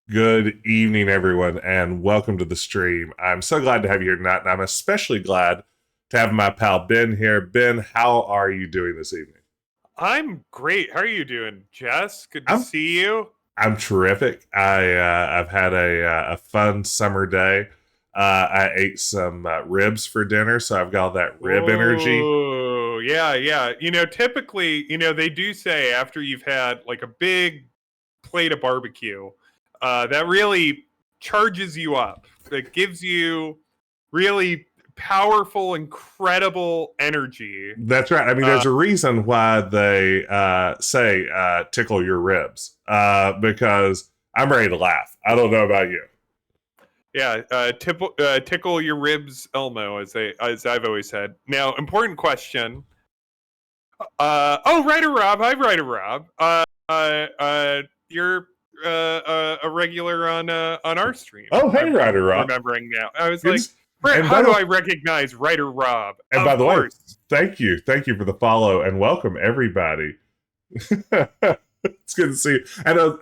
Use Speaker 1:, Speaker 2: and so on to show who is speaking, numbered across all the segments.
Speaker 1: Good evening, everyone, and welcome to the stream. I'm so glad to have you here tonight, and I'm especially glad to have my pal Ben here. Ben, how are you doing this evening?
Speaker 2: I'm great. How are you doing, Jess? Good to see you.
Speaker 1: I'm terrific. I've had a fun summer day. I ate some ribs for dinner, so I've got that rib energy.
Speaker 2: Oh, yeah. You know, typically, they do say after you've had like a big plate of barbecue, that really charges you up. That gives you really powerful, incredible energy.
Speaker 1: That's right. I mean, there's a reason why they say tickle your ribs, because I'm ready to laugh. I don't know about you.
Speaker 2: Yeah, tickle your ribs, Elmo, as I've always said. Now, important question. Writer Rob. Hi, Writer Rob. You're a regular on our stream.
Speaker 1: Oh, hey, Writer Rob.
Speaker 2: Remembering now, I was like, how do I recognize Writer Rob?
Speaker 1: And by the way, thank you for the follow and welcome everybody. It's good to see you. And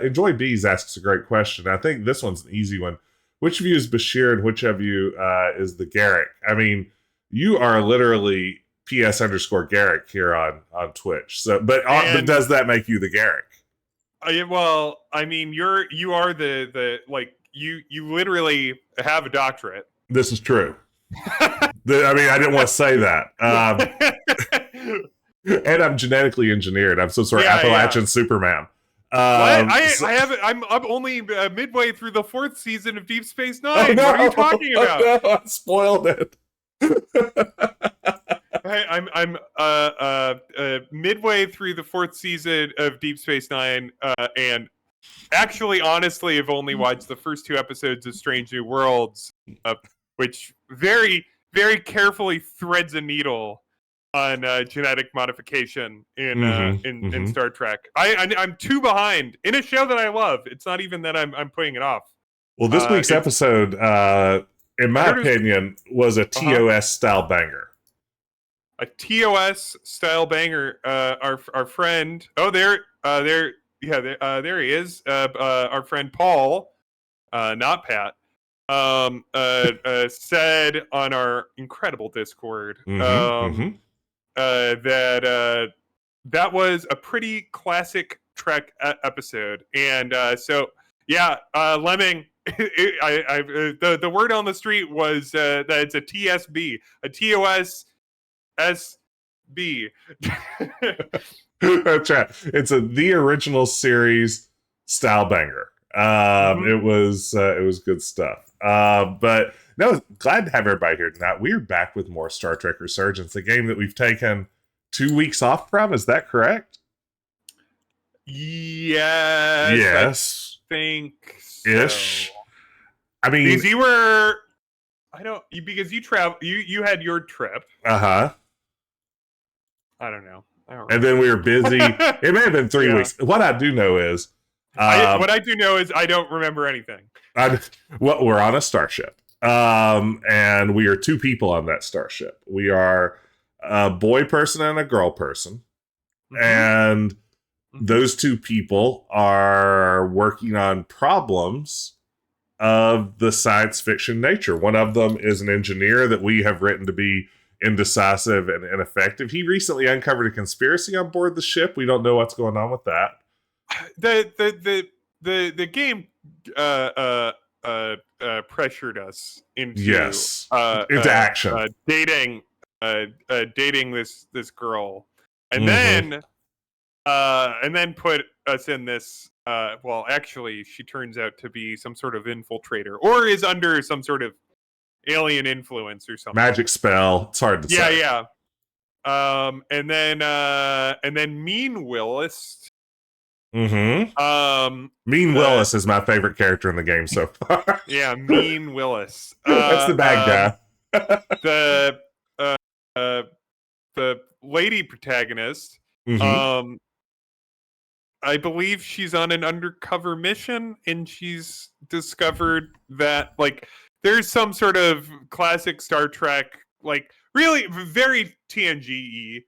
Speaker 1: Enjoy Bees asks a great question. I think this one's an easy one. Which of you is Bashir and which of you is the Garrick? I mean, you are literally PS_Garrick here on Twitch. So, but does that make you the Garrick?
Speaker 2: Well, I mean, you are the like you literally have a doctorate.
Speaker 1: This is true. I mean, I didn't want to say that. And I'm genetically engineered. I'm some sort of Appalachian Superman.
Speaker 2: I'm only midway through the 4th season of Deep Space Nine.
Speaker 1: No,
Speaker 2: what are you talking about?
Speaker 1: No, I spoiled it.
Speaker 2: I'm midway through the 4th season of Deep Space Nine, and actually, honestly, I've only watched the first 2 episodes of Strange New Worlds, which very, very carefully threads a needle on genetic modification in Star Trek. I'm too behind in a show that I love. It's not even that I'm putting it off.
Speaker 1: Well, this week's episode, in my opinion, was a TOS style banger.
Speaker 2: A TOS style banger. Our friend. Oh, there he is. Our friend Paul, not Pat. Said on our incredible Discord. That was a pretty classic Trek episode, and Lemming. The word on the street was that it's a TSB, a TOS SB.
Speaker 1: That's right. It's the original series style banger. It was good stuff. But no, glad to have everybody here tonight. We're back with more Star Trek Resurgence, a game that we've taken 2 weeks off from. Is that correct?
Speaker 2: Yes. I think so.
Speaker 1: Ish. I mean,
Speaker 2: because you travel, you had your trip.
Speaker 1: I
Speaker 2: don't know.
Speaker 1: And then we were busy. It may have been 3 weeks. What I do know is I
Speaker 2: don't remember anything.
Speaker 1: We're on a starship. And we are 2 people on that starship. We are a boy person and a girl person. And those 2 people are working on problems of the science fiction nature. One of them is an engineer that we have written to be indecisive and ineffective. He recently uncovered a conspiracy on board the ship. We don't know what's going on with that.
Speaker 2: The game pressured us into
Speaker 1: action,
Speaker 2: dating this girl, and then put us in this well, actually, she turns out to be some sort of infiltrator, or is under some sort of alien influence or something.
Speaker 1: Magic spell. It's hard to say.
Speaker 2: Yeah. And then Mean Willis.
Speaker 1: Mean Willis is my favorite character in the game so far.
Speaker 2: Yeah, Mean Willis.
Speaker 1: That's the bad
Speaker 2: guy. The lady protagonist. I believe she's on an undercover mission, and she's discovered that like there's some sort of classic Star Trek, like really very TNG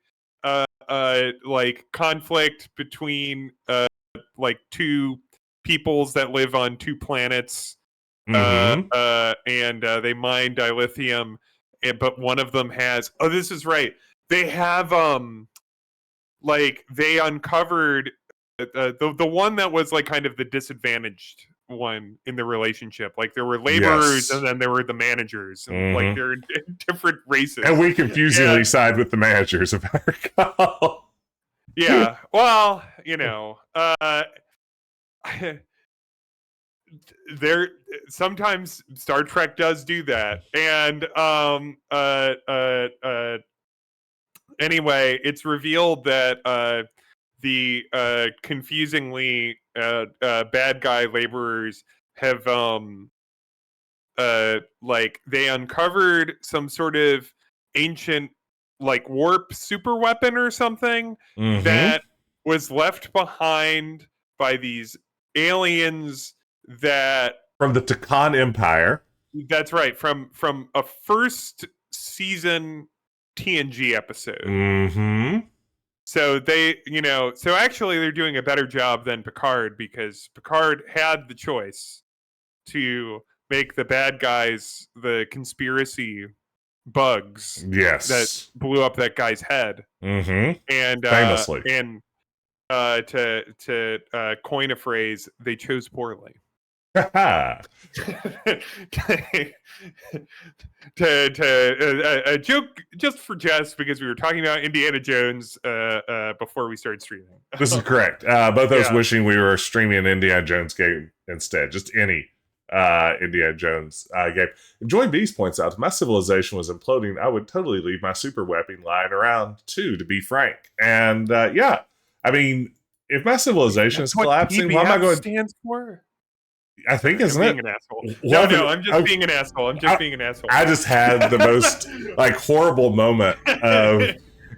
Speaker 2: like conflict between like two peoples that live on two planets, and they mine dilithium, but one of them has this is right. They have like they uncovered the one that was like kind of the disadvantaged one in the relationship. Like there were laborers, and then there were the managers, and like they're different races. And
Speaker 1: we confusingly side with the managers, if I recall.
Speaker 2: Yeah, well, you know, there sometimes Star Trek does do that, and anyway, it's revealed that the confusingly bad guy laborers have like they uncovered some sort of ancient like warp super weapon or something that was left behind by these aliens that
Speaker 1: from the Takan Empire.
Speaker 2: That's right, from a first season TNG episode. So they, so actually they're doing a better job than Picard, because Picard had the choice to make the bad guys the conspiracy bugs that blew up that guy's head. And
Speaker 1: famously.
Speaker 2: And to coin a phrase, they chose poorly. A joke just for jest, because we were talking about Indiana Jones before we started streaming.
Speaker 1: This is correct. Both of us wishing we were streaming an Indiana Jones game instead. Just any Indiana Jones game. Joy Beast points out, if my civilization was imploding, I would totally leave my super weapon lying around too, to be frank. And I mean, if my civilization is collapsing, why am I going?
Speaker 2: Stands for?
Speaker 1: I think, isn't it?
Speaker 2: Being an asshole. No, I'm just being an asshole. I'm just being an asshole.
Speaker 1: I just had the most like horrible moment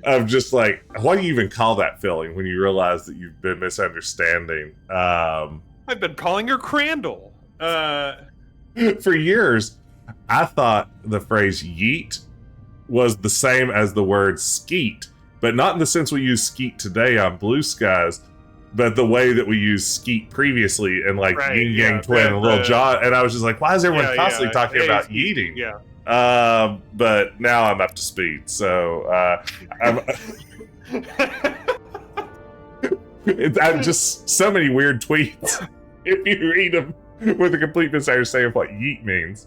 Speaker 1: of just like, what do you even call that feeling when you realize that you've been misunderstanding?
Speaker 2: I've been calling her Crandall.
Speaker 1: For years, I thought the phrase yeet was the same as the word skeet, but not in the sense we use skeet today on Blue Skies, but the way that we used skeet previously in like Yin Yang Twin and Little John. And I was just like, why is everyone constantly talking about yeeting? But now I'm up to speed. So I'm just so many weird tweets if you read them with a complete misunderstanding of what yeet means.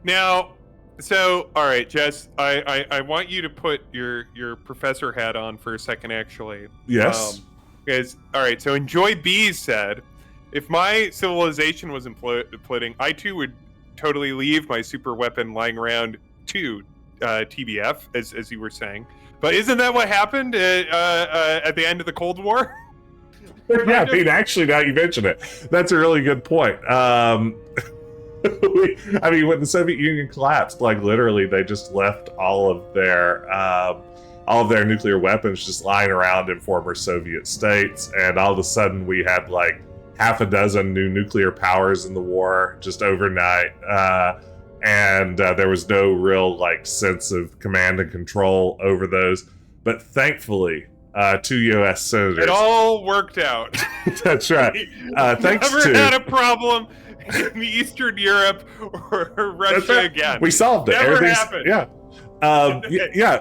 Speaker 2: Now, so all right, Jess, I want you to put your professor hat on for a second, actually.
Speaker 1: Yes.
Speaker 2: Because, all right, so Enjoy Bees said, if my civilization was imploding, I too would totally leave my super weapon lying around too, TBF, as you were saying. But isn't that what happened at the end of the Cold War?
Speaker 1: Yeah, I mean, actually, now you mention it, that's a really good point. I mean, when the Soviet Union collapsed, like literally, they just left all of their nuclear weapons just lying around in former Soviet states, and all of a sudden we had like half a dozen new nuclear powers in the war just overnight, and there was no real like sense of command and control over those. But thankfully, 2 U.S. senators.
Speaker 2: It all worked out.
Speaker 1: That's right. Thanks
Speaker 2: Never had a problem in Eastern Europe or Russia again.
Speaker 1: We solved it.
Speaker 2: Never happened.
Speaker 1: Yeah.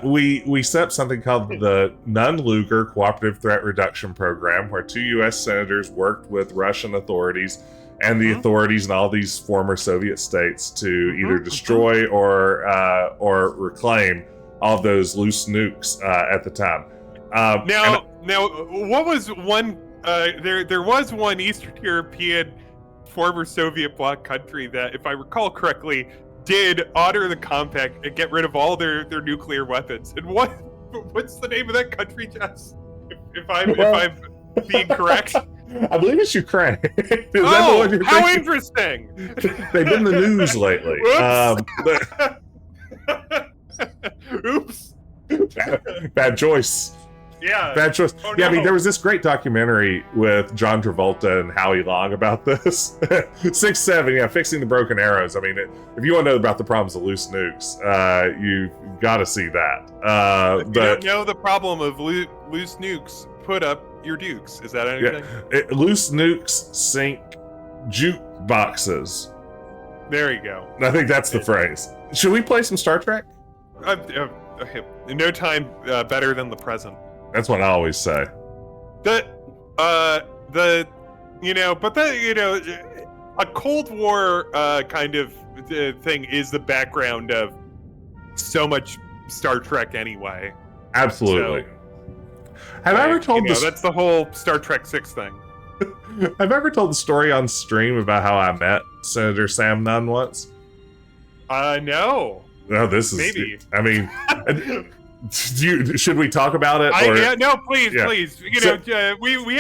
Speaker 1: We set up something called the Nunn-Lugar Cooperative Threat Reduction Program, where 2 U.S. senators worked with Russian authorities and the authorities in all these former Soviet states to either destroy or reclaim all of those loose nukes at the time.
Speaker 2: Now, what was one there was one Eastern European former Soviet bloc country that, if I recall correctly, did honor the compact and get rid of all their nuclear weapons. And what's the name of that country, Jess? If I'm being correct.
Speaker 1: I believe it's Ukraine. Is that the one you're
Speaker 2: how
Speaker 1: thinking?
Speaker 2: Interesting!
Speaker 1: They've been in the news lately.
Speaker 2: Oops.
Speaker 1: Bad choice.
Speaker 2: Yeah.
Speaker 1: Bad choice.
Speaker 2: Oh,
Speaker 1: Yeah, I mean,
Speaker 2: no.
Speaker 1: there was this great documentary with John Travolta and Howie Long about this. 6-7, yeah, fixing the broken arrows. I mean, if you want to know about the problems of loose nukes, you've got to see that.
Speaker 2: If you don't know the problem of loose nukes, put up your dukes. Is that anything?
Speaker 1: Yeah, loose nukes sink jukeboxes.
Speaker 2: There you go.
Speaker 1: I think that's the phrase. Should we play some Star Trek?
Speaker 2: No time better than the present.
Speaker 1: That's what I always say.
Speaker 2: A Cold War kind of thing is the background of so much Star Trek anyway.
Speaker 1: Absolutely. Have I ever told this?
Speaker 2: That's the whole Star Trek 6 thing.
Speaker 1: Have I ever told the story on stream about how I met Senator Sam Nunn once?
Speaker 2: No.
Speaker 1: No, this is
Speaker 2: maybe.
Speaker 1: I mean, should we talk about it?
Speaker 2: No, please. We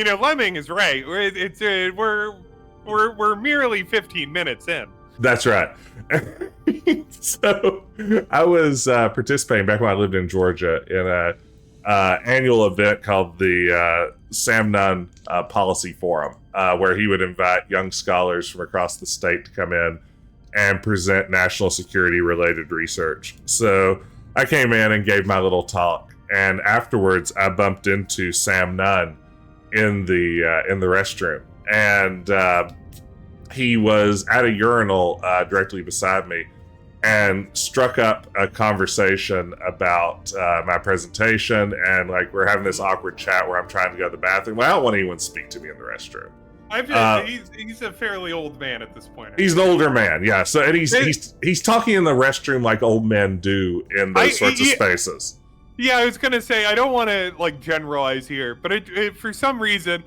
Speaker 2: have Lemming is right. We're merely 15 minutes in.
Speaker 1: That's right. So I was participating back when I lived in Georgia in a annual event called the Sam Nunn Policy Forum, where he would invite young scholars from across the state to come in and present national security related research. So I came in and gave my little talk, and afterwards I bumped into Sam Nunn in the restroom, and he was at a urinal directly beside me and struck up a conversation about my presentation, and like we're having this awkward chat where I'm trying to go to the bathroom. Well, I don't want anyone to speak to me in the restroom.
Speaker 2: He's a fairly old man at this point.
Speaker 1: He's an older man, yeah. So and he's talking in the restroom like old men do in those sorts of spaces.
Speaker 2: Yeah, I was gonna say I don't want to like generalize here, but it for some reason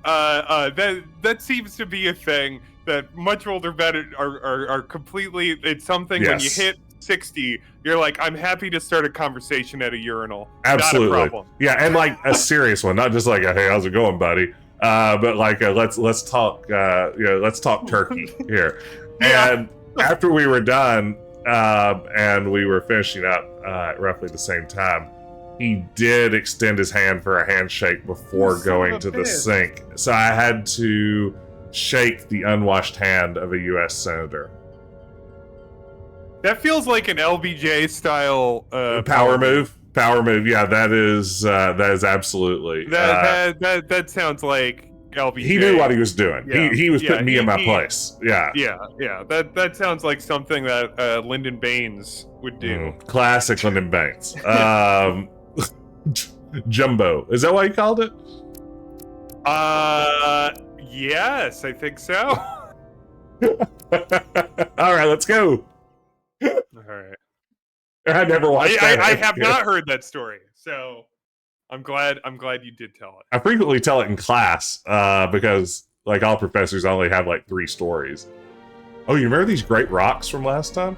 Speaker 2: that seems to be a thing that much older men are completely. It's something when you hit 60, you're like, I'm happy to start a conversation at a urinal.
Speaker 1: Absolutely,
Speaker 2: not a problem.
Speaker 1: Yeah, and like a serious one, not just like a, hey, how's it going, buddy? But like let's talk let's talk turkey here.
Speaker 2: Yeah.
Speaker 1: And after we were done and we were finishing up at roughly the same time, he did extend his hand for a handshake before going to the sink. So I had to shake the unwashed hand of a U.S. senator.
Speaker 2: That feels like an LBJ style
Speaker 1: power move. Power move, yeah, that is absolutely.
Speaker 2: That sounds like LBJ.
Speaker 1: He knew what he was doing.
Speaker 2: Yeah.
Speaker 1: He was putting me in my place. Yeah.
Speaker 2: Yeah. That sounds like something that Lyndon Baines would do.
Speaker 1: Classic Lyndon Baines. Jumbo. Is that why you called it?
Speaker 2: Yes, I think so.
Speaker 1: All right, let's go.
Speaker 2: All right.
Speaker 1: I never watched that.
Speaker 2: I have not heard that story, so I'm glad you did tell it.
Speaker 1: I frequently tell it in class because, like all professors, only have like 3 stories. Oh, you remember these great rocks from last time?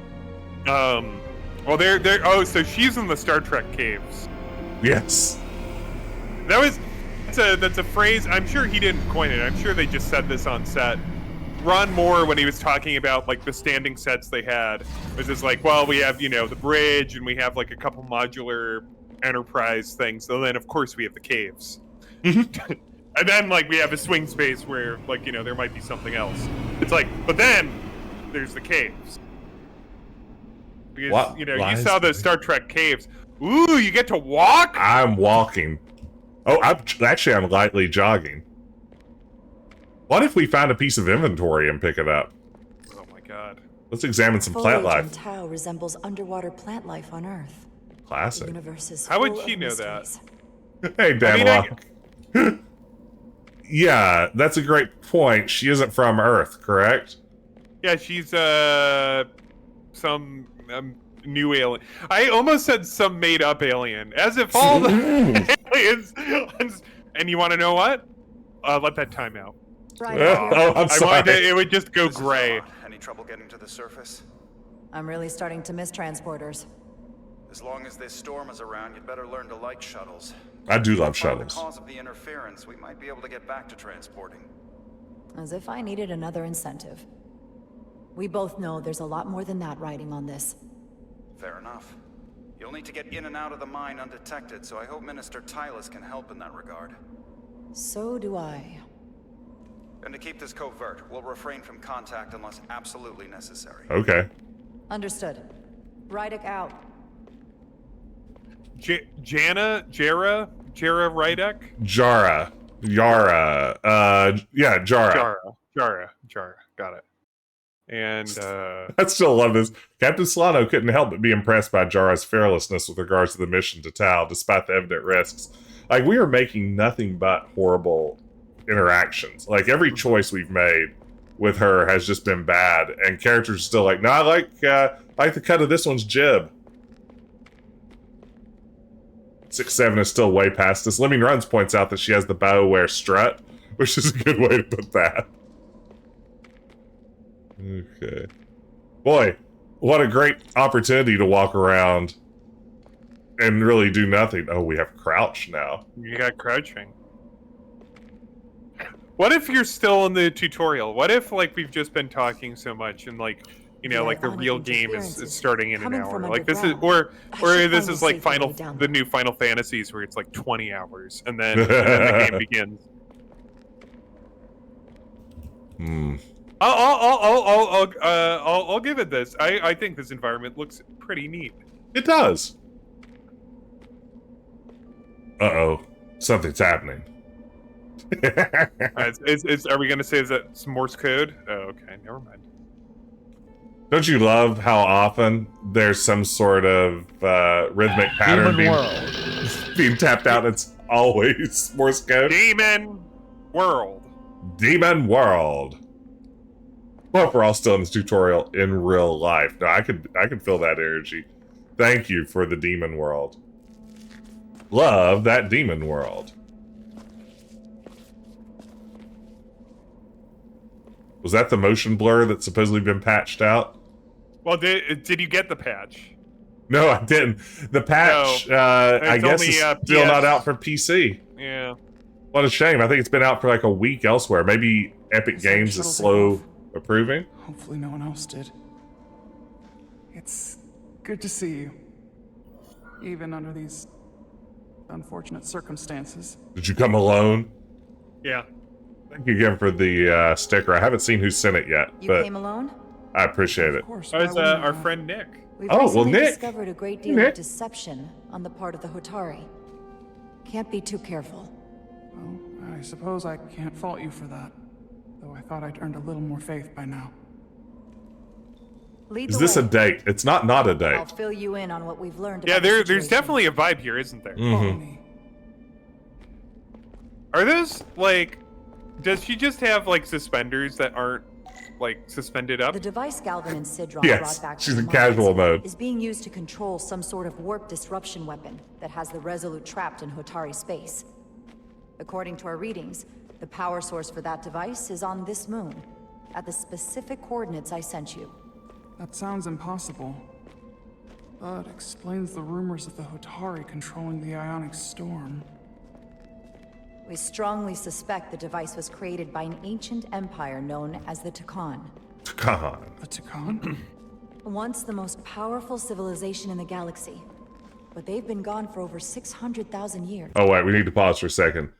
Speaker 2: Well, they're so she's in the Star Trek caves.
Speaker 1: Yes.
Speaker 2: That's a phrase. I'm sure he didn't coin it. I'm sure they just said this on set. Ron Moore, when he was talking about like the standing sets they had, was just like, well, we have the bridge and we have like a couple modular Enterprise things. So then of course we have the caves, and then like we have a swing space where like there might be something else. It's like, but then there's the caves because you saw the Star Trek caves. Ooh, you get to walk.
Speaker 1: I'm walking. Oh, I'm lightly jogging. What if we found a piece of inventory and pick it up?
Speaker 2: Oh my god.
Speaker 1: Let's examine some plant life.
Speaker 3: Foliage and tau resembles underwater plant life on Earth.
Speaker 1: Classic.
Speaker 3: The universe is
Speaker 2: How would
Speaker 3: full
Speaker 2: she
Speaker 3: of
Speaker 2: know
Speaker 3: mysteries.
Speaker 2: that?
Speaker 1: Hey, Dan. Yeah, that's a great point. She isn't from Earth, correct?
Speaker 2: Yeah, she's some new alien. I almost said some made-up alien, as if all the And you want to know what? Let that time out.
Speaker 3: Right.
Speaker 1: Oh, I'm sorry.
Speaker 2: It would just go gray.
Speaker 4: Any trouble getting to the surface?
Speaker 3: I'm really starting to miss transporters.
Speaker 4: As long as this storm is around, you'd better learn to like shuttles.
Speaker 1: I do love
Speaker 4: Find the
Speaker 1: shuttles.
Speaker 4: cause of the interference, we might be able to get back to transporting.
Speaker 3: As if I needed another incentive. We both know there's a lot more than that riding on this.
Speaker 4: Fair enough. You'll need to get in and out of the mine undetected, so I hope Minister Tylas can help in that regard.
Speaker 3: So do I.
Speaker 4: And to keep this covert, we'll refrain from contact unless absolutely necessary.
Speaker 1: Okay.
Speaker 3: Understood. Rydek out.
Speaker 2: Jara Rydek?
Speaker 1: Jara. Yeah, Jara.
Speaker 2: Jara. Got it. And
Speaker 1: I still love this. Captain Solano couldn't help but be impressed by Jara's fearlessness with regards to the mission to Tal, despite the evident risks. Like, we are making nothing but horrible interactions. Like, every choice we've made with her has just been bad, and characters are still like, no, I like the cut of this one's jib. 6-7 is still way past us. Living Runs points out that she has the BioWare strut, which is a good way to put that. Okay. Boy, what a great opportunity to walk around and really do nothing. Oh, we have crouch now.
Speaker 2: you got crouching. What if you're still in the tutorial? What if, like, we've just been talking so much and, like, you know, like the real game is starting in an hour? Like, this is, or this is like the new Final Fantasies where it's like 20 hours and then the game begins. I'll give it this. I think this environment looks pretty neat.
Speaker 1: It does. Uh-oh. Something's happening.
Speaker 2: Are we going to say is that some Morse code? Oh, okay. Never mind.
Speaker 1: Don't you love how often there's some sort of rhythmic pattern being tapped out? It's always Morse code.
Speaker 2: Demon World.
Speaker 1: Demon World. Well, if we're all still in this tutorial in real life. No, I can feel that energy. Thank you for the Demon World. Love that Demon World. Was that the motion blur that's supposedly been patched out?
Speaker 2: Well, did you get the patch?
Speaker 1: No, I didn't. The patch, I guess, is still not out for PC.
Speaker 2: Yeah.
Speaker 1: What a shame. I think it's been out for like a week elsewhere. Maybe Epic Games is slow approving.
Speaker 5: Hopefully no one else did. It's good to see you. Even under these unfortunate circumstances.
Speaker 1: Did you come alone?
Speaker 2: Yeah.
Speaker 1: Thank you again for the sticker. I haven't seen who sent it yet,
Speaker 3: You
Speaker 1: but
Speaker 3: came alone?
Speaker 1: I appreciate it.
Speaker 5: Of course.
Speaker 2: That was
Speaker 5: why wouldn't
Speaker 2: our
Speaker 5: I?
Speaker 2: friend Nick.
Speaker 3: We've
Speaker 1: Oh, well,
Speaker 3: recently
Speaker 1: Nick.
Speaker 3: discovered a great deal
Speaker 1: Nick.
Speaker 3: of deception on the part of the Hotari. Can't be too careful.
Speaker 5: Well, I suppose I can't fault you for that. Though I thought I'd earned a little more faith by now.
Speaker 3: Lead
Speaker 1: Is
Speaker 3: the
Speaker 1: this a
Speaker 3: way.
Speaker 1: date? It's not a
Speaker 3: I'll
Speaker 1: date.
Speaker 3: fill you in on what we've learned
Speaker 2: Yeah,
Speaker 3: about the
Speaker 2: there's
Speaker 3: situation.
Speaker 2: definitely a vibe here, isn't there?
Speaker 5: Follow me.
Speaker 2: Are those, like, does she just have, like, suspenders that aren't, like, suspended up?
Speaker 3: The device Galvin and Sidron
Speaker 1: Yes,
Speaker 3: brought back
Speaker 1: she's
Speaker 3: from
Speaker 1: in
Speaker 3: the
Speaker 1: casual
Speaker 3: mines
Speaker 1: mode.
Speaker 3: is being used to control some sort of warp disruption weapon that has the Resolute trapped in Hotari space. According to our readings, the power source for that device is on this moon, at the specific coordinates I sent you.
Speaker 5: That sounds impossible. But explains the rumors of the Hotari controlling the ionic storm.
Speaker 3: We strongly suspect the device was created by an ancient empire known as the Takan.
Speaker 1: Come on.
Speaker 5: The Takan?
Speaker 3: Once the most powerful civilization in the galaxy. But they've been gone for over 600,000 years.
Speaker 1: Oh, wait, we need to pause for a second.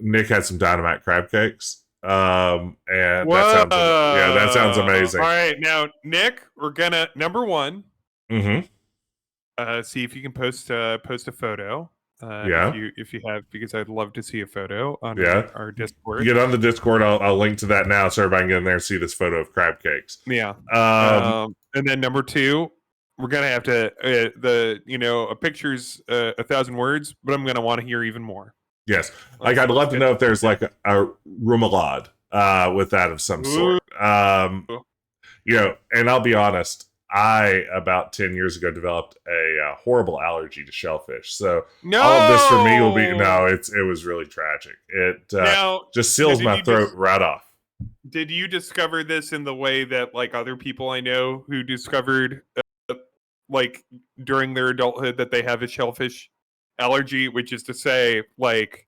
Speaker 1: Nick had some dynamite crab cakes. And that sounds amazing.
Speaker 2: All right, now, Nick, we're gonna, number one, see if you can post a photo. If you have, because I'd love to see a photo on our Discord.
Speaker 1: Get on the Discord. I'll link to that now so everybody can get in there and see this photo of crab cakes.
Speaker 2: Yeah. And then number two, we're gonna have to a picture's 1,000 words, but I'm gonna want to hear even more.
Speaker 1: Yes, like I'd love to know if there's like a Rumalad with that of some sort. And I'll be honest, I, about 10 years ago, developed a horrible allergy to shellfish. So
Speaker 2: No!
Speaker 1: all of this for me will be, no, it was really tragic. It
Speaker 2: Now,
Speaker 1: just seals
Speaker 2: did
Speaker 1: my
Speaker 2: you
Speaker 1: throat
Speaker 2: just-
Speaker 1: right off.
Speaker 2: Did you discover this in the way that like other people I know who discovered like during their adulthood that they have a shellfish allergy, which is to say like,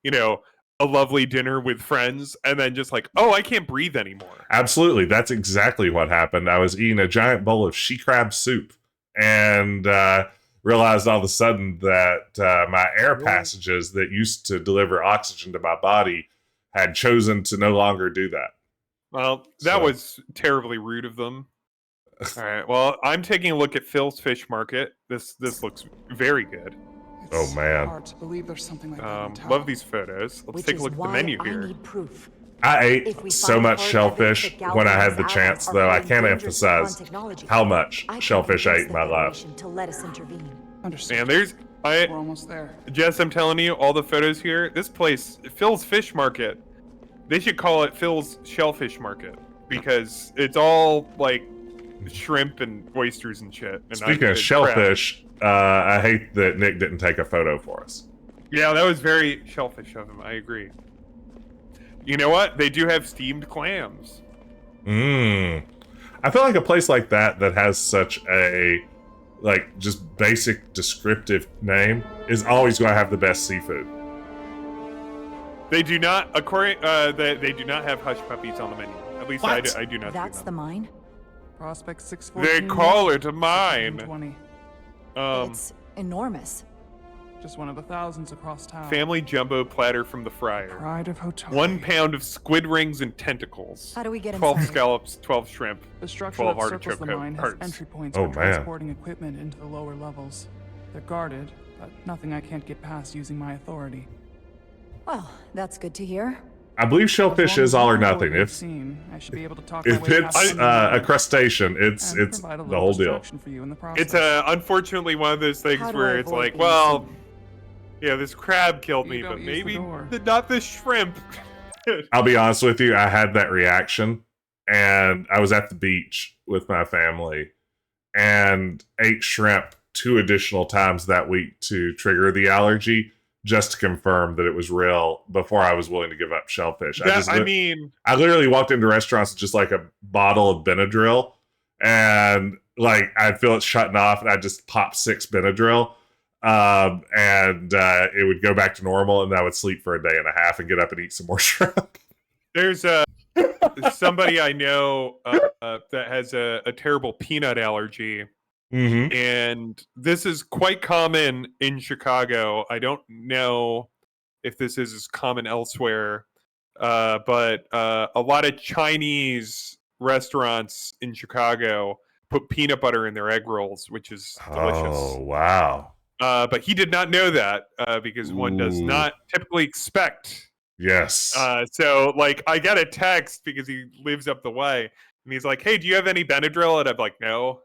Speaker 2: you know, a lovely dinner with friends and then just like, oh, I can't breathe anymore.
Speaker 1: Absolutely. That's exactly what happened. I was eating a giant bowl of she crab soup and realized all of a sudden that my air passages that used to deliver oxygen to my body had chosen to no longer do that.
Speaker 2: Well, that was terribly rude of them. All right. Well, I'm taking a look at Phil's Fish Market. This looks very good.
Speaker 1: Oh, man.
Speaker 5: Hard to believe there's something like that in town.
Speaker 2: Love these photos. Let's
Speaker 3: Which
Speaker 2: take a
Speaker 3: is
Speaker 2: look at the
Speaker 3: why
Speaker 2: menu
Speaker 3: I
Speaker 2: here.
Speaker 3: need proof.
Speaker 1: I
Speaker 3: If we
Speaker 1: ate so
Speaker 3: find
Speaker 1: much
Speaker 3: hard
Speaker 1: shellfish
Speaker 3: evidence that
Speaker 1: when I had
Speaker 3: Galvan's
Speaker 1: the
Speaker 3: allies
Speaker 1: chance,
Speaker 3: are
Speaker 1: though. I
Speaker 3: holding
Speaker 1: can't
Speaker 3: dangerous
Speaker 1: emphasize
Speaker 3: technology,
Speaker 1: how much
Speaker 3: I can
Speaker 1: shellfish I
Speaker 3: convince
Speaker 1: ate in
Speaker 3: the
Speaker 1: my life.
Speaker 3: Federation to let us intervene.
Speaker 5: Understood.
Speaker 2: And there's
Speaker 5: We're almost there.
Speaker 2: Jess, I'm telling you, all the photos here. This place, Phil's Fish Market. They should call it Phil's Shellfish Market because it's all like shrimp and oysters and shit. And
Speaker 1: Speaking of
Speaker 2: crap.
Speaker 1: shellfish, I hate that Nick didn't take a photo for us.
Speaker 2: Yeah, that was very shellfish of him. I agree. You know what? They do have steamed clams.
Speaker 1: I feel like a place like that has such a like just basic descriptive name is always going to have the best seafood.
Speaker 2: They do not, according, they do not have hush puppies on the menu. At least I
Speaker 1: What?
Speaker 2: do not.
Speaker 3: That's
Speaker 2: see
Speaker 3: the
Speaker 2: them.
Speaker 3: mine?
Speaker 5: Prospect
Speaker 2: They
Speaker 5: 614.
Speaker 2: call it a mine.
Speaker 5: 20.
Speaker 3: It's enormous.
Speaker 5: Just one of the thousands across town.
Speaker 2: Family jumbo platter from the fryer.
Speaker 5: Pride of Hotari.
Speaker 2: 1 pound of squid rings and tentacles.
Speaker 3: How do we get
Speaker 2: 12
Speaker 3: inside?
Speaker 2: scallops, 12 shrimp.
Speaker 5: The structure
Speaker 2: 12
Speaker 5: that circles
Speaker 2: artichoke
Speaker 5: the mine has
Speaker 2: hearts.
Speaker 5: entry points
Speaker 1: Oh,
Speaker 5: for
Speaker 1: man.
Speaker 5: transporting equipment into the lower levels. They're guarded, but nothing I can't get past using my authority.
Speaker 3: Well, that's good to hear.
Speaker 1: I believe shellfish is all or nothing.
Speaker 5: If
Speaker 1: If
Speaker 5: I should be able to talk my
Speaker 1: if
Speaker 5: way
Speaker 1: it's
Speaker 5: past
Speaker 1: a crustacean, it's
Speaker 5: and
Speaker 1: it's
Speaker 5: provide a
Speaker 1: the
Speaker 5: little
Speaker 1: whole deal.
Speaker 5: distraction for you in the process.
Speaker 2: It's unfortunately one of those things
Speaker 3: How do
Speaker 2: where
Speaker 3: I
Speaker 2: it's
Speaker 3: avoid
Speaker 2: like,
Speaker 3: being
Speaker 2: well,
Speaker 3: seen?
Speaker 2: yeah, this crab killed
Speaker 5: You
Speaker 2: me,
Speaker 5: don't
Speaker 2: but
Speaker 5: use the
Speaker 2: maybe
Speaker 5: door.
Speaker 2: not this shrimp.
Speaker 1: I'll be honest with you, I had that reaction, and I was at the beach with my family and ate shrimp 2 additional times that week to trigger the allergy, just to confirm that it was real before I was willing to give up shellfish. I literally walked into restaurants with just like a bottle of Benadryl, and like I'd feel it shutting off, and I'd just pop 6 Benadryl, and it would go back to normal, and I would sleep for a day and a half and get up and eat some more shrimp.
Speaker 2: There's somebody I know that has a terrible peanut allergy.
Speaker 1: Mm-hmm.
Speaker 2: And this is quite common in Chicago. I don't know if this is as common elsewhere, but a lot of Chinese restaurants in Chicago put peanut butter in their egg rolls, which is delicious.
Speaker 1: Oh, wow.
Speaker 2: But he did not know that because one does
Speaker 1: Ooh.
Speaker 2: not typically expect.
Speaker 1: Yes.
Speaker 2: So, like, I got a text because he lives up the way. And he's like, hey, do you have any Benadryl? And I'm like, no.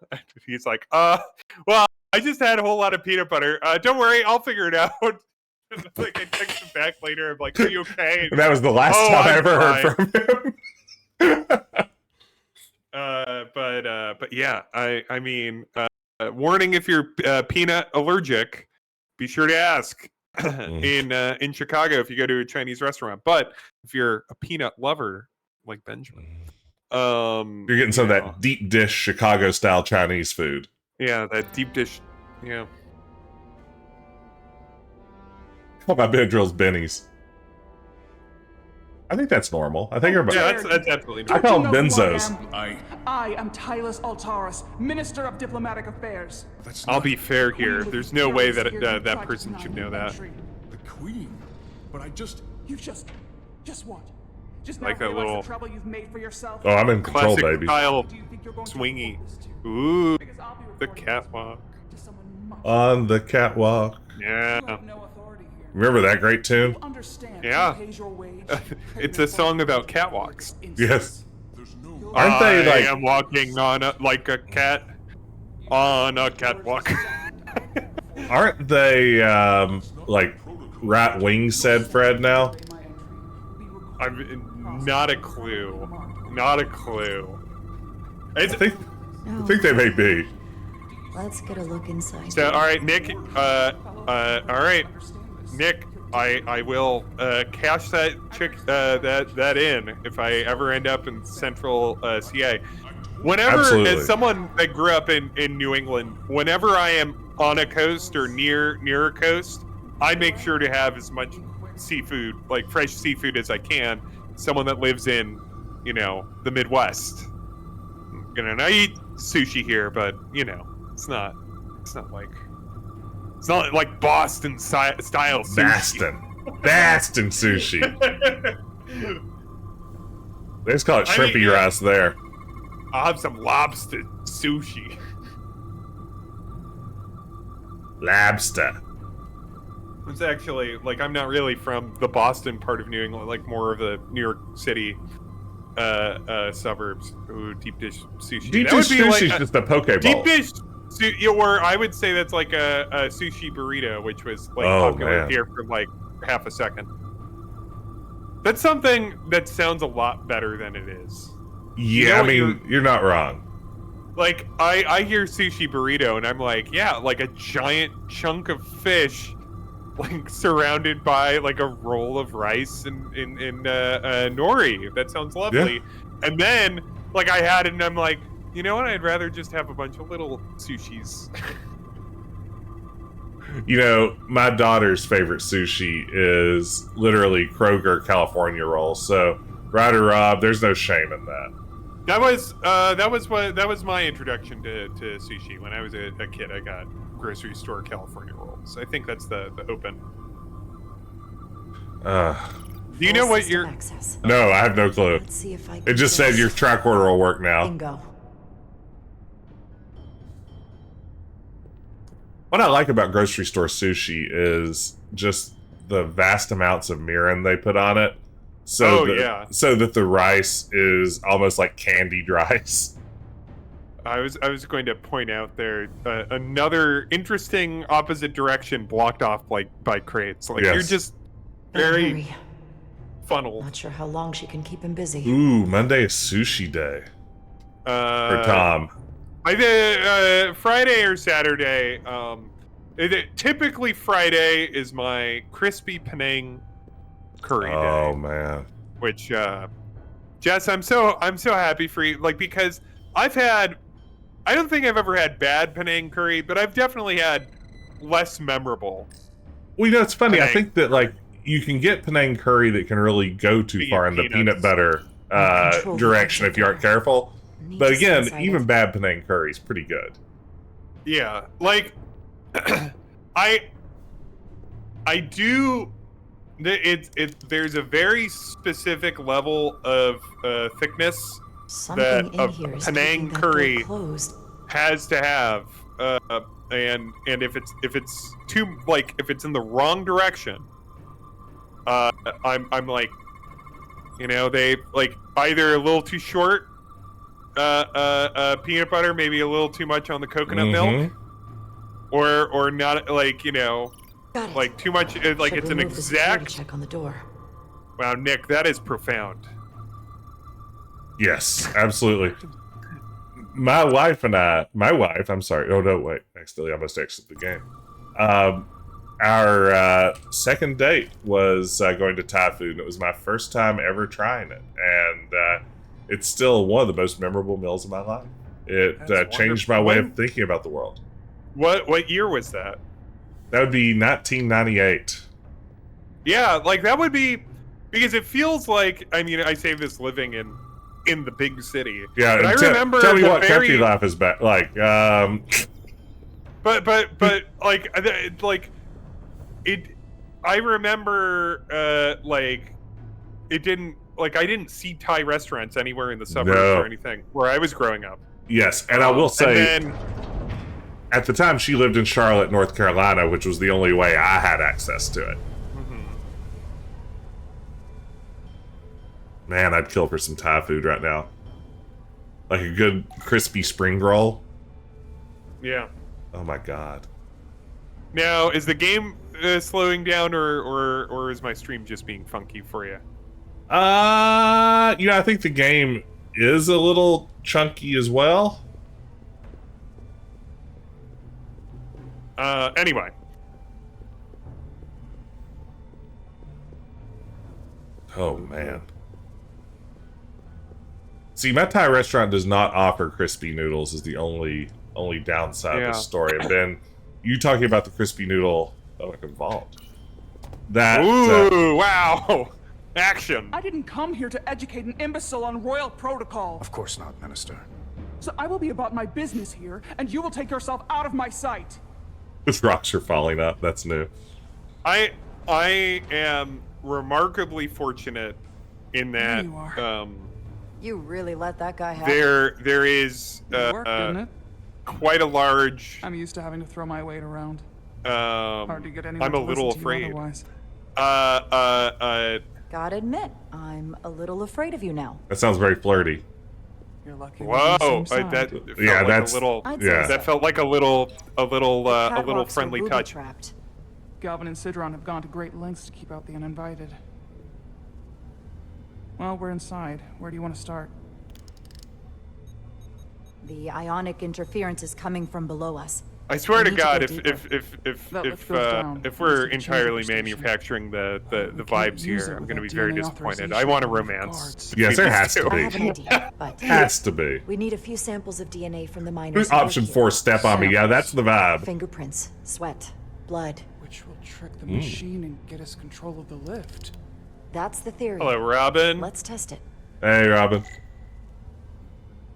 Speaker 2: He's like, well, I just had a whole lot of peanut butter. Don't worry, I'll figure it out. Like, I text him back later. I'm like, are you okay?
Speaker 1: And that was the last time I
Speaker 2: I'm
Speaker 1: ever heard
Speaker 2: fine.
Speaker 1: from him.
Speaker 2: But yeah, I mean, warning if you're peanut allergic, be sure to ask in Chicago if you go to a Chinese restaurant. But if you're a peanut lover like Benjamin,
Speaker 1: You're getting some of that deep dish Chicago style Chinese food.
Speaker 2: Yeah, that deep dish. Yeah.
Speaker 1: Call my Benadryl's Bennies. I think that's normal. I think everybody.
Speaker 2: Yeah, that's absolutely
Speaker 1: I
Speaker 2: normal.
Speaker 1: call them
Speaker 5: Don't you know who
Speaker 1: benzos.
Speaker 5: I am? I am Tylas Altaras, Minister of Diplomatic Affairs.
Speaker 2: I'll be fair here.
Speaker 5: Queen
Speaker 2: There's
Speaker 5: of
Speaker 2: no way
Speaker 5: Jara's
Speaker 2: that
Speaker 5: here
Speaker 2: that
Speaker 5: to try to
Speaker 2: person
Speaker 5: deny
Speaker 2: should
Speaker 5: me
Speaker 2: know that.
Speaker 5: entry.
Speaker 6: The Queen? But I just...
Speaker 5: You just what? Just
Speaker 2: Like
Speaker 5: now
Speaker 2: a
Speaker 5: realize
Speaker 2: little-
Speaker 5: the trouble you've made for yourself?
Speaker 1: Oh, I'm in control,
Speaker 2: Classic
Speaker 1: baby.
Speaker 2: style
Speaker 5: Do you think you're going to
Speaker 2: swingy.
Speaker 5: afford this to?
Speaker 2: Ooh,
Speaker 5: Because I'll be
Speaker 2: the
Speaker 5: reporting
Speaker 2: catwalk.
Speaker 5: this to someone much
Speaker 1: On the catwalk.
Speaker 2: Yeah.
Speaker 5: You have no authority here.
Speaker 1: Remember that great tune?
Speaker 5: You understand
Speaker 2: Yeah.
Speaker 5: who pays your wage?
Speaker 2: It's a song about catwalks.
Speaker 1: Yes.
Speaker 6: There's no...
Speaker 1: Aren't they like?
Speaker 2: I am walking on like a cat on a catwalk.
Speaker 1: Aren't they like right wing said Fred now?
Speaker 2: I'm not a clue. Not a clue. It's,
Speaker 1: I think
Speaker 3: No.
Speaker 1: I think they may be.
Speaker 3: Let's get a look inside.
Speaker 2: So, all right, Nick. All right, Nick. I will cash that that in if I ever end up in Central CA. Whenever,
Speaker 1: Absolutely.
Speaker 2: as someone that grew up in New England, whenever I am on a coast or near a coast, I make sure to have as much seafood, like fresh seafood, as I can. Someone that lives in, the Midwest. And I eat sushi here, but it's not like Boston style sushi.
Speaker 1: Baston sushi. They just call it shrimpy rice there.
Speaker 2: I'll have some lobster sushi.
Speaker 1: Lobster.
Speaker 2: It's actually, I'm not really from the Boston part of New England, more of the New York City suburbs. Ooh, deep dish sushi.
Speaker 1: Deep
Speaker 2: That
Speaker 1: dish
Speaker 2: would be
Speaker 1: sushi is just a poke bowl.
Speaker 2: Deep dish or I would say that's like a sushi burrito, which was popular
Speaker 1: man.
Speaker 2: here for half a second. That's something that sounds a lot better than it is.
Speaker 1: Yeah, you're not wrong.
Speaker 2: I hear sushi burrito and I'm like, yeah, a giant chunk of fish, surrounded by a roll of rice and nori. That sounds lovely. Yeah. And then I had it and I'm like, you know what? I'd rather just have a bunch of little sushis.
Speaker 1: My daughter's favorite sushi is literally Kroger California rolls. So, Ryder Rob, there's no shame in that.
Speaker 2: That was my introduction to sushi. When I was a kid, I got grocery store California rolls. I think that's the open. Do you know what your?
Speaker 3: Access.
Speaker 1: No, I have no clue.
Speaker 3: Let's see if I can
Speaker 1: It just said your tricorder will work now.
Speaker 3: Bingo.
Speaker 1: What I like about grocery store sushi is just the vast amounts of mirin they put on it. So that the rice is almost like candied rice.
Speaker 2: I was going to point out there another interesting opposite direction blocked off by crates. You're just very funneled.
Speaker 3: Not sure how long she can keep him busy.
Speaker 1: Ooh, Monday is sushi day for Tom.
Speaker 2: Either Friday or Saturday. Typically Friday is my crispy Penang curry day.
Speaker 1: Oh man!
Speaker 2: Which, Jess, I'm so happy for you. Because I don't think I've ever had bad Penang curry, but I've definitely had less memorable.
Speaker 1: Well, it's funny.
Speaker 2: Penang.
Speaker 1: I think that you can get Penang curry that can really go too far in the peanut butter direction if you aren't careful. But again, even bad Penang curry is pretty good.
Speaker 2: Yeah, I do. There's a very specific level of thickness
Speaker 3: Something
Speaker 2: that a Penang curry has to have, and if it's too if it's in the wrong direction, I'm they either a little too short. Peanut butter, maybe a little too much on the coconut milk, or not, too much. It's an exact
Speaker 3: check on the door.
Speaker 2: Wow, Nick, that is profound.
Speaker 1: Yes, absolutely. My wife, I'm sorry. Oh no, wait, accidentally almost exited the game. Our second date was going to Thai food, and it was my first time ever trying it, and it's still one of the most memorable meals of my life. It changed my way of thinking about the world.
Speaker 2: What year was that?
Speaker 1: That would be 1998.
Speaker 2: Yeah, that would be, because it feels I say this living in the big city.
Speaker 1: Yeah,
Speaker 2: but I remember.
Speaker 1: Tell me what country life is back like.
Speaker 2: But it. I remember it didn't. I didn't see Thai restaurants anywhere in the suburbs or anything where I was growing up.
Speaker 1: Yes, and I will say, at the time, she lived in Charlotte, North Carolina, which was the only way I had access to it.
Speaker 2: Mm-hmm.
Speaker 1: Man, I'd kill for some Thai food right now. Like a good crispy spring roll.
Speaker 2: Yeah.
Speaker 1: Oh my god.
Speaker 2: Now, is the game slowing down, or is my stream just being funky for you?
Speaker 1: I think the game is a little chunky as well.
Speaker 2: Anyway.
Speaker 1: Oh man. See, my Thai restaurant does not offer crispy noodles. Is the only downside of the story. And then you talking about the crispy noodle. Oh, I can vault. That.
Speaker 2: Ooh! Wow! Action.
Speaker 5: I didn't come here to educate an imbecile on royal protocol.
Speaker 7: Of course not, Minister.
Speaker 5: So I will be about my business here, and you will take yourself out of my sight.
Speaker 1: Those rocks are falling up. That's new.
Speaker 2: I am remarkably fortunate in that
Speaker 5: You are.
Speaker 3: You really let that guy have
Speaker 2: there is
Speaker 5: It worked, didn't it?
Speaker 2: quite a large.
Speaker 5: I'm used to having to throw my weight around.
Speaker 2: Um,
Speaker 5: Hard to get anyone
Speaker 2: I'm a
Speaker 5: to
Speaker 2: little
Speaker 5: listen to you
Speaker 2: afraid.
Speaker 5: otherwise.
Speaker 3: Gotta admit, I'm a little afraid of you now.
Speaker 1: That sounds very flirty.
Speaker 5: You're lucky we're on the
Speaker 2: Whoa!
Speaker 5: same
Speaker 2: That
Speaker 5: side.
Speaker 2: felt
Speaker 1: Yeah,
Speaker 2: like
Speaker 1: that's-
Speaker 2: a little.
Speaker 3: I'd
Speaker 1: Yeah.
Speaker 3: say
Speaker 2: That
Speaker 3: so.
Speaker 2: felt like a little
Speaker 3: Catwalks are
Speaker 2: friendly
Speaker 3: booby
Speaker 2: touch.
Speaker 3: trapped.
Speaker 5: Galvin and Sidron have gone to great lengths to keep out the uninvited. Well, we're inside. Where do you want to start?
Speaker 3: The ionic interference is coming from below us.
Speaker 2: I swear
Speaker 3: We
Speaker 2: to
Speaker 3: need to
Speaker 2: God,
Speaker 3: go
Speaker 2: if
Speaker 5: goes down.
Speaker 2: if we're
Speaker 5: There's a
Speaker 2: entirely
Speaker 5: chamber station.
Speaker 2: manufacturing the
Speaker 5: We can't
Speaker 2: vibes
Speaker 5: use
Speaker 2: here,
Speaker 5: it
Speaker 2: I'm going to be
Speaker 5: without
Speaker 2: very
Speaker 5: DNA
Speaker 2: disappointed. I
Speaker 5: authorization
Speaker 2: want a
Speaker 5: from the
Speaker 2: romance.
Speaker 5: guards.
Speaker 1: Yes, there has to
Speaker 3: I
Speaker 1: be.
Speaker 3: have an idea, but
Speaker 1: Has to be.
Speaker 3: we need a few samples of DNA from the miners.
Speaker 1: Who's
Speaker 3: who work
Speaker 1: option
Speaker 3: here.
Speaker 1: 4? Step on me. Yeah, that's the vibe.
Speaker 3: Fingerprints, sweat, blood.
Speaker 5: Which will trick the machine and get us control of the lift.
Speaker 3: That's the theory.
Speaker 2: Hello, Robin.
Speaker 3: Let's test it.
Speaker 1: Hey, Robin.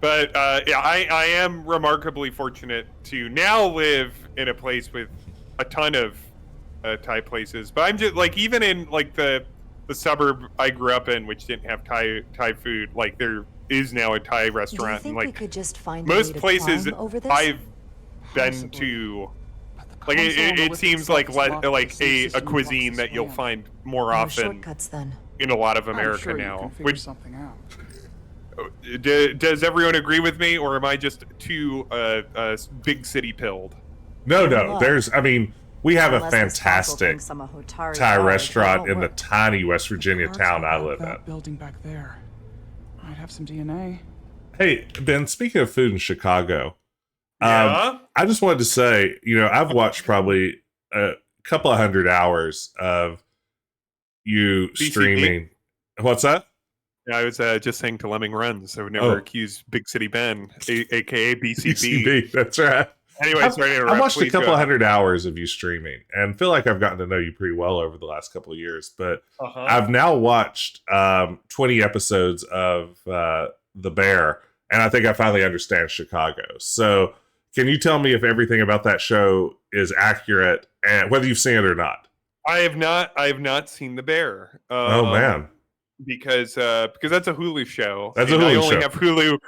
Speaker 2: But yeah, I am remarkably fortunate to now live in a place with a ton of Thai places. But I'm just like, even in like the suburb I grew up in, which didn't have Thai food, like there is now a Thai
Speaker 3: Do you
Speaker 2: restaurant.
Speaker 3: think
Speaker 2: And
Speaker 3: we
Speaker 2: like
Speaker 3: could just find a
Speaker 2: most
Speaker 3: way to
Speaker 2: places
Speaker 3: climb over this?
Speaker 2: I've been
Speaker 5: Possibly.
Speaker 2: to,
Speaker 5: But the
Speaker 2: like
Speaker 5: console on the
Speaker 2: it
Speaker 5: lift
Speaker 2: seems
Speaker 5: itself
Speaker 2: like
Speaker 5: is locked
Speaker 2: like
Speaker 5: with the same
Speaker 2: a
Speaker 5: system you
Speaker 2: cuisine
Speaker 5: boxes
Speaker 2: that you'll
Speaker 5: ran.
Speaker 2: find more
Speaker 3: No
Speaker 2: often
Speaker 3: shortcuts then.
Speaker 2: in a lot of
Speaker 5: I'm
Speaker 2: America
Speaker 5: sure you
Speaker 2: now.
Speaker 5: can figure
Speaker 2: Which
Speaker 5: something out.
Speaker 2: does everyone agree with me, or am I just too big city pilled?
Speaker 1: No,
Speaker 3: Look.
Speaker 1: there's, I mean, we have a
Speaker 3: Unless this taco
Speaker 1: fantastic
Speaker 3: thinks I'm a Hotari
Speaker 1: Thai
Speaker 3: guard, it
Speaker 1: restaurant
Speaker 3: won't
Speaker 1: in the
Speaker 3: work.
Speaker 1: tiny West Virginia
Speaker 5: Parts
Speaker 1: town I
Speaker 5: of
Speaker 1: live
Speaker 5: that
Speaker 1: in.
Speaker 5: building back there. Might have some DNA.
Speaker 1: Hey, Ben, speaking of food in Chicago,
Speaker 2: Yeah.
Speaker 1: I just wanted to say, I've watched probably a couple of 100 hours of you
Speaker 2: BCB?
Speaker 1: streaming. What's that?
Speaker 2: Yeah, I was just saying to Lemming Runs, so never
Speaker 1: Oh.
Speaker 2: accuse Big City Ben, aka BCB.
Speaker 1: BCB, that's right.
Speaker 2: Anyway, sorry to interrupt.
Speaker 1: I watched a
Speaker 2: Please
Speaker 1: couple
Speaker 2: go
Speaker 1: of
Speaker 2: ahead.
Speaker 1: 100 hours of you streaming and feel like I've gotten to know you pretty well over the last couple of years. But
Speaker 2: Uh-huh.
Speaker 1: I've now watched 20 episodes of The Bear, and I think I finally understand Chicago. So can you tell me if everything about that show is accurate and whether you've seen it or not?
Speaker 2: I have not seen The Bear.
Speaker 1: Oh, man.
Speaker 2: Because that's a Hulu show.
Speaker 1: That's a
Speaker 2: and I
Speaker 1: Hulu
Speaker 2: only
Speaker 1: show.
Speaker 2: have Hulu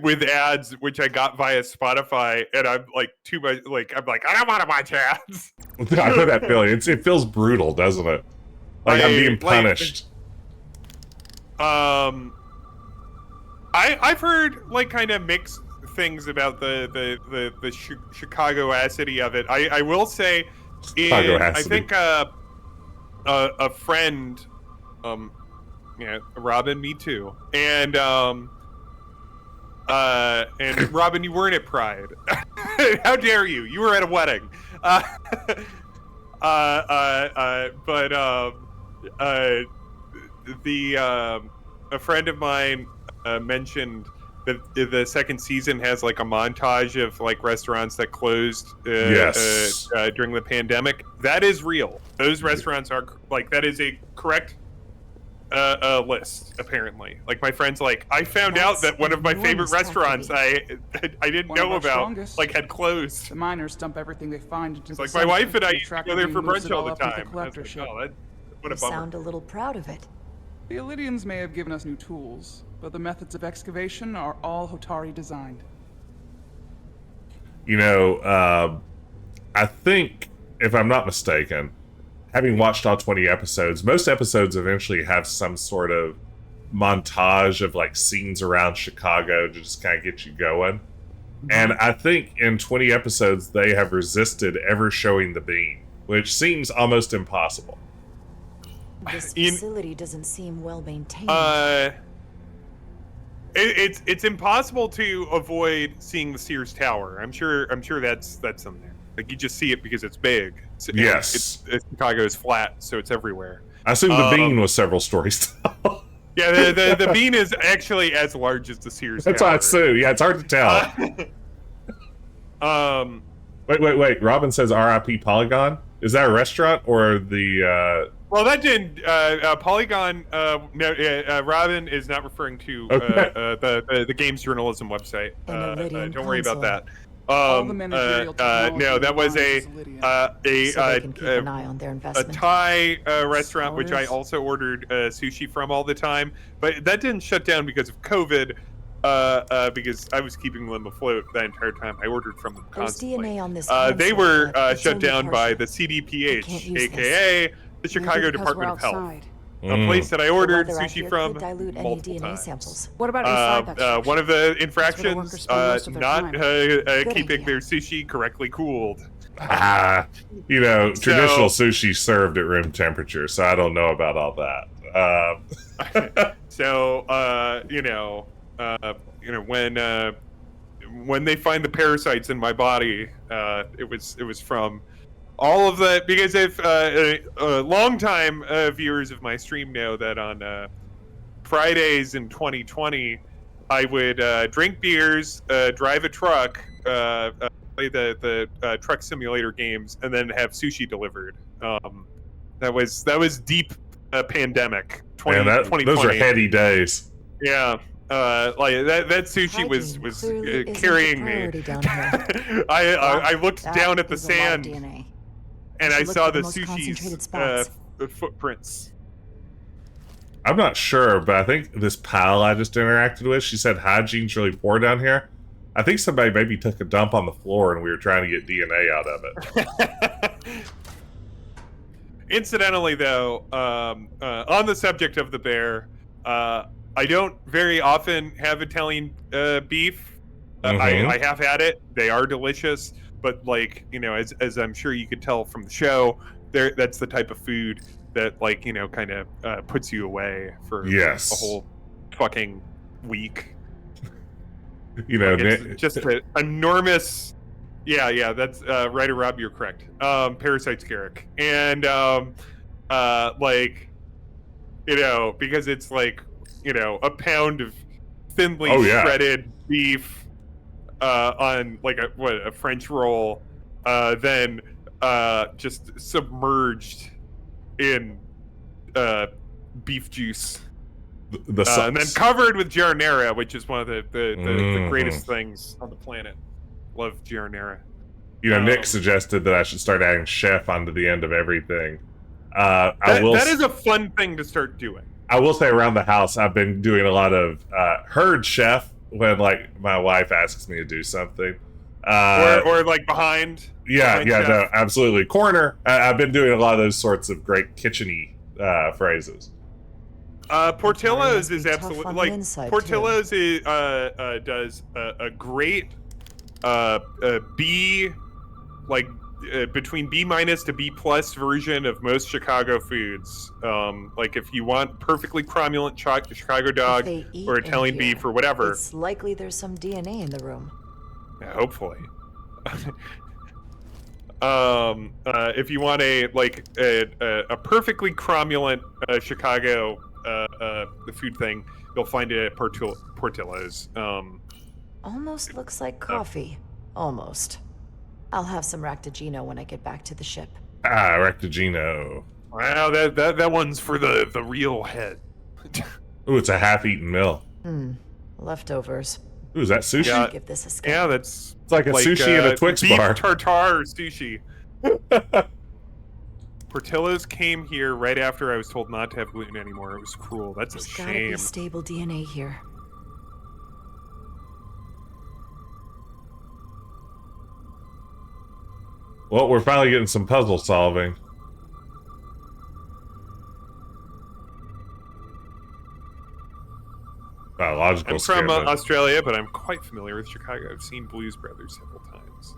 Speaker 2: with ads, which I got via Spotify, and I'm like too much. Like I'm like, I don't want to watch ads.
Speaker 1: I know that feeling. It feels brutal, doesn't it? Like I'm being punished.
Speaker 2: I've heard like kind of mixed things about the Chicago-acity of it. I will say, I
Speaker 1: Chicago-acity.
Speaker 2: think a friend, yeah, Robin, me too, and Robin, you weren't at Pride. How dare you? You were at a wedding. A friend of mine mentioned that the second season has like a montage of like restaurants that closed
Speaker 1: Yes.
Speaker 2: during the pandemic. That is real. Those restaurants are like, that is a correct list, apparently. Like my friend's like, I found out
Speaker 3: That's
Speaker 2: that one of my favorite
Speaker 3: enormous
Speaker 2: restaurants
Speaker 3: activity.
Speaker 2: I didn't
Speaker 5: One of
Speaker 2: know
Speaker 5: our
Speaker 2: about
Speaker 5: strongest.
Speaker 2: like had closed.
Speaker 5: The miners dump everything they find into
Speaker 2: It's
Speaker 5: the
Speaker 2: like my
Speaker 5: center.
Speaker 2: wife and I
Speaker 5: The
Speaker 2: used to
Speaker 5: tractor
Speaker 2: go there
Speaker 5: beam
Speaker 2: for
Speaker 5: moves
Speaker 2: brunch
Speaker 5: it
Speaker 2: all the
Speaker 5: up into
Speaker 2: time. I was
Speaker 5: collector
Speaker 2: like,
Speaker 5: ship.
Speaker 2: oh, what a
Speaker 3: You
Speaker 2: bummer.
Speaker 3: sound a little proud of it.
Speaker 5: The Alydians may have given us new tools, but the methods of excavation are all Hotari designed.
Speaker 1: I think, if I'm not mistaken, having watched all 20 episodes, most episodes eventually have some sort of montage of like scenes around Chicago to just kind of get you going. And I think in 20 episodes, they have resisted ever showing the beam, which seems almost impossible.
Speaker 3: This
Speaker 2: In-
Speaker 3: facility doesn't seem well maintained.
Speaker 2: It's impossible to avoid seeing the Sears Tower. I'm sure that's in there. Like, you just see it because it's big.
Speaker 1: Yes.
Speaker 2: Chicago is flat, so it's everywhere.
Speaker 1: I assume the bean was several stories tall.
Speaker 2: Yeah, the bean is actually as large as the Sears
Speaker 1: That's
Speaker 2: Tower.
Speaker 1: what I assume. Yeah, it's hard to tell. Wait. Robin says R.I.P. Polygon. Is that a restaurant or the?
Speaker 2: Well, that didn't. Polygon. No, Robin is not referring to the games journalism website. Don't worry about that.
Speaker 5: All the managerial technology
Speaker 2: No, that was a
Speaker 3: So they can keep an eye on their
Speaker 2: a
Speaker 3: investment.
Speaker 2: Thai restaurant, which I
Speaker 3: Scholars?
Speaker 2: also ordered sushi from all the time, but that didn't shut down because of COVID. Because I was keeping them afloat that entire time. I ordered from them
Speaker 3: There's
Speaker 2: constantly.
Speaker 3: DNA on this
Speaker 2: They
Speaker 3: console,
Speaker 2: were
Speaker 3: but it's
Speaker 2: shut
Speaker 3: only
Speaker 2: down by
Speaker 3: partial.
Speaker 2: the
Speaker 3: You can't
Speaker 2: CDPH,
Speaker 3: use
Speaker 2: aka the Chicago
Speaker 5: Maybe because
Speaker 2: Department
Speaker 5: we're
Speaker 2: of Health,
Speaker 5: outside.
Speaker 2: a place that I
Speaker 3: The
Speaker 2: ordered
Speaker 3: weather out
Speaker 2: sushi
Speaker 3: here
Speaker 2: from
Speaker 3: could dilute any
Speaker 2: multiple
Speaker 3: DNA
Speaker 2: times.
Speaker 3: samples.
Speaker 5: What about inside that structure?
Speaker 2: One of the
Speaker 5: where the
Speaker 2: infractions,
Speaker 5: workers spend most of their
Speaker 2: not
Speaker 5: time.
Speaker 2: keeping
Speaker 3: idea.
Speaker 2: their sushi correctly cooled.
Speaker 1: Traditional sushi served at room temperature, so I don't know about all that.
Speaker 2: So when they find the parasites in my body, it was from all of that, because if long-time viewers of my stream know that on Fridays in 2020, I would drink beers, drive a truck, play the truck simulator games, and then have sushi delivered. That was deep pandemic.
Speaker 1: Man,
Speaker 2: 2020.
Speaker 1: those are heady days.
Speaker 2: Yeah. Like that sushi was
Speaker 3: Hygiene clearly isn't a
Speaker 2: carrying me.
Speaker 3: priority down here.
Speaker 2: I looked
Speaker 3: That
Speaker 2: down at the
Speaker 3: is a lot of
Speaker 2: sand,
Speaker 3: DNA.
Speaker 2: and
Speaker 3: You
Speaker 2: I
Speaker 3: should look
Speaker 2: saw
Speaker 3: for
Speaker 2: the
Speaker 3: the most concentrated
Speaker 2: sushi's
Speaker 3: spots.
Speaker 2: footprints.
Speaker 1: I'm not sure, but I think this pal I just interacted with, she said hygiene's really poor down here. I think somebody maybe took a dump on the floor and we were trying to get DNA out of it.
Speaker 2: Incidentally, though, on the subject of the bear, I don't very often have Italian beef. I have had it; they are delicious. But as I'm sure you could tell from the show, that's the type of food that kind of puts you away for a whole fucking week. It's just an enormous. Yeah, that's Ryder Rob, you're correct. Parasite Scarrick. And because it's a pound of thinly shredded beef on a French roll, then just submerged in beef juice. And then covered with Jara, which is one of the greatest things on the planet. Love Jara.
Speaker 1: Nick suggested that I should start adding chef onto the end of everything.
Speaker 2: That is a fun thing to start doing.
Speaker 1: I will say around the house, I've been doing a lot of herd chef when my wife asks me to do something.
Speaker 2: Or behind.
Speaker 1: Yeah,
Speaker 2: chef.
Speaker 1: no, absolutely. Corner. I've been doing a lot of those sorts of great kitchen-y phrases.
Speaker 2: Portillo's is
Speaker 3: Tough on
Speaker 2: absolutely
Speaker 3: the inside,
Speaker 2: Portillo's does a great B between B- to B+ version of most Chicago foods. If you want perfectly cromulent Chicago dog
Speaker 3: If they eat
Speaker 2: or
Speaker 3: in
Speaker 2: Italian
Speaker 3: here,
Speaker 2: beef or whatever.
Speaker 3: It's likely there's some DNA in the room.
Speaker 2: Yeah, hopefully. If you want a perfectly cromulent Chicago the food thing, you'll find it at Portillo's.
Speaker 3: Almost looks like coffee. Almost. I'll have some Ractigino when I get back to the ship.
Speaker 1: Rectigino.
Speaker 2: Wow, that one's for the real head.
Speaker 1: Ooh, it's a half-eaten meal.
Speaker 3: Leftovers.
Speaker 1: Ooh, is that sushi?
Speaker 2: Yeah.
Speaker 3: Give this a scan.
Speaker 2: Yeah,
Speaker 1: It's like a sushi and a Twix
Speaker 2: beef
Speaker 1: bar.
Speaker 2: tartare sushi. Portillo's came here right after I was told not to have gluten anymore. It was cruel. That's
Speaker 3: There's
Speaker 2: a
Speaker 3: gotta
Speaker 2: shame.
Speaker 3: be stable DNA here.
Speaker 1: Well, we're finally getting some puzzle solving. Biological
Speaker 2: I'm from
Speaker 1: scared.
Speaker 2: Australia, but I'm quite familiar with Chicago. I've seen Blues Brothers several times.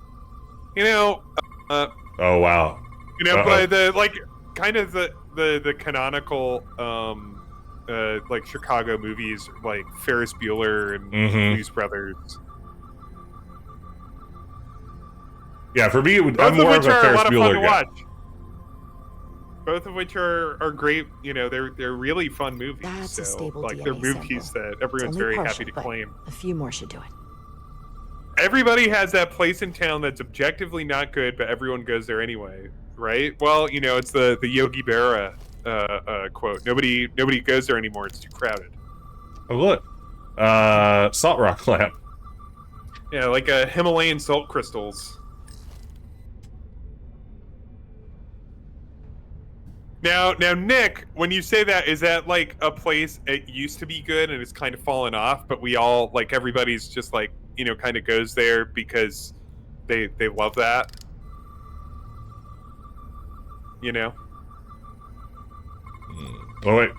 Speaker 1: Oh wow.
Speaker 2: But the the canonical Chicago movies like Ferris Bueller and Blues Brothers.
Speaker 1: Yeah, for me, it would.
Speaker 2: Both
Speaker 1: I'm more
Speaker 2: of
Speaker 1: of
Speaker 2: which
Speaker 1: a
Speaker 2: are a
Speaker 1: Ferris
Speaker 2: lot of fun
Speaker 1: Bueller
Speaker 2: to
Speaker 1: guy.
Speaker 2: watch. Both of which are great. You know, they're really fun movies.
Speaker 3: That's
Speaker 2: so,
Speaker 3: a stable
Speaker 2: like
Speaker 3: DNA
Speaker 2: they're movies
Speaker 3: sample.
Speaker 2: that
Speaker 3: It's
Speaker 2: everyone's
Speaker 3: only
Speaker 2: very
Speaker 3: partial,
Speaker 2: happy to
Speaker 3: but
Speaker 2: claim.
Speaker 3: a few more should do it.
Speaker 2: Everybody has that place in town that's objectively not good, but everyone goes there anyway, right? Well, you know, it's the Yogi Berra quote. Nobody goes there anymore. It's too crowded.
Speaker 1: Oh look, salt rock lamp.
Speaker 2: Yeah, like Himalayan salt crystals. Now, Nick, when you say that, is that like a place it used to be good and it's kind of fallen off, but we all like everybody's just like, you know, kind of goes there because they love that, you know?
Speaker 1: Oh wait,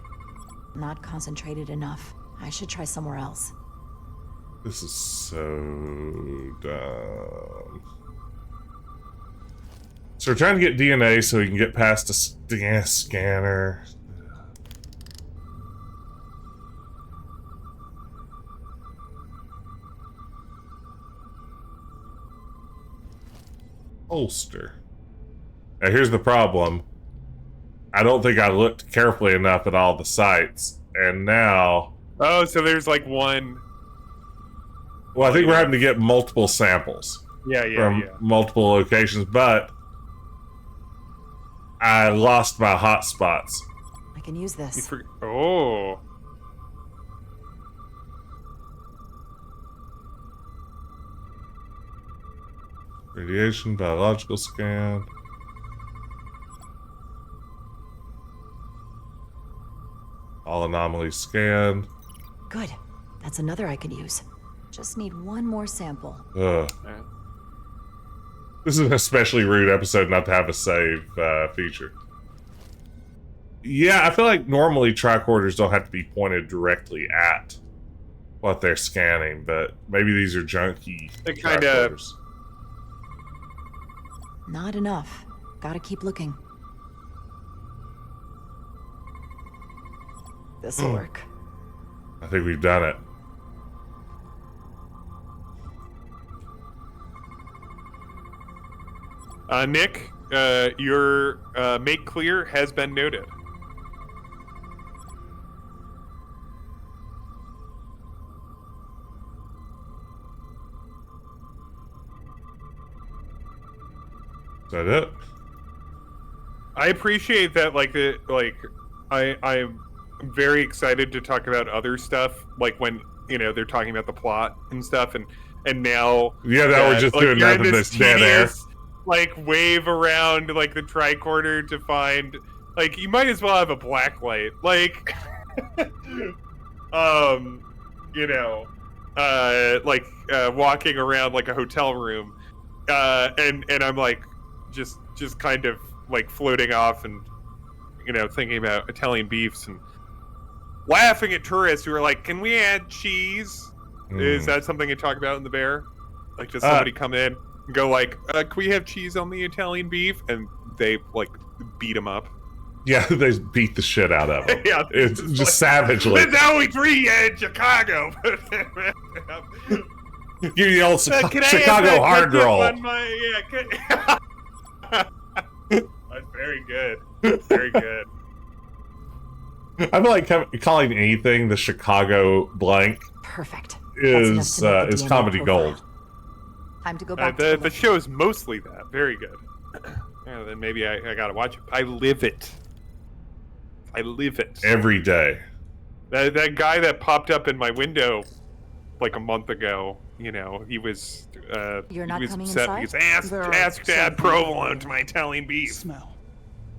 Speaker 3: Not concentrated enough. I should try somewhere else.
Speaker 1: this is so dumb. So we're trying to get DNA so we can get past the scanner. Holster. Now here's the problem. I don't think I looked carefully enough at all the sites, and now...
Speaker 2: Oh, so there's like one...
Speaker 1: Well, I think we're having to get multiple samples from multiple locations, but I lost my hotspots.
Speaker 3: I can use this.
Speaker 2: Oh.
Speaker 1: Radiation, biological scan. All anomalies scanned.
Speaker 3: Good. That's another I could use. Just need one more sample.
Speaker 1: Ugh. This is an especially rude episode not to have a save feature. Yeah, I feel like normally tricorders don't have to be pointed directly at what they're scanning, but maybe these are junky
Speaker 2: They kind of...
Speaker 1: tricorders.
Speaker 3: Not enough. Gotta keep looking. This'll work.
Speaker 1: I think we've done it.
Speaker 2: Nick, your make clear has been noted.
Speaker 1: Is that it?
Speaker 2: I appreciate that. I'm very excited to talk about other stuff, like when they're talking about the plot and stuff, and now
Speaker 1: we're just doing
Speaker 2: you're in
Speaker 1: nothing
Speaker 2: this
Speaker 1: that's dead air.
Speaker 2: tedious, wave around like the tricorder to find you might as well have a black light, walking around like a hotel room, and I'm just kind of floating off and thinking about Italian beefs and laughing at tourists who are like, "Can we add cheese?" Is that something you talk about in the bear? Does somebody come in and go "Can we have cheese on the Italian beef?" And they beat them up.
Speaker 1: Yeah, they beat the shit out of them.
Speaker 2: Yeah,
Speaker 1: it's just savagely.
Speaker 2: There's only 3 in Chicago.
Speaker 1: Give you the old
Speaker 2: Can I
Speaker 1: Chicago
Speaker 2: have
Speaker 1: hard
Speaker 2: ketchup
Speaker 1: roll.
Speaker 2: on my- That's very good. Very good.
Speaker 1: I feel like calling anything the Chicago blank
Speaker 3: Perfect.
Speaker 1: is
Speaker 3: DNA
Speaker 1: comedy
Speaker 3: profile.
Speaker 1: gold.
Speaker 3: Time to go back to
Speaker 2: The show is mostly that. Very good. Yeah, then maybe I gotta watch it. I live it.
Speaker 1: Every day.
Speaker 2: That guy that popped up in my window a month ago, he was
Speaker 3: You're not
Speaker 2: he was
Speaker 3: coming
Speaker 2: upset
Speaker 3: inside?
Speaker 2: because
Speaker 5: There are
Speaker 2: ask to add
Speaker 5: some
Speaker 2: provolone to my Italian beef.
Speaker 5: Smell.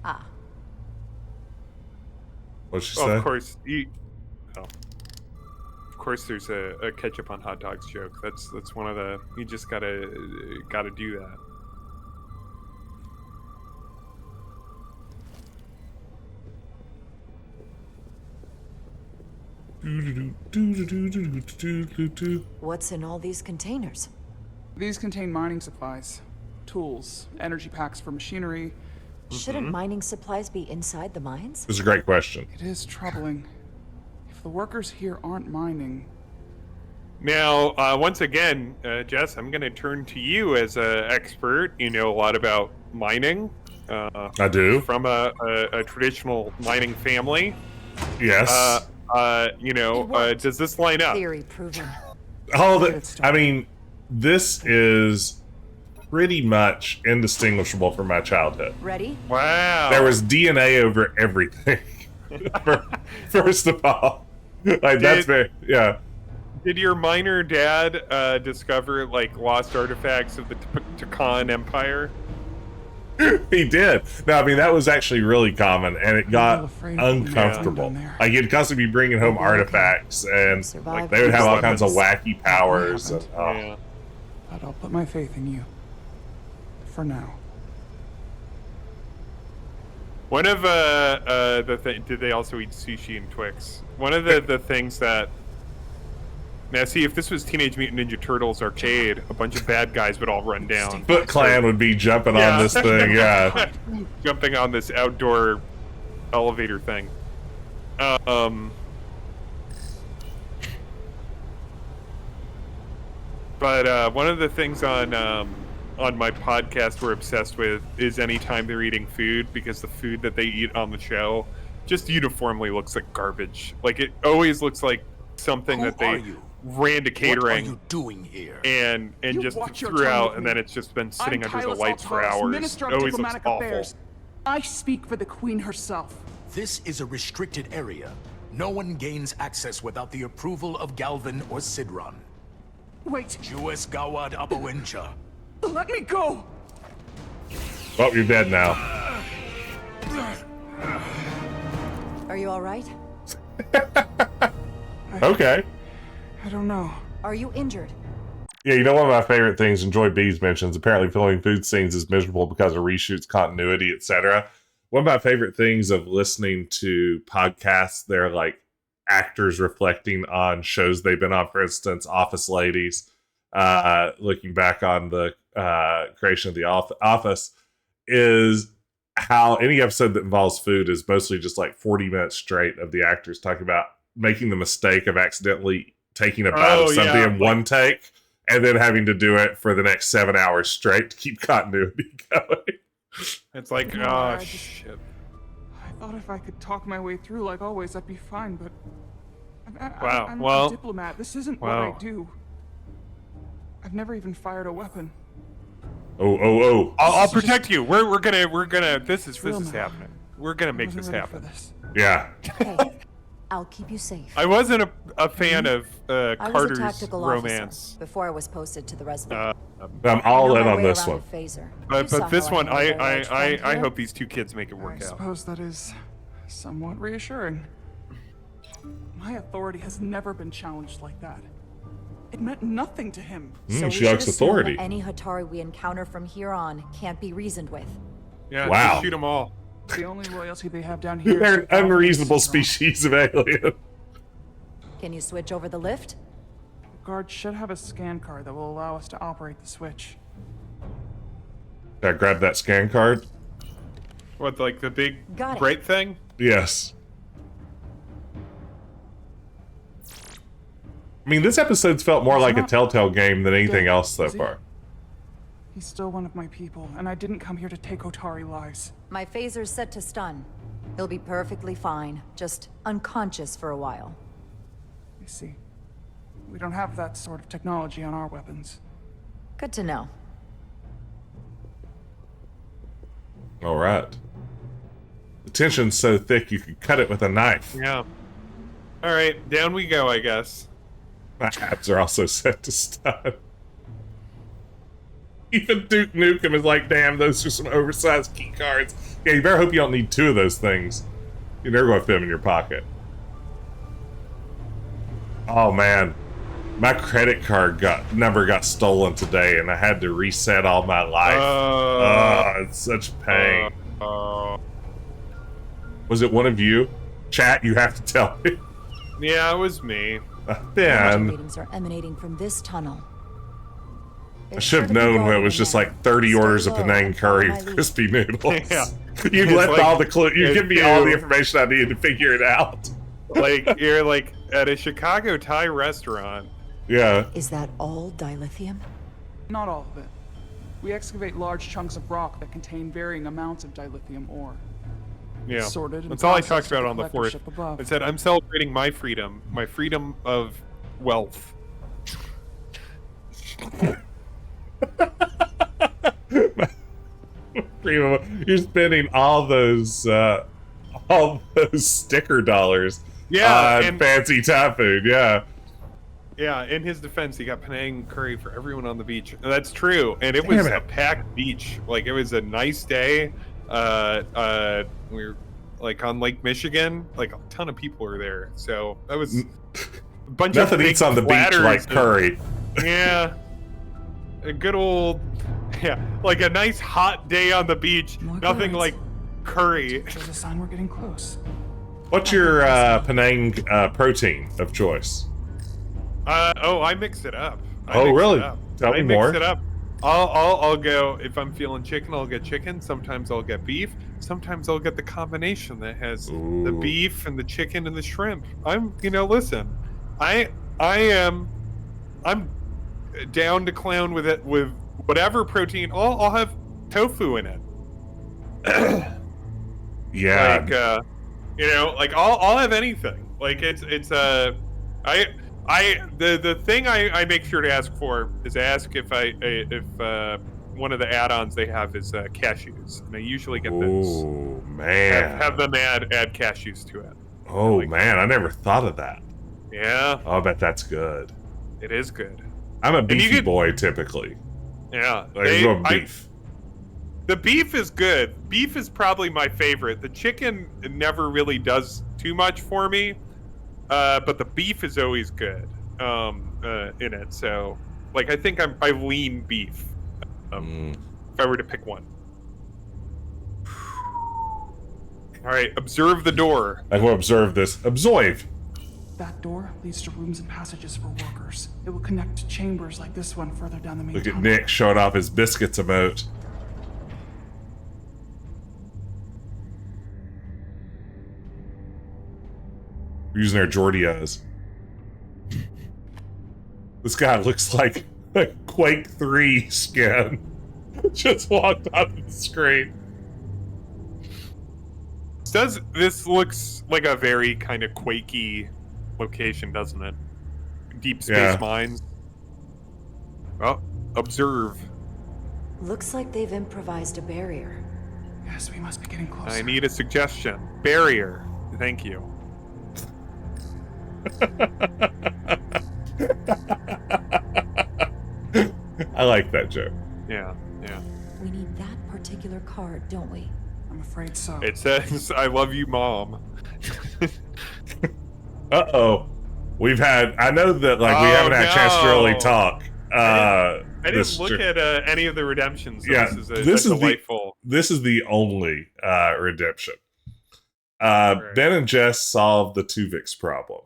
Speaker 3: Ah,
Speaker 1: What'd she
Speaker 2: Oh,
Speaker 1: say?
Speaker 2: of course, of course, there's a ketchup on hot dogs joke. That's one of the. You just gotta do that.
Speaker 3: what's in all these containers?
Speaker 5: These contain mining supplies, tools, energy packs for machinery.
Speaker 3: Shouldn't mining supplies be inside the mines?
Speaker 1: This is a great question.
Speaker 5: It is troubling. If the workers here aren't mining,
Speaker 2: Now, once again, Jess, I'm going to turn to you as an expert. You know a lot about mining.
Speaker 1: I do.
Speaker 2: From a traditional mining family.
Speaker 1: Yes.
Speaker 2: Does this line up?
Speaker 3: Theory proven.
Speaker 1: I mean, this is pretty much indistinguishable from my childhood.
Speaker 3: Ready?
Speaker 2: Wow.
Speaker 1: There was DNA over everything. First of all, like that's very, yeah.
Speaker 2: Did your miner dad discover like lost artifacts of the Takan Empire?
Speaker 1: He did. No, I mean that was actually really common, and it got uncomfortable. Like he'd constantly be bringing home artifacts, and like they would have all kinds of wacky powers. And,
Speaker 2: Yeah.
Speaker 5: But I'll put my faith in you. For now.
Speaker 2: One of did they also eat sushi and Twix? One of the things that now see if this was Teenage Mutant Ninja Turtles arcade, a bunch of bad guys would all run down.
Speaker 1: Foot Clan would be jumping on this thing, yeah.
Speaker 2: Jumping on this outdoor elevator thing. But one of the things on my podcast we're obsessed with is anytime they're eating food, because the food that they eat on the show just uniformly looks like garbage. Like it always looks like something that they ran to catering.
Speaker 6: What are you doing here?
Speaker 2: And just threw out, and then it's just been sitting under the lights for hours.
Speaker 5: Minister
Speaker 2: It
Speaker 5: of
Speaker 2: always looks
Speaker 5: Diplomatic
Speaker 2: awful.
Speaker 5: Affairs. I speak for the Queen herself.
Speaker 6: This is a restricted area. No one gains access without the approval of Galvin or Sidron.
Speaker 5: Wait,
Speaker 6: Jues Gawad Apawincha.
Speaker 5: let me go!
Speaker 1: Oh, you're dead now.
Speaker 3: Are you all right?
Speaker 1: Okay.
Speaker 5: I don't know.
Speaker 3: Are you injured?
Speaker 1: Yeah, you know one of my favorite things, and Joy Bees mentions, apparently filming food scenes is miserable because of reshoots, continuity, etc. One of my favorite things of listening to podcasts, they're like actors reflecting on shows they've been on, for instance, Office Ladies, looking back on the creation of the Office, is how any episode that involves food is mostly just like 40 minutes straight of the actors talking about making the mistake of accidentally taking a bite of something in one take and then having to do it for the next 7 hours straight to keep continuity going.
Speaker 2: It's like,
Speaker 5: No,
Speaker 2: oh,
Speaker 5: I just-
Speaker 2: shit.
Speaker 5: I thought if I could talk my way through like always, I'd be fine, but...
Speaker 2: Wow,
Speaker 5: I'm
Speaker 2: well-
Speaker 5: a diplomat. This isn't what
Speaker 2: wow.
Speaker 5: I do. I've never even fired a weapon.
Speaker 1: Oh.
Speaker 2: I'll protect you. We're gonna. This is
Speaker 5: real now.
Speaker 2: happening. We're gonna make
Speaker 5: I
Speaker 2: this
Speaker 5: wasn't ready
Speaker 2: happen.
Speaker 5: for this.
Speaker 1: Yeah.
Speaker 3: Hey, I'll keep you safe.
Speaker 2: I wasn't a fan of
Speaker 3: I was a
Speaker 2: Carter's
Speaker 3: tactical
Speaker 2: romance,
Speaker 3: officer before I was posted to the Resolute.
Speaker 1: I'm all
Speaker 3: I know
Speaker 1: in
Speaker 3: my
Speaker 1: on
Speaker 3: way
Speaker 1: this
Speaker 3: around
Speaker 1: one.
Speaker 3: a phaser.
Speaker 2: but
Speaker 3: You saw
Speaker 2: this
Speaker 3: how
Speaker 2: one,
Speaker 3: handled their large friend
Speaker 2: I
Speaker 3: here.
Speaker 2: hope these two kids make it
Speaker 5: I
Speaker 2: work out.
Speaker 5: suppose that is somewhat reassuring. My authority has never been challenged like that. It meant nothing to him.
Speaker 3: So we
Speaker 1: she
Speaker 3: should
Speaker 1: likes
Speaker 3: assume
Speaker 1: authority.
Speaker 3: that any Hotari we encounter from here on can't be reasoned with.
Speaker 2: Yeah,
Speaker 1: Wow.
Speaker 2: just shoot them all.
Speaker 5: The only loyalty they have down here.
Speaker 1: They're
Speaker 5: is
Speaker 1: an unreasonable
Speaker 5: Sidron.
Speaker 1: species of alien.
Speaker 3: Can you switch over the lift?
Speaker 5: The guard should have a scan card that will allow us to operate the switch.
Speaker 1: Did I grab that scan card?
Speaker 2: What, like the big
Speaker 3: Got it.
Speaker 2: bright thing?
Speaker 1: Yes. I mean, this episode's felt more like a Telltale game than anything else so
Speaker 5: Is he?
Speaker 1: far.
Speaker 5: He's still one of my people, and I didn't come here to take Hotari lives.
Speaker 3: My phaser's set to stun. He'll be perfectly fine, just unconscious for a while.
Speaker 5: I see. We don't have that sort of technology on our weapons.
Speaker 3: Good to know.
Speaker 1: All right. The tension's so thick you could cut it with a knife.
Speaker 2: Yeah. All right, down we go, I guess.
Speaker 1: My abs are also set to stun. Even Duke Nukem is like, damn, those are some oversized key cards. Yeah, you better hope you don't need two of those things. You're never going to fit them in your pocket. Oh, man. My credit card number got stolen today, and I had to reset all my life. It's such pain. Was it one of you? Chat, you have to tell me.
Speaker 2: Yeah, it was me.
Speaker 3: Energy
Speaker 1: Ben,
Speaker 3: readings are emanating from this tunnel.
Speaker 1: I should have known when it was just like 30 orders of Penang curry and crispy noodles.
Speaker 2: Yeah.
Speaker 1: You
Speaker 2: It's
Speaker 1: left
Speaker 2: like-
Speaker 1: all the clues. You
Speaker 2: it's
Speaker 1: give me all the
Speaker 2: you.
Speaker 1: information I needed to figure it out.
Speaker 2: Like you're like at a Chicago Thai restaurant,
Speaker 1: Yeah.
Speaker 3: Is that all dilithium?
Speaker 5: Not all of it. We excavate large chunks of rock that contain varying amounts of dilithium ore.
Speaker 2: Yeah,
Speaker 5: Sorted and
Speaker 2: that's all I
Speaker 5: processed
Speaker 2: talked about
Speaker 5: at
Speaker 2: on the
Speaker 5: collector
Speaker 2: fourth.
Speaker 5: ship above.
Speaker 2: I said I'm celebrating my freedom of wealth.
Speaker 1: You're spending all those sticker dollars on
Speaker 2: and
Speaker 1: fancy Thai food. Yeah.
Speaker 2: yeah. In his defense, he got Penang curry for everyone on the beach. And that's true, and it
Speaker 1: Damn
Speaker 2: was
Speaker 1: it.
Speaker 2: a packed beach. Like it was a nice day. We were like on Lake Michigan. Like a ton of people were there. So that was a bunch of
Speaker 1: Nothing
Speaker 2: big
Speaker 1: eats on the beach
Speaker 2: platters
Speaker 1: like
Speaker 2: and-
Speaker 1: curry.
Speaker 2: Yeah. A good old, like a nice hot day on the beach.
Speaker 3: More
Speaker 2: Nothing
Speaker 3: curries.
Speaker 2: like curry.
Speaker 5: There's a sign we're getting close.
Speaker 1: What's your Penang protein of choice?
Speaker 2: I mix it up.
Speaker 1: Oh, really? Tell me more.
Speaker 2: Mix it up. I'll go, if I'm feeling chicken, I'll get chicken. Sometimes I'll get beef. Sometimes I'll get the combination that has the
Speaker 1: Ooh.
Speaker 2: beef and the chicken and the shrimp. Listen, I'm down to clown with it, with whatever protein. I'll have tofu in it.
Speaker 1: Yeah.
Speaker 2: Like I'll have anything. Like the thing I make sure to ask for is if one of the add-ons they have is cashews, and I usually get those.
Speaker 1: Oh man.
Speaker 2: Have them add cashews to it.
Speaker 1: Oh
Speaker 2: like
Speaker 1: man, I never thought of that.
Speaker 2: Yeah,
Speaker 1: Oh, I bet that's good.
Speaker 2: it is good.
Speaker 1: I'm a
Speaker 2: you
Speaker 1: beefy
Speaker 2: could-
Speaker 1: boy typically.
Speaker 2: Yeah,
Speaker 1: Like I'm going beef.
Speaker 2: the beef is good. Beef is probably my favorite. The chicken never really does too much for me, but the beef is always good in it. So, like, I think I lean beef if I were to pick one. All right, observe the door.
Speaker 1: I will observe this. Observe.
Speaker 5: That door leads to rooms and passages for workers. It will connect to chambers like this one further down the main
Speaker 1: Look at
Speaker 5: tunnel.
Speaker 1: Nick showing off his biscuits emote. We're using our Jordios. This guy looks like a Quake 3 skin. Just walked onto the screen.
Speaker 2: This looks like a very kind of quakey location, doesn't it? Deep space
Speaker 1: Yeah.
Speaker 2: mines. Well, observe.
Speaker 3: Looks like they've improvised a barrier.
Speaker 5: Yes, we must be getting closer.
Speaker 2: I need a suggestion. Barrier. Thank you.
Speaker 1: I like that joke.
Speaker 2: Yeah.
Speaker 3: We need that particular card, don't we?
Speaker 5: I'm afraid so.
Speaker 2: It says, "I love you, Mom."
Speaker 1: Uh-oh. I know that, like, we haven't had a chance to really
Speaker 2: no.
Speaker 1: talk.
Speaker 2: I didn't
Speaker 1: this
Speaker 2: look
Speaker 1: jour-
Speaker 2: at any of the redemptions. So
Speaker 1: Yeah,
Speaker 2: this is delightful.
Speaker 1: This is the only redemption.
Speaker 2: Right.
Speaker 1: Ben and Jess solved the Tuvix problem.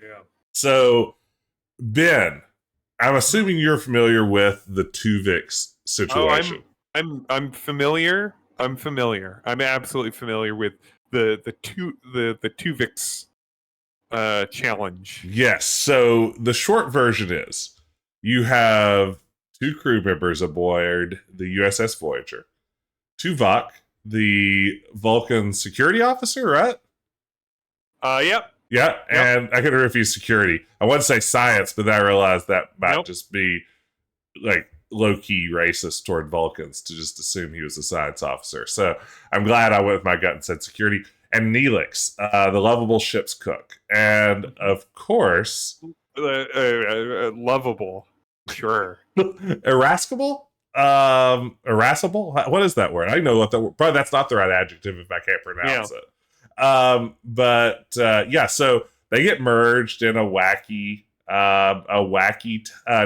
Speaker 2: Yeah.
Speaker 1: So, Ben, I'm assuming you're familiar with the Tuvix situation.
Speaker 2: I'm familiar. I'm absolutely familiar with the Tuvix challenge.
Speaker 1: Yes. So the short version is you have 2 crew members aboard the USS Voyager. Tuvok, the Vulcan security officer, right?
Speaker 2: Yep.
Speaker 1: Yeah, and I couldn't remember if he's security. I want to say science, but then I realized that might
Speaker 2: Nope.
Speaker 1: just be like low-key racist toward Vulcans to just assume he was a science officer. So I'm glad I went with my gut and said security. And Neelix, the lovable ship's cook. And of course...
Speaker 2: Lovable. Sure.
Speaker 1: irascible? Irascible? What is that word? I know what that word... Probably that's not the right adjective if I can't pronounce it. Yeah, so they get merged in a wacky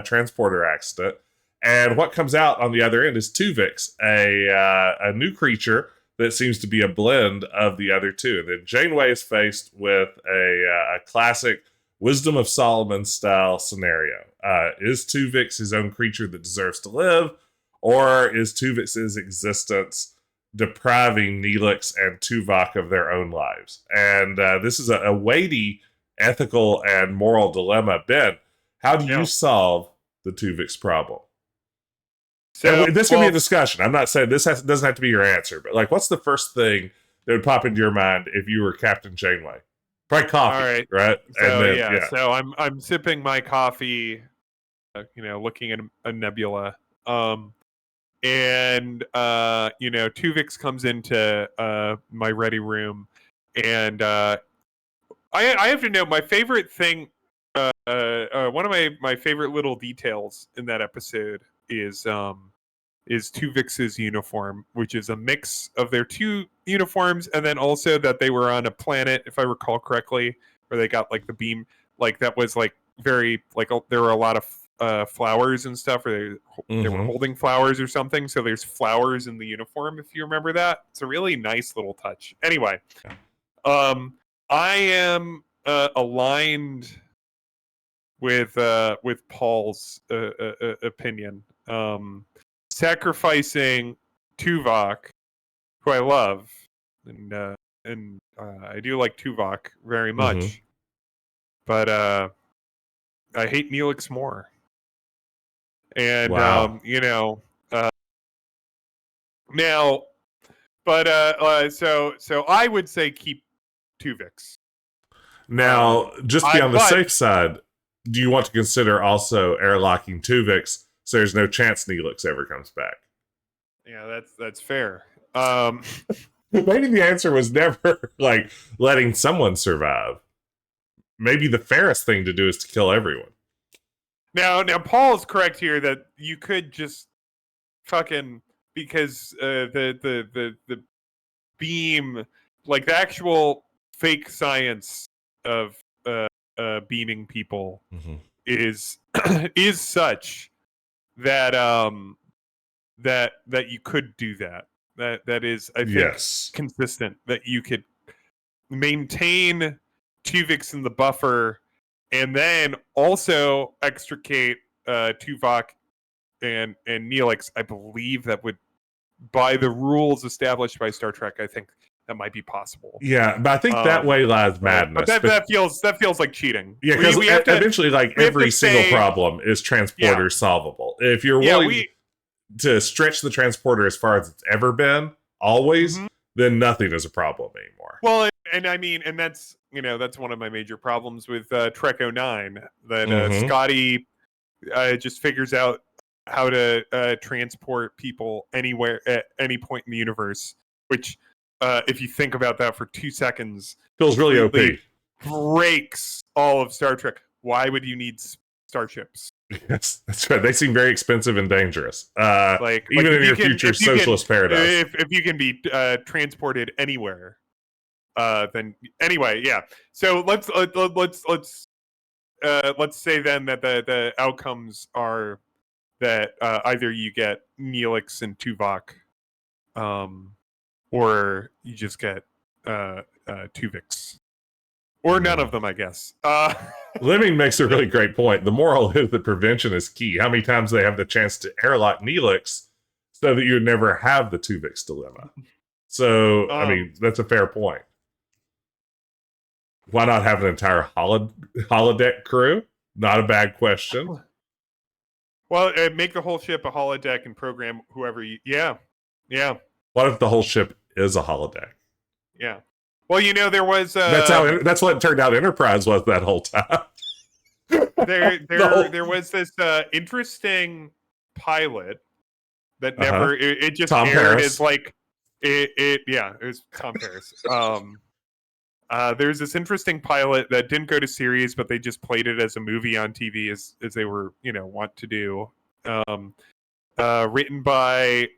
Speaker 1: transporter accident, and what comes out on the other end is Tuvix, a new creature that seems to be a blend of the other two. And then Janeway is faced with a classic Wisdom of Solomon style scenario. Is Tuvix his own creature that deserves to live, or is Tuvix's existence depriving Neelix and Tuvok of their own lives? And this is a weighty ethical and moral dilemma. Ben, How do
Speaker 2: Yeah.
Speaker 1: you solve the Tuvix problem?
Speaker 2: So
Speaker 1: And this can be a discussion. I'm not saying this doesn't have to be your answer, but like, what's the first thing that would pop into your mind if you were Captain Janeway? Probably coffee, right?
Speaker 2: So
Speaker 1: And then,
Speaker 2: so I'm sipping my coffee, looking at a nebula, and Tuvix comes into my ready room, and I have to know my favorite thing. One of my favorite little details in that episode is Tuvix's uniform, which is a mix of their two uniforms, and then also that they were on a planet, if I recall correctly, where they got like the beam, like that was like very like there were a lot of flowers and stuff, or they were holding flowers or something. So there's flowers in the uniform, if you remember that. It's a really nice little touch. Anyway, I am aligned with Paul's opinion. Sacrificing Tuvok, who I love, and I do like Tuvok very much, but I hate Neelix more. And
Speaker 1: wow.
Speaker 2: Now, but so I would say keep Tuvix.
Speaker 1: Now, just be on the safe side. Do you want to consider also airlocking Tuvix so there's no chance Neelix ever comes back?
Speaker 2: Yeah, that's fair.
Speaker 1: Maybe the answer was never like letting someone survive. Maybe the fairest thing to do is to kill everyone.
Speaker 2: Now Paul's correct here that you could just fucking, because the beam, like the actual fake science of beaming people is such that that you could do that. That is, I think, consistent, that you could maintain Tuvix in the buffer and then also extricate Tuvok and Neelix. I believe that would, by the rules established by Star Trek, I think that might be possible.
Speaker 1: Yeah, but I think that way lies madness.
Speaker 2: But that feels like cheating.
Speaker 1: Yeah, because eventually, like every single problem is transporter solvable. If you're willing to stretch the transporter as far as it's ever been, always, then nothing is a problem anymore.
Speaker 2: Well, and I mean, and that's one of my major problems with Trek 09, that Scotty just figures out how to transport people anywhere at any point in the universe, which, if you think about that for 2 seconds,
Speaker 1: feels really OP.
Speaker 2: Breaks all of Star Trek. Why would you need starships?
Speaker 1: Yes, that's right. They seem very expensive and dangerous. Even in your future socialist paradise.
Speaker 2: If you can be transported anywhere, then anyway, yeah. So let's say then that the outcomes are that either you get Neelix and Tuvok, or you just get Tuvix. Or none of them, I guess.
Speaker 1: Lemming makes a really great point. The moral is that prevention is key. How many times they have the chance to airlock Neelix so that you would never have the Tuvix dilemma? So, I mean, that's a fair point. Why not have an entire holodeck crew? Not a bad question.
Speaker 2: Well, make the whole ship a holodeck and program whoever you... Yeah.
Speaker 1: What if the whole ship is a holodeck?
Speaker 2: Yeah. Well, there was...
Speaker 1: That's what it turned out Enterprise was that whole time.
Speaker 2: There was this interesting pilot that never... It just
Speaker 1: Tom
Speaker 2: aired
Speaker 1: Paris.
Speaker 2: as like... It was Tom Paris. There's this interesting pilot that didn't go to series, but they just played it as a movie on TV as they were, want to do. Written by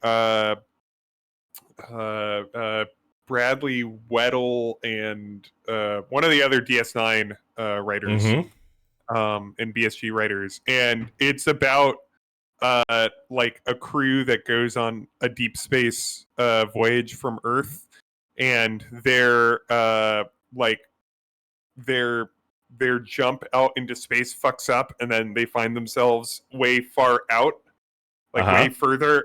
Speaker 2: Bradley Weddle and one of the other DS9 writers and BSG writers, and it's about like a crew that goes on a deep space voyage from Earth, and their jump out into space fucks up, and then they find themselves way far out, like way further.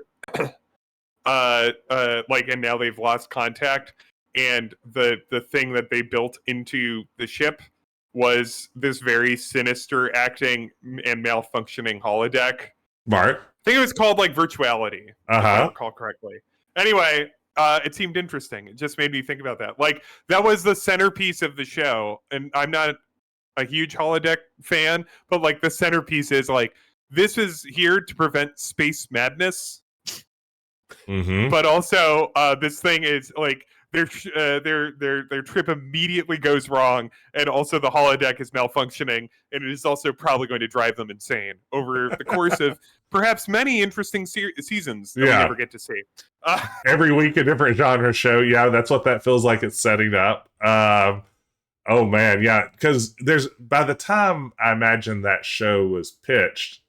Speaker 2: And now they've lost contact, and the thing that they built into the ship was this very sinister acting and malfunctioning holodeck.
Speaker 1: Right.
Speaker 2: I think it was called like Virtuality, if I recall correctly. Anyway, it seemed interesting. It just made me think about that. Like, that was the centerpiece of the show, and I'm not a huge holodeck fan, but like the centerpiece is like, this is here to prevent space madness. But also, this thing is like their trip immediately goes wrong, and also the holodeck is malfunctioning, and it is also probably going to drive them insane over the course of perhaps many interesting seasons that we never get to see.
Speaker 1: Every week a different genre show. Yeah, that's what that feels like it's setting up. Oh man, yeah, because by the time I imagine that show was pitched,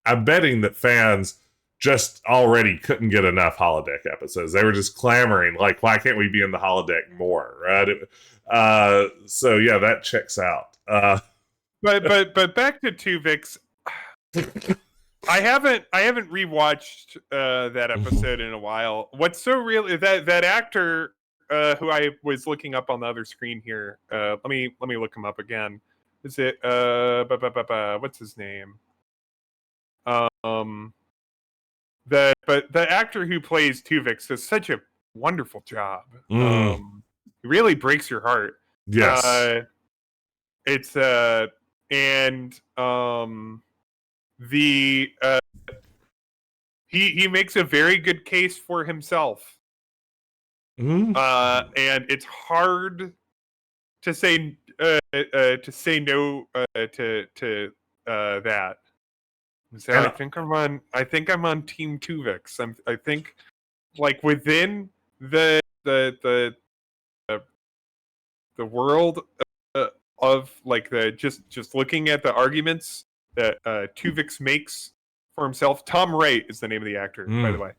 Speaker 1: I'm betting that fans just already couldn't get enough holodeck episodes. They were just clamoring, like, why can't we be in the holodeck more, right? So yeah, that checks out.
Speaker 2: But back to Tuvix. I haven't rewatched that episode in a while. What's so real is that actor who I was looking up on the other screen here. Let me look him up again. Is it what's his name? The actor who plays Tuvix does such a wonderful job. It really breaks your heart.
Speaker 1: Yes.
Speaker 2: It's and the he makes a very good case for himself. And it's hard to say no to that. So I think I'm on Team Tuvix. I think like within the world of like the just looking at the arguments that Tuvix makes for himself. Tom Wright is the name of the actor, by the way.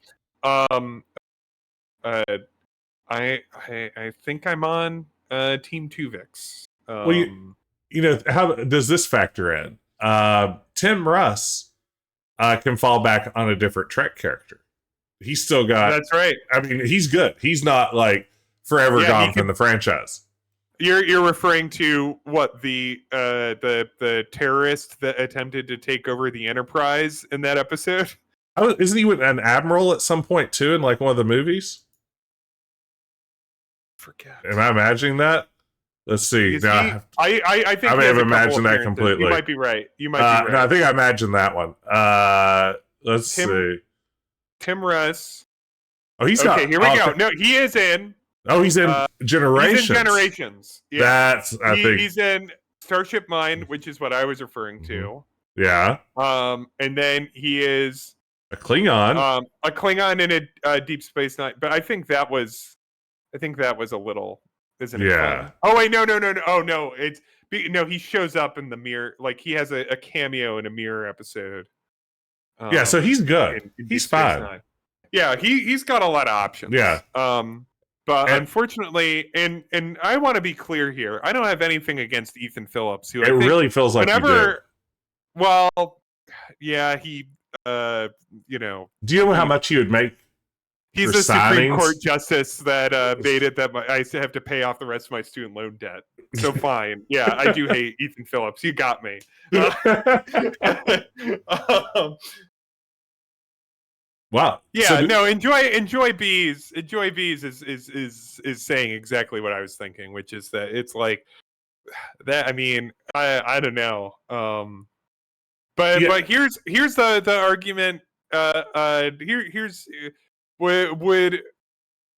Speaker 2: I think I'm on Team Tuvix.
Speaker 1: Well, you know, how does this factor in? Tim Russ can fall back on a different Trek character. He's still got.
Speaker 2: That's right.
Speaker 1: I mean, he's good. He's not like forever gone from the franchise.
Speaker 2: You're referring to what the terrorist that attempted to take over the Enterprise in that episode?
Speaker 1: Oh, isn't he an admiral at some point too in like one of the movies?
Speaker 2: Forget.
Speaker 1: Am I imagining that? Let's see.
Speaker 2: I think
Speaker 1: I may have imagined that completely.
Speaker 2: You might be right. No,
Speaker 1: I think I imagined that one. Let's see.
Speaker 2: Tim Russ.
Speaker 1: Oh, he's got.
Speaker 2: Okay, here we go. No, he is in.
Speaker 1: Oh, he's in Generations.
Speaker 2: He's in Generations. Yeah.
Speaker 1: That's. I think
Speaker 2: he's in Starship Mine, which is what I was referring to.
Speaker 1: Yeah.
Speaker 2: And then he is
Speaker 1: a Klingon.
Speaker 2: A Klingon in a Deep Space Nine. But I think that was a little. Isn't it?
Speaker 1: Yeah.
Speaker 2: Oh wait, no. Oh no, he shows up in the mirror. Like he has a cameo in a mirror episode.
Speaker 1: Yeah, so he's good. He's fine.
Speaker 2: Nine. Yeah, he's got a lot of options.
Speaker 1: Yeah.
Speaker 2: But unfortunately, and I want to be clear here. I don't have anything against Ethan Phillips. Who
Speaker 1: it really feels like you do.
Speaker 2: Well, yeah, he. You know.
Speaker 1: Do you know how much he would make?
Speaker 2: He's the Supreme Court justice that baited that I have to pay off the rest of my student loan debt. So fine. Yeah, I do hate Ethan Phillips. You got me.
Speaker 1: Wow.
Speaker 2: Yeah, so no, enjoy bees. Enjoy bees is saying exactly what I was thinking, which is that it's like that. I mean, I don't know. But here's the argument. Here's would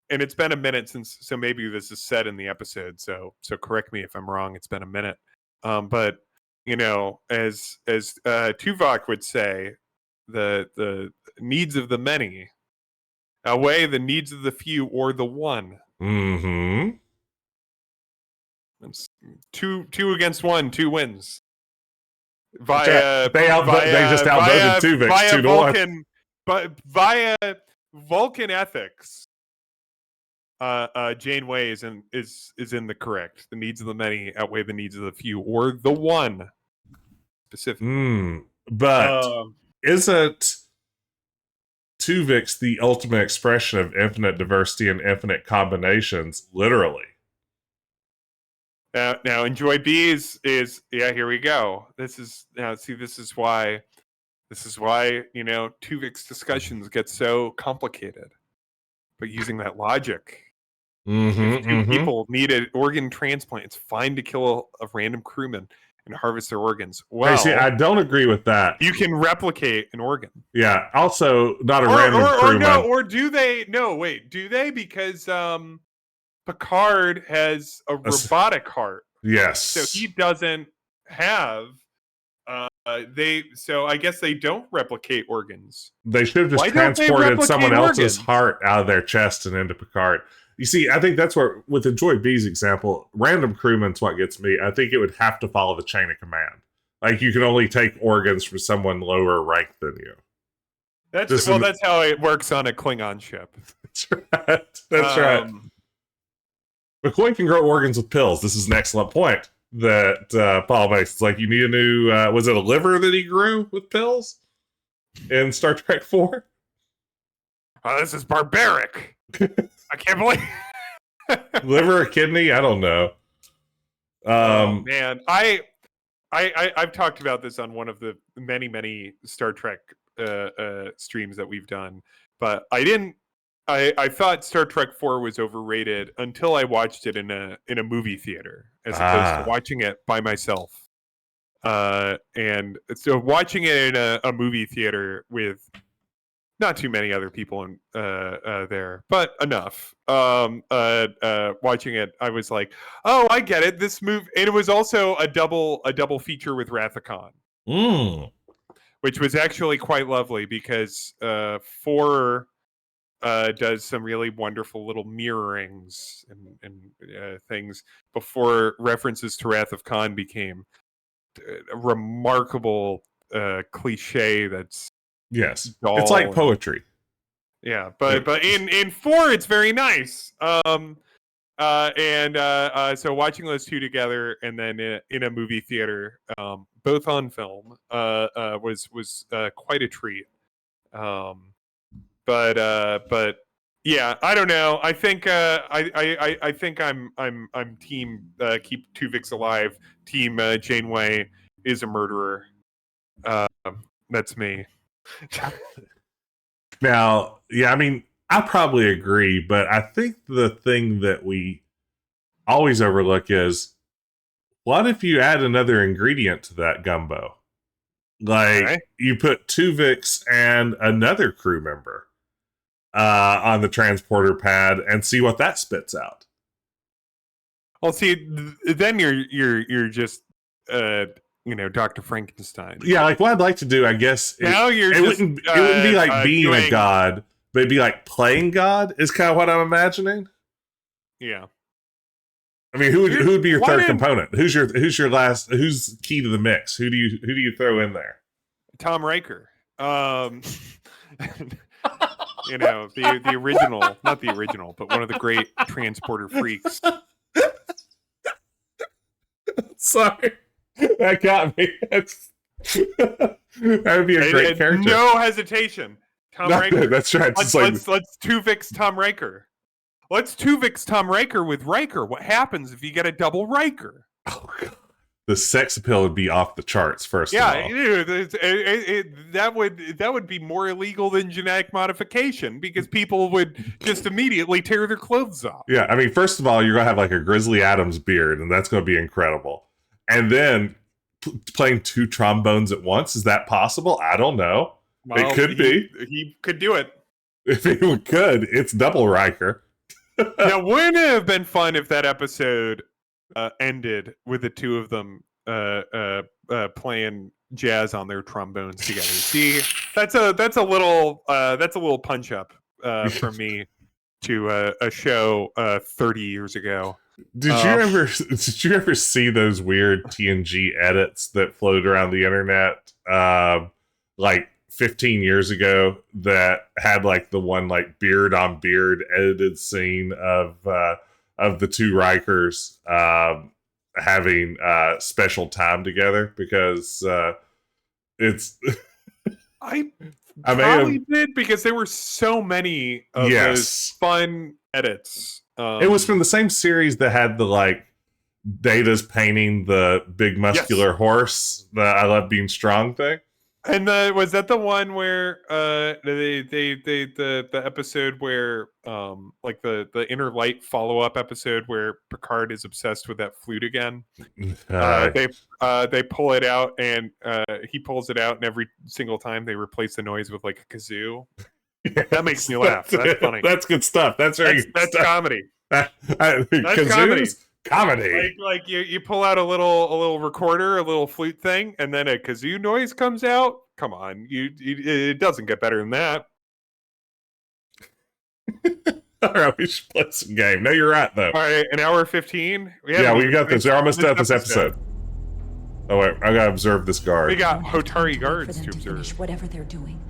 Speaker 2: and it's been a minute since, so maybe this is said in the episode, so correct me if I'm wrong. It's been a minute. But you know, as Tuvok would say, the needs of the many outweigh the needs of the few or the one.
Speaker 1: Mm-hmm.
Speaker 2: It's two against one, 2 wins.
Speaker 1: They just outvoted Tuvix 2-1.
Speaker 2: But via Vulcan ethics, Janeway is in the correct. The needs of the many outweigh the needs of the few, or the one specifically.
Speaker 1: But isn't Tuvix the ultimate expression of infinite diversity and infinite combinations? Literally.
Speaker 2: Now Enjoy B is yeah, here we go. This is why Tuvix discussions get so complicated. But using that logic, if two people needed organ transplants, fine to kill a random crewman and harvest their organs. Well,
Speaker 1: Hey, see, I don't agree with that.
Speaker 2: you can replicate an organ.
Speaker 1: Yeah. Also, not a random crewman.
Speaker 2: Or do they? No, wait. Do they? Because Picard has a robotic heart.
Speaker 1: Yes.
Speaker 2: So he doesn't have. So I guess they don't replicate organs.
Speaker 1: They should have just transported someone else's heart out of their chest and into Picard. You see, I think that's where, with Enjoy B's example, random crewman's what gets me. I think it would have to follow the chain of command. Like, you can only take organs from someone lower ranked than you.
Speaker 2: That's how it works on a Klingon ship.
Speaker 1: That's right. That's right. McCoy can grow organs with pills. This is an excellent point that Paul makes. It's like, you need a new, was it a liver that he grew with pills in Star Trek 4?
Speaker 2: Oh, this is barbaric. I can't believe
Speaker 1: liver or kidney? I don't know.
Speaker 2: Oh, man. I've talked about this on one of the many Star Trek streams that we've done, but I thought Star Trek 4 was overrated until I watched it in a movie theater as opposed to watching it by myself. And so watching it in a movie theater with not too many other people in there, but enough. Watching it, I was like, "Oh, I get it." This movie, and it was also a double feature with Wrath of Khan, which was actually quite lovely because 4 does some really wonderful little mirrorings and things before references to Wrath of Khan became a remarkable cliche that's dull.
Speaker 1: It's like poetry.
Speaker 2: Yeah, but in 4 it's very nice. So watching those two together and then in a movie theater, both on film, was quite a treat. But yeah, I don't know. I think I think I'm team keep Tuvix alive. Team Janeway is a murderer. That's me.
Speaker 1: Now, yeah, I mean, I probably agree, but I think the thing that we always overlook is, what if you add another ingredient to that gumbo? Like, you put Tuvix and another crew member on the transporter pad and see what that spits out.
Speaker 2: Well, see, then you're just Dr. Frankenstein.
Speaker 1: Yeah, like what I'd like to do, I guess. It wouldn't be like being a god, but it'd be like playing God. Is kind of what I'm imagining.
Speaker 2: Yeah.
Speaker 1: I mean, who would be your third component? Who's key to the mix? Who do you throw in there?
Speaker 2: Tom Riker. The original, not the original, but one of the great transporter freaks.
Speaker 1: Sorry, that got me. That would be a great character.
Speaker 2: No hesitation, Tom Riker.
Speaker 1: That's right.
Speaker 2: Let's Tuvix Tom Riker. Let's Tuvix Tom Riker with Riker. What happens if you get a double Riker?
Speaker 1: Oh God. The sex appeal would be off the charts. First of all, that would be more illegal than genetic modification because people would just immediately tear their clothes off. Yeah, I mean, first of all, you're gonna have like a Grizzly Adams beard, and that's gonna be incredible. And then playing two trombones at once, is that possible? I don't know. Well, it could be.
Speaker 2: He could do it.
Speaker 1: If he could, it's double Riker.
Speaker 2: Now, wouldn't it have been fun if that episode ended with the two of them playing jazz on their trombones together? See, that's a little punch up from me to a show 30 years ago. Did
Speaker 1: you ever see those weird TNG edits that floated around the internet like 15 years ago that had like the one like beard on beard edited scene of the two Rikers having special time together because it's
Speaker 2: I probably did because there were so many of those fun edits.
Speaker 1: It was from the same series that had the like Data's painting the big muscular horse, the I love being strong thing.
Speaker 2: And was that the one where the episode where like the Inner Light follow-up episode where Picard is obsessed with that flute again? They pull it out and he pulls it out, and every single time they replace the noise with like a kazoo. Yes, that makes me laugh. That's funny.
Speaker 1: That's good stuff. That's
Speaker 2: comedy.
Speaker 1: That's comedy.
Speaker 2: Like you pull out a little recorder, a little flute thing, and then a kazoo noise comes out. Come on, it doesn't get better than that.
Speaker 1: All right, we should play some game. No, you're right though.
Speaker 2: All right, an hour 15.
Speaker 1: Yeah, we got this. We're almost done this episode. Oh wait, I gotta observe this guard.
Speaker 2: We got Hotari guards to observe.
Speaker 3: Whatever they're doing,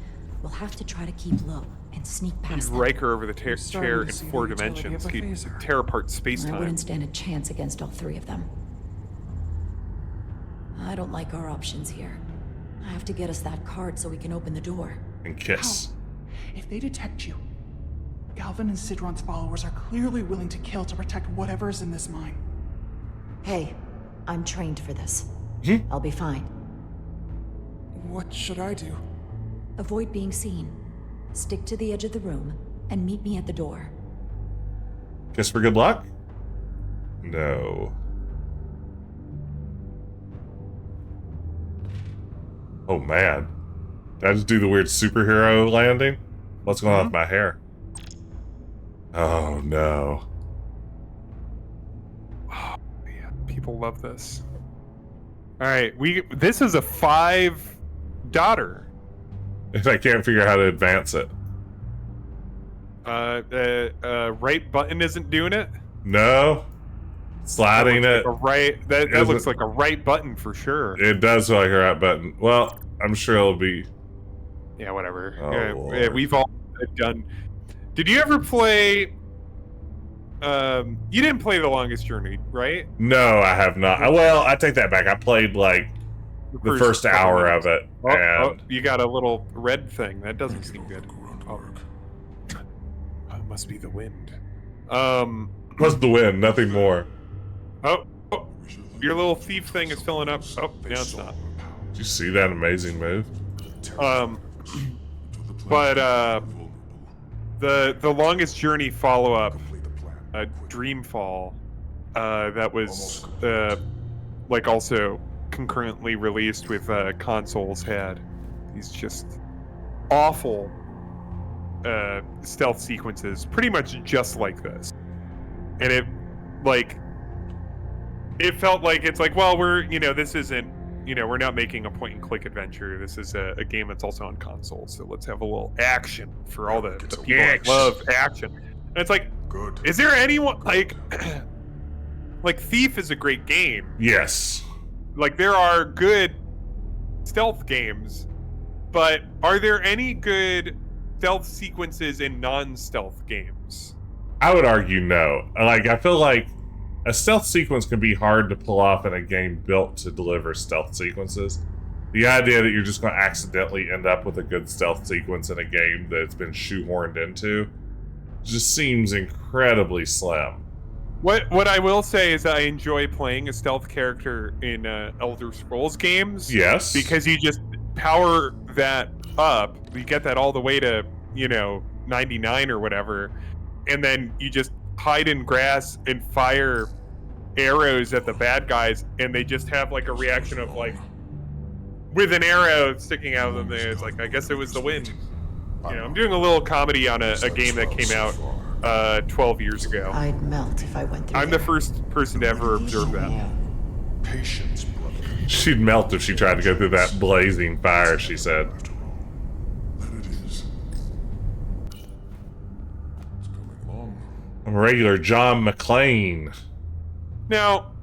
Speaker 3: we'll have to try to keep low and sneak past them.
Speaker 2: Riker over the chair in 4 dimensions. He'd tear apart space-time.
Speaker 3: I wouldn't stand a chance against all 3 of them. I don't like our options here. I have to get us that card so we can open the door.
Speaker 1: And kiss.
Speaker 5: How? If they detect you, Galvin and Sidron's followers are clearly willing to kill to protect whatever is in this mine.
Speaker 3: Hey, I'm trained for this. I'll be fine.
Speaker 5: What should I do?
Speaker 3: Avoid being seen. Stick to the edge of the room and meet me at the door.
Speaker 1: Kiss for good luck? No. Oh man. Did I just do the weird superhero landing? What's going on with my hair? Oh no.
Speaker 2: Oh man, people love this. Alright, this is a 5 daughter.
Speaker 1: If I can't figure out how to advance it.
Speaker 2: Right button isn't doing it?
Speaker 1: No. Sliding it.
Speaker 2: That looks like a right button for sure.
Speaker 1: It does look like a right button. Well, I'm sure it'll be.
Speaker 2: Yeah, whatever.
Speaker 1: Oh,
Speaker 2: we've all done. Did you ever play? You didn't play The Longest Journey, right?
Speaker 1: No, I have not. Well, I take that back. I played like the first hour of it. And
Speaker 2: you got a little red thing. That doesn't seem good. Oh, it must be the wind.
Speaker 1: What's the wind? Nothing more.
Speaker 2: Oh, your little thief thing is filling up. Oh, yeah, it's not.
Speaker 1: Did you see that amazing move?
Speaker 2: But the Longest Journey follow-up, Dreamfall, that was like also concurrently released with consoles, had these just awful stealth sequences, pretty much just like this, and it felt like it's like, well, this isn't, we're not making a point and click adventure. This is a game that's also on consoles, so let's have a little action for all the people that love action. And it's like, good. Is there anyone like Thief is a great game.
Speaker 1: Yes.
Speaker 2: Like, there are good stealth games, but are there any good stealth sequences in non-stealth games?
Speaker 1: I would argue no. Like, I feel like a stealth sequence can be hard to pull off in a game built to deliver stealth sequences. The idea that you're just going to accidentally end up with a good stealth sequence in a game that's been shoehorned into just seems incredibly slim.
Speaker 2: What I will say is I enjoy playing a stealth character in Elder Scrolls games.
Speaker 1: Yes.
Speaker 2: Because you just power that up. You get that all the way to, 99 or whatever. And then you just hide in grass and fire arrows at the bad guys. And they just have like a reaction of like, with an arrow sticking out of them. It's like, I guess it was the wind. I'm doing a little comedy on a game that came out 12 years ago.
Speaker 3: I'd melt if I went through.
Speaker 2: I'm the first person to ever observe that.
Speaker 6: Patience, brother.
Speaker 1: She'd melt if she tried to go through that blazing fire, she said. I'm a regular John McClane.
Speaker 2: Now,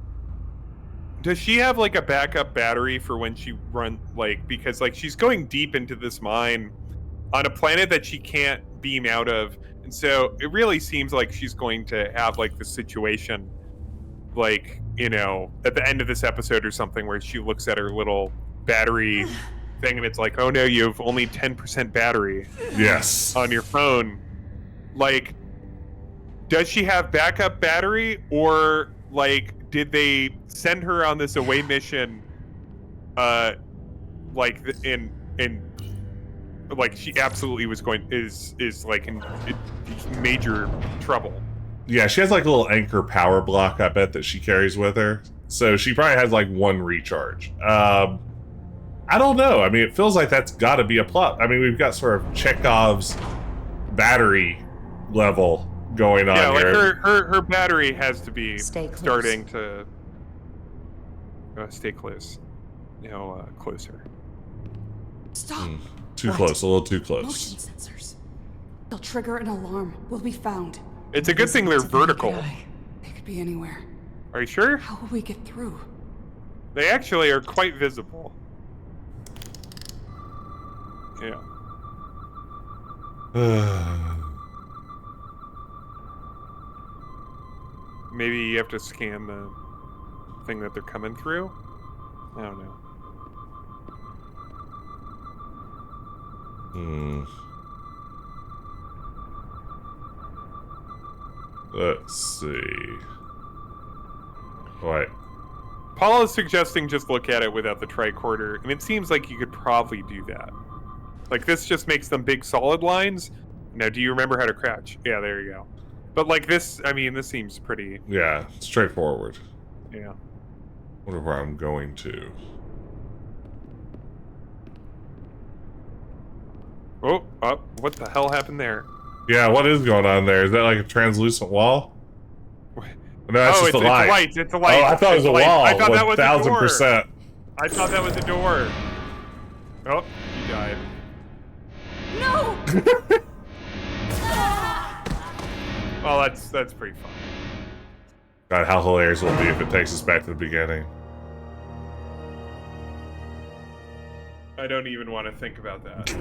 Speaker 2: does she have like a backup battery for when she because like she's going deep into this mine on a planet that she can't beam out of? And so it really seems like she's going to have like the situation like, at the end of this episode or something where she looks at her little battery thing and it's like, oh no, you have only 10% battery.
Speaker 1: Yes.
Speaker 2: On your phone. Like, does she have backup battery, or like did they send her on this away mission, like like she absolutely was is like in major trouble.
Speaker 1: Yeah, she has like a little anchor power block, I bet, that she carries with her. So she probably has like one recharge. I don't know. I mean, it feels like that's got to be a plot. I mean, we've got sort of Chekhov's battery level going on
Speaker 2: like
Speaker 1: here.
Speaker 2: her battery has to be
Speaker 3: Stay close.
Speaker 2: starting to stay close. Closer.
Speaker 7: Stop!
Speaker 1: Too
Speaker 3: What?
Speaker 1: close, a little too close.
Speaker 7: Motion sensors. They'll trigger an alarm. We'll be found.
Speaker 2: It's a good thing they're
Speaker 3: To the naked
Speaker 2: vertical.
Speaker 3: eye.
Speaker 7: They could be anywhere.
Speaker 2: Are you sure?
Speaker 7: How will we get through?
Speaker 2: They actually are quite visible. Yeah. Maybe you have to scan the thing that they're coming through? I don't know.
Speaker 1: Let's see. Wait.
Speaker 2: Paul is suggesting just look at it without the tricorder, and it seems like you could probably do that. Like, this just makes them big solid lines. Now, do you remember how to crouch? Yeah, there you go. But, like, this, I mean, this seems pretty...
Speaker 1: Yeah, straightforward.
Speaker 2: Yeah.
Speaker 1: Wonder where I'm going to.
Speaker 2: Oh, what the hell happened there?
Speaker 1: Yeah, what is going on there? Is that like a translucent wall? No, that's just a light.
Speaker 2: It's a light.
Speaker 1: Oh, I thought it was a wall.
Speaker 2: I thought that was a door.
Speaker 1: 1000%.
Speaker 2: I thought that was a door. Oh, you died.
Speaker 7: No!
Speaker 2: Well, that's pretty fun.
Speaker 1: God, how hilarious will it be if it takes us back to the beginning?
Speaker 2: I don't even want to think about that.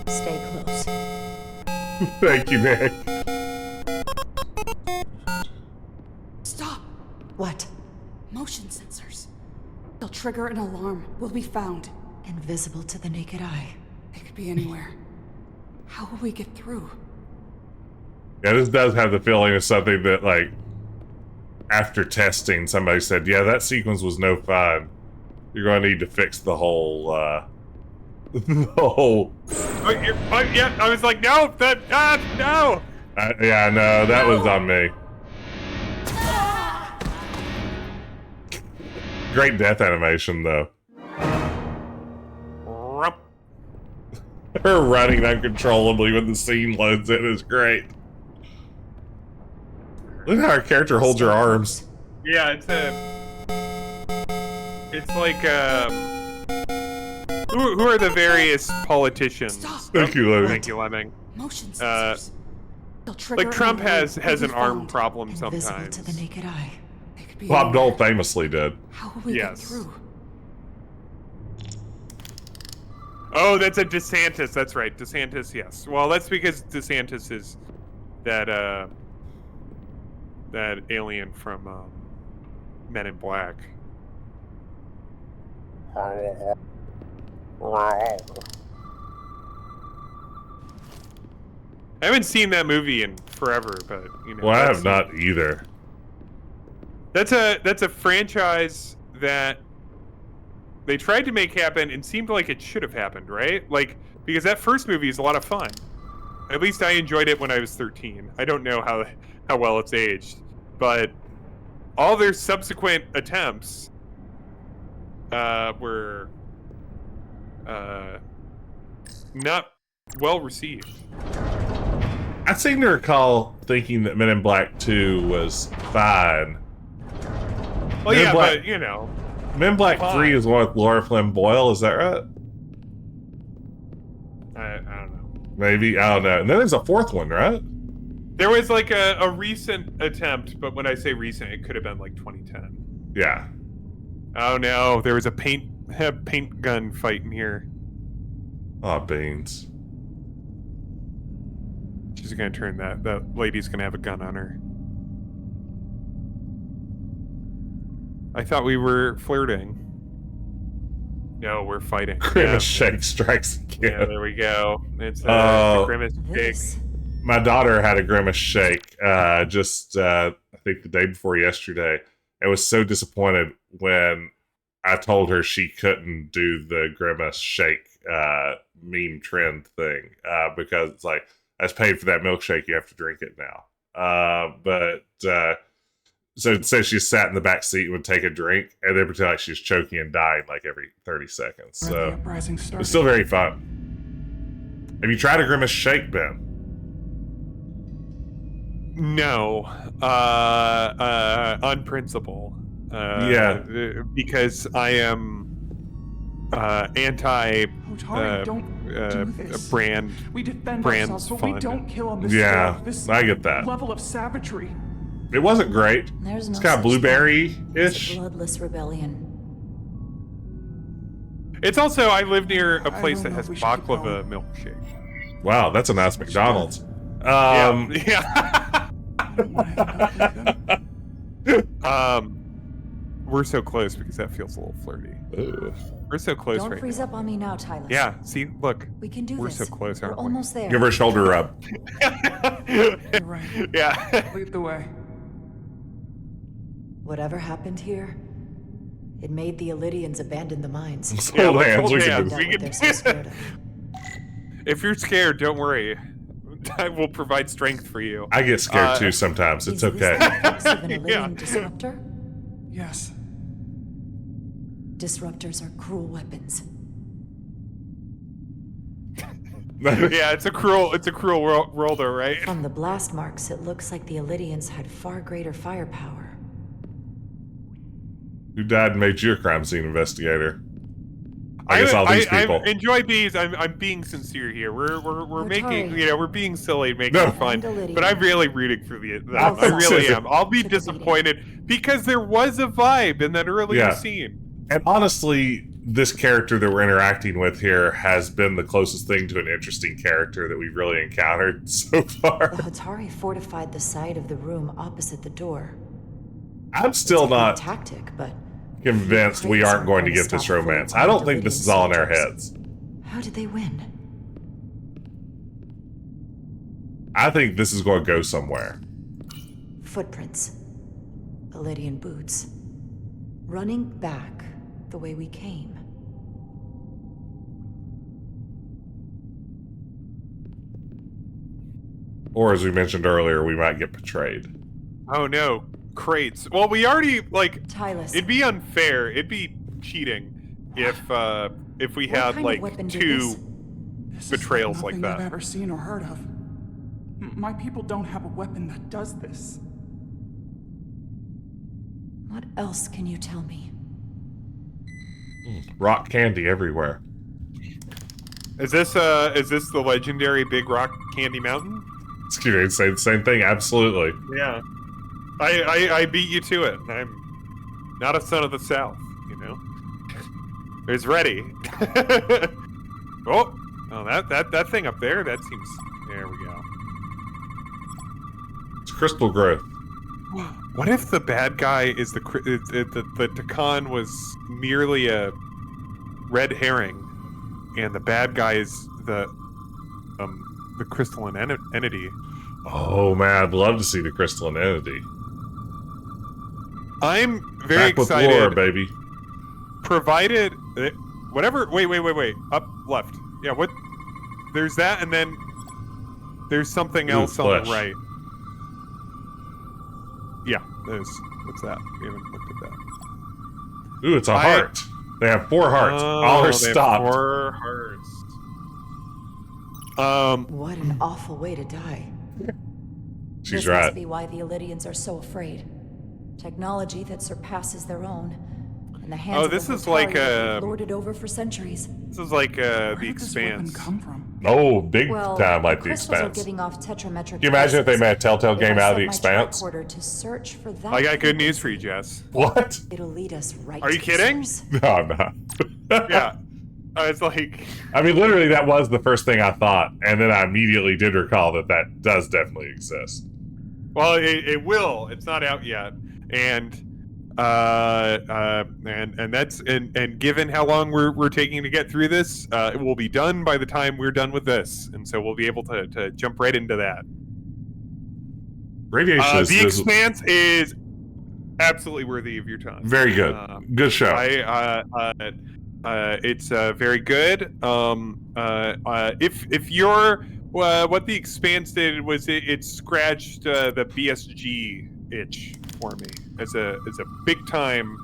Speaker 3: Stay close.
Speaker 1: Thank you, Nick.
Speaker 7: Stop!
Speaker 3: What?
Speaker 7: Motion sensors. They'll trigger an alarm. We'll be found.
Speaker 3: Invisible to the naked eye.
Speaker 7: They could be anywhere. How will we get through?
Speaker 1: Yeah, this does have the feeling of something that, like, after testing, somebody said, yeah, that sequence was no fun. You're going to need to fix the whole, the whole...
Speaker 2: Yeah, I was like, no, no!
Speaker 1: Yeah, no, that was on me. Great death animation, though. Her running uncontrollably when the scene loads in is great. Look at how her character holds her arms.
Speaker 2: Yeah, it's like, who are the various politicians?
Speaker 7: Stop.
Speaker 1: Thank you, Lemming.
Speaker 2: Thank you, Lemming.
Speaker 7: Motion sensors. They'll trigger
Speaker 2: Like, Trump
Speaker 7: an alarm.
Speaker 2: has
Speaker 7: We'll
Speaker 2: an
Speaker 7: be
Speaker 2: arm
Speaker 7: found.
Speaker 2: problem
Speaker 3: Invisible
Speaker 2: sometimes.
Speaker 3: to the naked eye.
Speaker 7: They could be
Speaker 1: Bob
Speaker 7: anywhere.
Speaker 1: Dole famously did.
Speaker 7: How will we
Speaker 2: Yes.
Speaker 7: get through?
Speaker 2: Oh, that's a DeSantis. That's right, DeSantis. Yes. Well, that's because DeSantis is that alien from Men in Black. I haven't seen that movie in forever, but you know.
Speaker 1: Well, I
Speaker 2: that's-
Speaker 1: have not either.
Speaker 2: That's a franchise that they tried to make happen and seemed like it should have happened, right? Like, because that first movie is a lot of fun. At least I enjoyed it when I was 13. I don't know how well it's aged, but all their subsequent attempts were not well received.
Speaker 1: I seem to recall thinking that Men in Black 2 was fine.
Speaker 2: Well,
Speaker 1: Men in
Speaker 2: yeah,
Speaker 1: Black-
Speaker 2: but you know,
Speaker 1: Men in Black
Speaker 2: Fine.
Speaker 1: 3 is one with Laura Flynn Boyle, is that right?
Speaker 2: I don't know.
Speaker 1: Maybe, I don't know. And then there's a fourth one, right?
Speaker 2: There was like a recent attempt, but when I say recent, it could have been like 2010.
Speaker 1: Yeah.
Speaker 2: Oh no, there was a paint gun fight in here.
Speaker 1: Oh, beans.
Speaker 2: She's gonna turn that lady's gonna have a gun on her. I thought we were flirting. No, we're fighting.
Speaker 1: Grimace Shake strikes
Speaker 2: Yeah,
Speaker 1: again.
Speaker 2: there we go. It's
Speaker 1: Oh.
Speaker 2: the Grimace Shake.
Speaker 3: This
Speaker 1: My daughter had a grimace shake just I think the day before yesterday. I was so disappointed when I told her she couldn't do the grimace shake meme trend thing because it's like, I was paid for that milkshake, you have to drink it now. So she sat in the back seat and would take a drink and then pretend like she was choking and dying like every 30 seconds. So it was still very fun. Have you tried a grimace shake, Ben?
Speaker 2: No, on principle. Because I am anti
Speaker 5: Hotari, don't do this.
Speaker 2: brand.
Speaker 5: We defend
Speaker 2: brand's
Speaker 5: ourselves, but
Speaker 2: fun.
Speaker 5: we don't kill on this
Speaker 1: Yeah,
Speaker 5: scale, this
Speaker 1: I get that.
Speaker 5: level of savagery.
Speaker 1: It wasn't great.
Speaker 3: There's
Speaker 1: It's
Speaker 3: no
Speaker 1: kind of
Speaker 3: such thing as
Speaker 1: blueberry-ish.
Speaker 3: a bloodless rebellion.
Speaker 2: It's also, I live near a
Speaker 5: I
Speaker 2: place
Speaker 5: don't
Speaker 2: that
Speaker 5: know
Speaker 2: has
Speaker 5: if we should keep
Speaker 2: baklava milkshake.
Speaker 1: Wow, that's a nice McDonald's.
Speaker 2: Yeah. We're so close because that feels a little flirty.
Speaker 1: Ugh.
Speaker 2: We're so close
Speaker 3: Don't
Speaker 2: right
Speaker 3: freeze
Speaker 2: now.
Speaker 3: up on me now, Tylas.
Speaker 2: Yeah, see, look.
Speaker 3: We can do
Speaker 2: We're
Speaker 3: this.
Speaker 2: so close,
Speaker 3: We're
Speaker 2: aren't we?
Speaker 3: almost there.
Speaker 1: Give her a shoulder rub.
Speaker 5: You're right.
Speaker 2: Yeah.
Speaker 5: Lead the way.
Speaker 3: Whatever happened here, it made the Alydians abandon the mines.
Speaker 1: Let's hold hands.
Speaker 2: hold
Speaker 1: We can
Speaker 2: hands.
Speaker 1: do
Speaker 3: That what they're so scared of.
Speaker 2: If you're scared, don't worry. I will provide strength for you.
Speaker 1: I get scared too sometimes. It's
Speaker 3: Is this
Speaker 1: okay.
Speaker 3: the effects of an Alydian
Speaker 2: Yeah.
Speaker 3: disruptor?
Speaker 5: Yes.
Speaker 3: Disruptors are cruel weapons.
Speaker 2: Yeah, it's a cruel world, though, right?
Speaker 3: From the blast marks, it looks like the Alydians had far greater firepower.
Speaker 1: Who died and made you a crime scene investigator? I guess all these people.
Speaker 2: I enjoy these. I'm being sincere here. We're making,
Speaker 3: Hotari.
Speaker 2: we're being silly, making
Speaker 1: No.
Speaker 2: it fun.
Speaker 3: And Alydian.
Speaker 2: But I'm really rooting for them.
Speaker 3: I'll
Speaker 2: I really
Speaker 1: say-
Speaker 2: am. I'll be
Speaker 3: To the
Speaker 2: disappointed because there was a vibe in that earlier
Speaker 1: Yeah.
Speaker 2: scene.
Speaker 1: And honestly, this character that we're interacting with here has been the closest thing to an interesting character that we've really encountered so far.
Speaker 3: The Hotari fortified the side of the room opposite the door.
Speaker 1: I'm still
Speaker 3: It's a good
Speaker 1: not
Speaker 3: tactic, but
Speaker 1: convinced we aren't going to get this romance. I don't think this is all in our heads.
Speaker 3: how did they win?
Speaker 1: I think this is going to go somewhere.
Speaker 3: Footprints. Alydian boots. Running back the way we came.
Speaker 1: Or as we mentioned earlier, we might get betrayed.
Speaker 2: Oh no, crates. Well, we already
Speaker 3: Tylas.
Speaker 2: It'd be unfair. It'd be cheating if we
Speaker 3: What
Speaker 2: had
Speaker 3: kind of weapon did this?
Speaker 5: This
Speaker 2: betrayals
Speaker 5: is
Speaker 2: like
Speaker 5: nothing
Speaker 2: that.
Speaker 5: I've ever seen or heard of. My people don't have a weapon that does this.
Speaker 3: What else can you tell me?
Speaker 1: Rock candy everywhere.
Speaker 2: Is this the legendary Big Rock Candy Mountain?
Speaker 1: Excuse me, say the same thing. Absolutely.
Speaker 2: Yeah. I beat you to it. I'm not a son of the South, you know. It's ready. oh, that thing up there. That seems. There we go.
Speaker 1: It's crystal growth.
Speaker 2: What if the bad guy is the Takan was merely a red herring, and the bad guy is the crystalline entity?
Speaker 1: Oh man, I'd love to see the crystalline entity.
Speaker 2: I'm very
Speaker 1: Back with
Speaker 2: excited.
Speaker 1: Laura, baby.
Speaker 2: Provided whatever. Wait. Up left. Yeah. What? There's that, and then there's something
Speaker 1: Ooh,
Speaker 2: else on the
Speaker 1: flesh.
Speaker 2: right. Yeah. There's. What's that? We haven't looked at that.
Speaker 1: Ooh, it's a heart. They have 4 hearts. All are
Speaker 2: they have
Speaker 1: stopped.
Speaker 2: 4 hearts.
Speaker 3: What an awful way to die.
Speaker 1: She's
Speaker 3: This
Speaker 1: right.
Speaker 3: must be why the Alydians are so afraid. Technology that surpasses their own. In the hands
Speaker 2: Oh,
Speaker 3: of the
Speaker 2: this is
Speaker 3: Hotari
Speaker 2: like,
Speaker 3: that they've lorded over for centuries.
Speaker 2: This is like
Speaker 5: Where
Speaker 2: the
Speaker 5: did this weapon
Speaker 2: Expanse.
Speaker 5: come from?
Speaker 1: Oh, big
Speaker 3: Well,
Speaker 1: time like
Speaker 3: the
Speaker 1: the
Speaker 3: crystals are
Speaker 1: Expanse.
Speaker 3: giving off tetrametric.
Speaker 1: Can you imagine if they made a Telltale game out of the Expanse?
Speaker 3: To search for that
Speaker 2: I got good news for you, Jess.
Speaker 1: What?
Speaker 3: It'll lead us right
Speaker 2: Are you
Speaker 3: to
Speaker 2: kidding?
Speaker 3: the source.
Speaker 1: No, I'm not.
Speaker 2: Yeah. I was like,
Speaker 1: I mean, literally, that was the first thing I thought, and then I immediately did recall that does definitely exist.
Speaker 2: well, it will. It's not out yet, and And that's and given how long we're taking to get through this, it will be done by the time we're done with this, and so we'll be able to jump right into that.
Speaker 1: Radiation is
Speaker 2: The Expanse is absolutely worthy of your time.
Speaker 1: very good. Good show.
Speaker 2: It's very good. If you're what the Expanse did was it scratched the BSG itch for me as a big time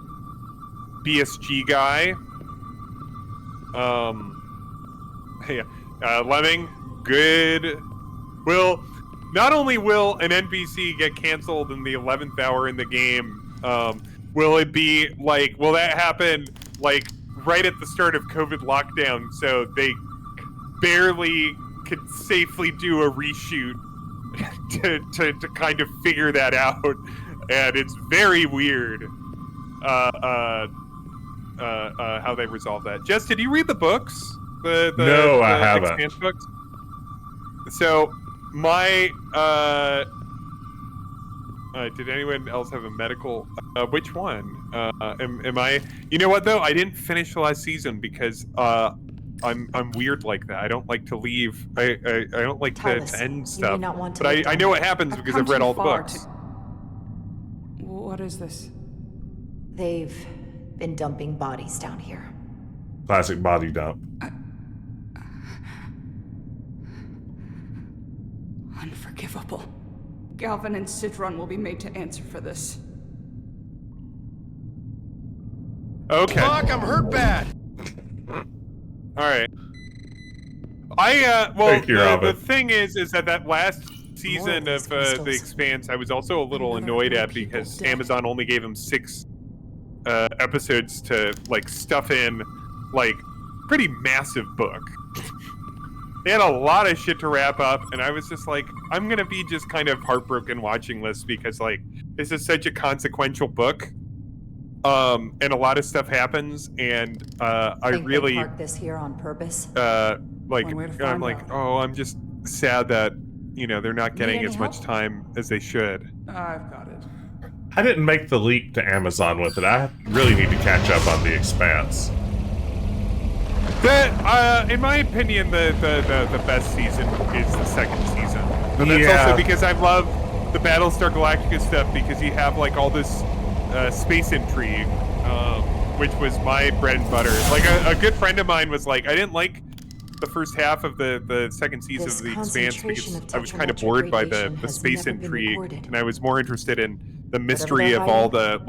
Speaker 2: BSG guy. Lemming, good. Not only will an NPC get canceled in the 11th hour in the game, will it be like, will that happen like right at the start of COVID lockdown, so they barely could safely do a reshoot to kind of figure that out, and it's very weird how they resolve that. Jess, did you read the books?
Speaker 1: No, I haven't.
Speaker 2: Expanse books? So my did anyone else have a medical? Which one? Am I? You know what though? I didn't finish the last season because I'm weird like that. I don't like to leave. I don't like to end stuff. But I know what happens because I've read all the books.
Speaker 7: What is this?
Speaker 3: They've been dumping bodies down here.
Speaker 1: Classic body dump.
Speaker 7: Unforgivable. Galvin and Sidron will be made to answer for this.
Speaker 2: Okay.
Speaker 8: Fuck, I'm hurt bad.
Speaker 2: All right. Well,
Speaker 1: Thank you,
Speaker 2: the thing is that last season of The Expanse, I was also a little annoyed at because Amazon only gave them 6 episodes to like stuff in like pretty massive book. They had a lot of shit to wrap up, and I was just like, I'm gonna be just kind of heartbroken watching this because like this is such a consequential book, and a lot of stuff happens, and I really
Speaker 3: parked this here on purpose.
Speaker 2: I'm like, oh, I'm just sad that they're not getting as much time as they should.
Speaker 5: I've got it.
Speaker 1: I didn't make the leap to Amazon with it. I really need to catch up on The Expanse.
Speaker 2: In my opinion, the best season is the second season. But that's also because I love the Battlestar Galactica stuff because you have like all this space intrigue, which was my bread and butter. Like a good friend of mine was like, I didn't like the first half of the second season of The Expanse because I was kind of bored by the space intrigue, and I was more interested in the mystery of all the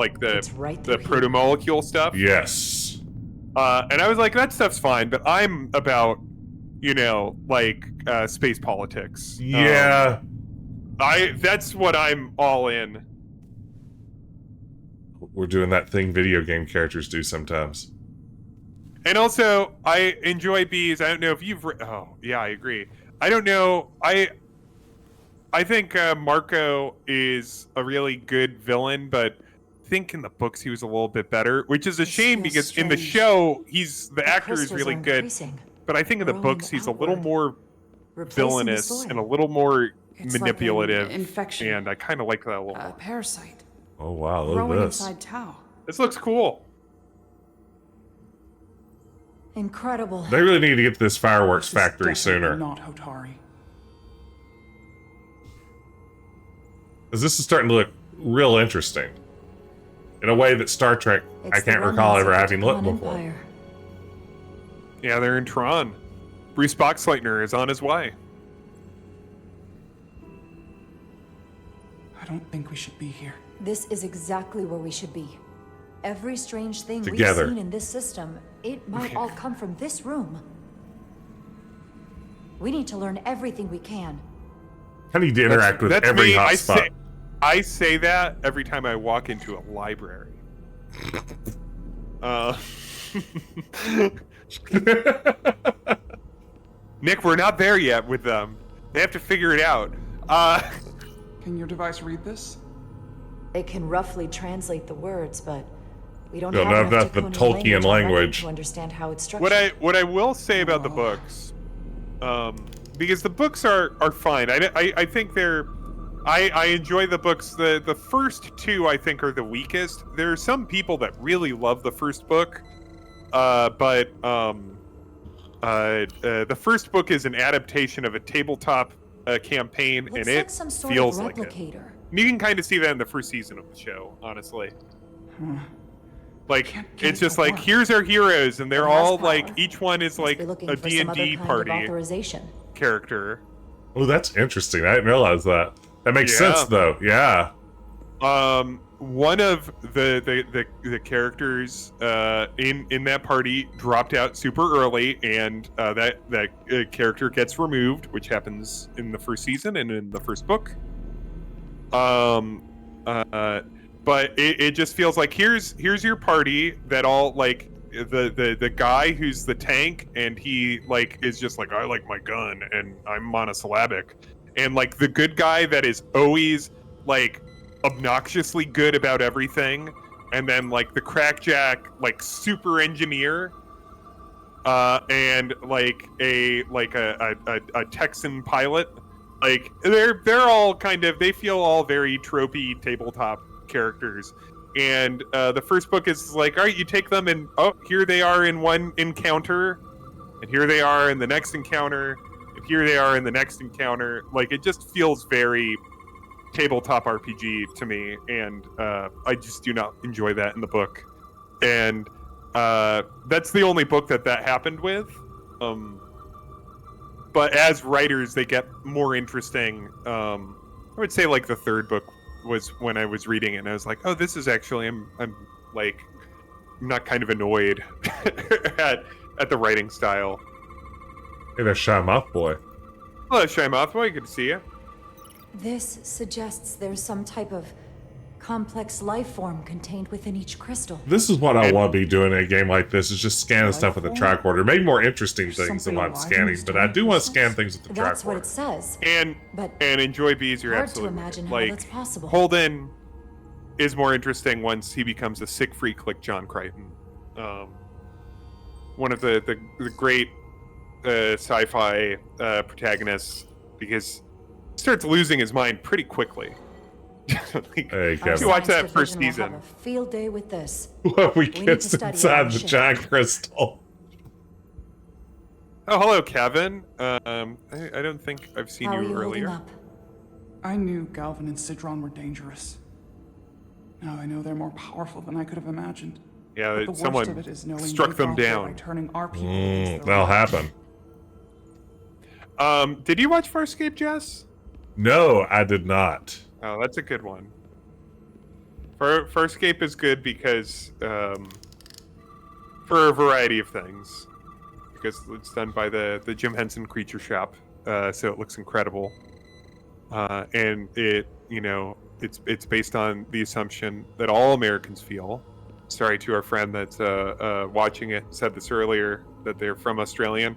Speaker 2: proto-molecule stuff.
Speaker 1: Yes.
Speaker 2: And I was like, that stuff's fine, but I'm about, space politics.
Speaker 1: Yeah.
Speaker 2: That's what I'm all in.
Speaker 1: We're doing that thing video game characters do sometimes.
Speaker 2: And also, I enjoy bees. I don't know if you've oh, yeah, I agree. I don't know. I think Marco is a really good villain, but I think in the books he was a little bit better, which is a shame because in the show the actor is really good, but I think in the books he's a little more villainous and a little more manipulative,
Speaker 7: like an infection.
Speaker 2: And I kind of like that a little more.
Speaker 7: Parasite.
Speaker 1: Oh wow, look
Speaker 7: Growing
Speaker 1: at this.
Speaker 7: inside Tau.
Speaker 2: This looks cool.
Speaker 3: Incredible.
Speaker 1: They really need to get to this fireworks
Speaker 5: This is
Speaker 1: factory sooner.
Speaker 5: Not Hotari.
Speaker 1: Because this is starting to look real interesting. In a way that Star Trek, I can't recall ever having looked before.
Speaker 2: Yeah, they're in Tron. Bruce Boxleitner is on his way.
Speaker 5: I don't think we should be here.
Speaker 3: This is exactly where we should be. Every strange thing
Speaker 1: Together.
Speaker 3: we've seen in this system, it might all come from this room. We need to learn everything we can.
Speaker 1: I need to interact with every
Speaker 2: me.
Speaker 1: hotspot.
Speaker 2: I say that every time I walk into a library. Nick, we're not there yet with them. They have to figure it out.
Speaker 5: Can your device read this?
Speaker 3: It can roughly translate the words, but we don't
Speaker 1: Don't
Speaker 3: have enough
Speaker 1: the
Speaker 3: Draconian
Speaker 1: Tolkien
Speaker 3: already
Speaker 1: language.
Speaker 3: to understand how it's structured.
Speaker 2: What I will say about the books, because the books are fine. I think they're I enjoy the books. The first two, I think, are the weakest. There are some people that really love the first book, but the first book is an adaptation of a tabletop campaign,
Speaker 3: Looks
Speaker 2: and
Speaker 3: like
Speaker 2: it
Speaker 3: some sort
Speaker 2: feels
Speaker 3: of
Speaker 2: like it.
Speaker 3: replicator.
Speaker 2: You can kind of see that in the first season of the show, honestly. Like,
Speaker 5: Can't get
Speaker 2: it's
Speaker 5: it
Speaker 2: just
Speaker 5: to
Speaker 2: like,
Speaker 5: work.
Speaker 2: here's our heroes, and they're
Speaker 3: It has
Speaker 2: all
Speaker 3: power.
Speaker 2: like, each one is
Speaker 3: Must
Speaker 2: like
Speaker 3: be looking
Speaker 2: a
Speaker 3: for some other
Speaker 2: D&D
Speaker 3: kind
Speaker 2: party
Speaker 3: of authorization.
Speaker 2: character.
Speaker 1: Oh, that's interesting. I didn't realize that. That makes
Speaker 2: Yeah.
Speaker 1: sense, though. Yeah.
Speaker 2: One of the characters in that party dropped out super early, and that character gets removed, which happens in the first season and in the first book. But it just feels like here's your party that all like the guy who's the tank, and he like is just like, I like my gun and I'm monosyllabic, and like the good guy that is always like obnoxiously good about everything, and then like the crackjack like super engineer, and like a Texan pilot. Like they're all kind of, they feel all very tropey tabletop characters. And the first book is like, all right, you take them, and oh, here they are in one encounter, and here they are in the next encounter, and here they are in the next encounter. Like, it just feels very tabletop RPG to me, and I just do not enjoy that in the book. And that's the only book that happened with. But as writers, they get more interesting. I would say like the third book was when I was reading it, and I was like, oh, this is actually, I'm like, I'm not kind of annoyed at the writing style.
Speaker 1: Hey, there's Shy Moth Boy.
Speaker 2: Hello, Shy Moth Boy, good to see you.
Speaker 3: This suggests there's some type of complex life form contained within each crystal.
Speaker 1: This is what I want to be doing in a game like this, is just scanning stuff with the
Speaker 5: Life
Speaker 1: tricorder. Maybe more interesting things than
Speaker 5: something
Speaker 1: what I'm
Speaker 5: alive in
Speaker 1: scanning,
Speaker 5: these
Speaker 1: but I do want to
Speaker 5: crystals?
Speaker 1: scan things with the
Speaker 3: That's what it
Speaker 1: tricorder.
Speaker 3: says.
Speaker 2: And
Speaker 3: But
Speaker 2: enjoy bees, you're
Speaker 3: hard to
Speaker 2: absolutely
Speaker 3: imagine
Speaker 2: right.
Speaker 3: how
Speaker 2: Like,
Speaker 3: that's possible.
Speaker 2: Holden is more interesting once he becomes a sick freak like John Crichton. One of the great sci-fi protagonists, because he starts losing his mind pretty quickly. Like,
Speaker 1: Hey,
Speaker 3: Our
Speaker 1: Kevin.
Speaker 2: you watch that
Speaker 3: science
Speaker 2: first
Speaker 3: division will
Speaker 2: season.
Speaker 3: have a field day with this.
Speaker 1: What we
Speaker 3: need to
Speaker 1: get
Speaker 3: study
Speaker 1: inside
Speaker 3: our
Speaker 1: the
Speaker 3: ship.
Speaker 1: giant crystal.
Speaker 2: Oh, hello, Kevin. I don't think I've seen
Speaker 3: How are
Speaker 2: you
Speaker 3: you holding
Speaker 2: earlier.
Speaker 3: up?
Speaker 5: I knew Galvin and Sidron were dangerous. Now I know they're more powerful than I could have imagined.
Speaker 2: Yeah,
Speaker 5: But the worst
Speaker 2: someone
Speaker 5: of it is knowing
Speaker 2: struck
Speaker 5: they
Speaker 2: them
Speaker 5: got there
Speaker 2: down.
Speaker 5: by turning our people against their
Speaker 1: That'll
Speaker 5: own.
Speaker 1: happen.
Speaker 2: Did you watch Farscape, Jess?
Speaker 1: No, I did not.
Speaker 2: Oh, that's a good one. Farscape is good because, for a variety of things. Because it's done by the Jim Henson Creature Shop, so it looks incredible. And it, it's based on the assumption that all Americans feel. Sorry to our friend that's watching it, said this earlier, that they're from Australia,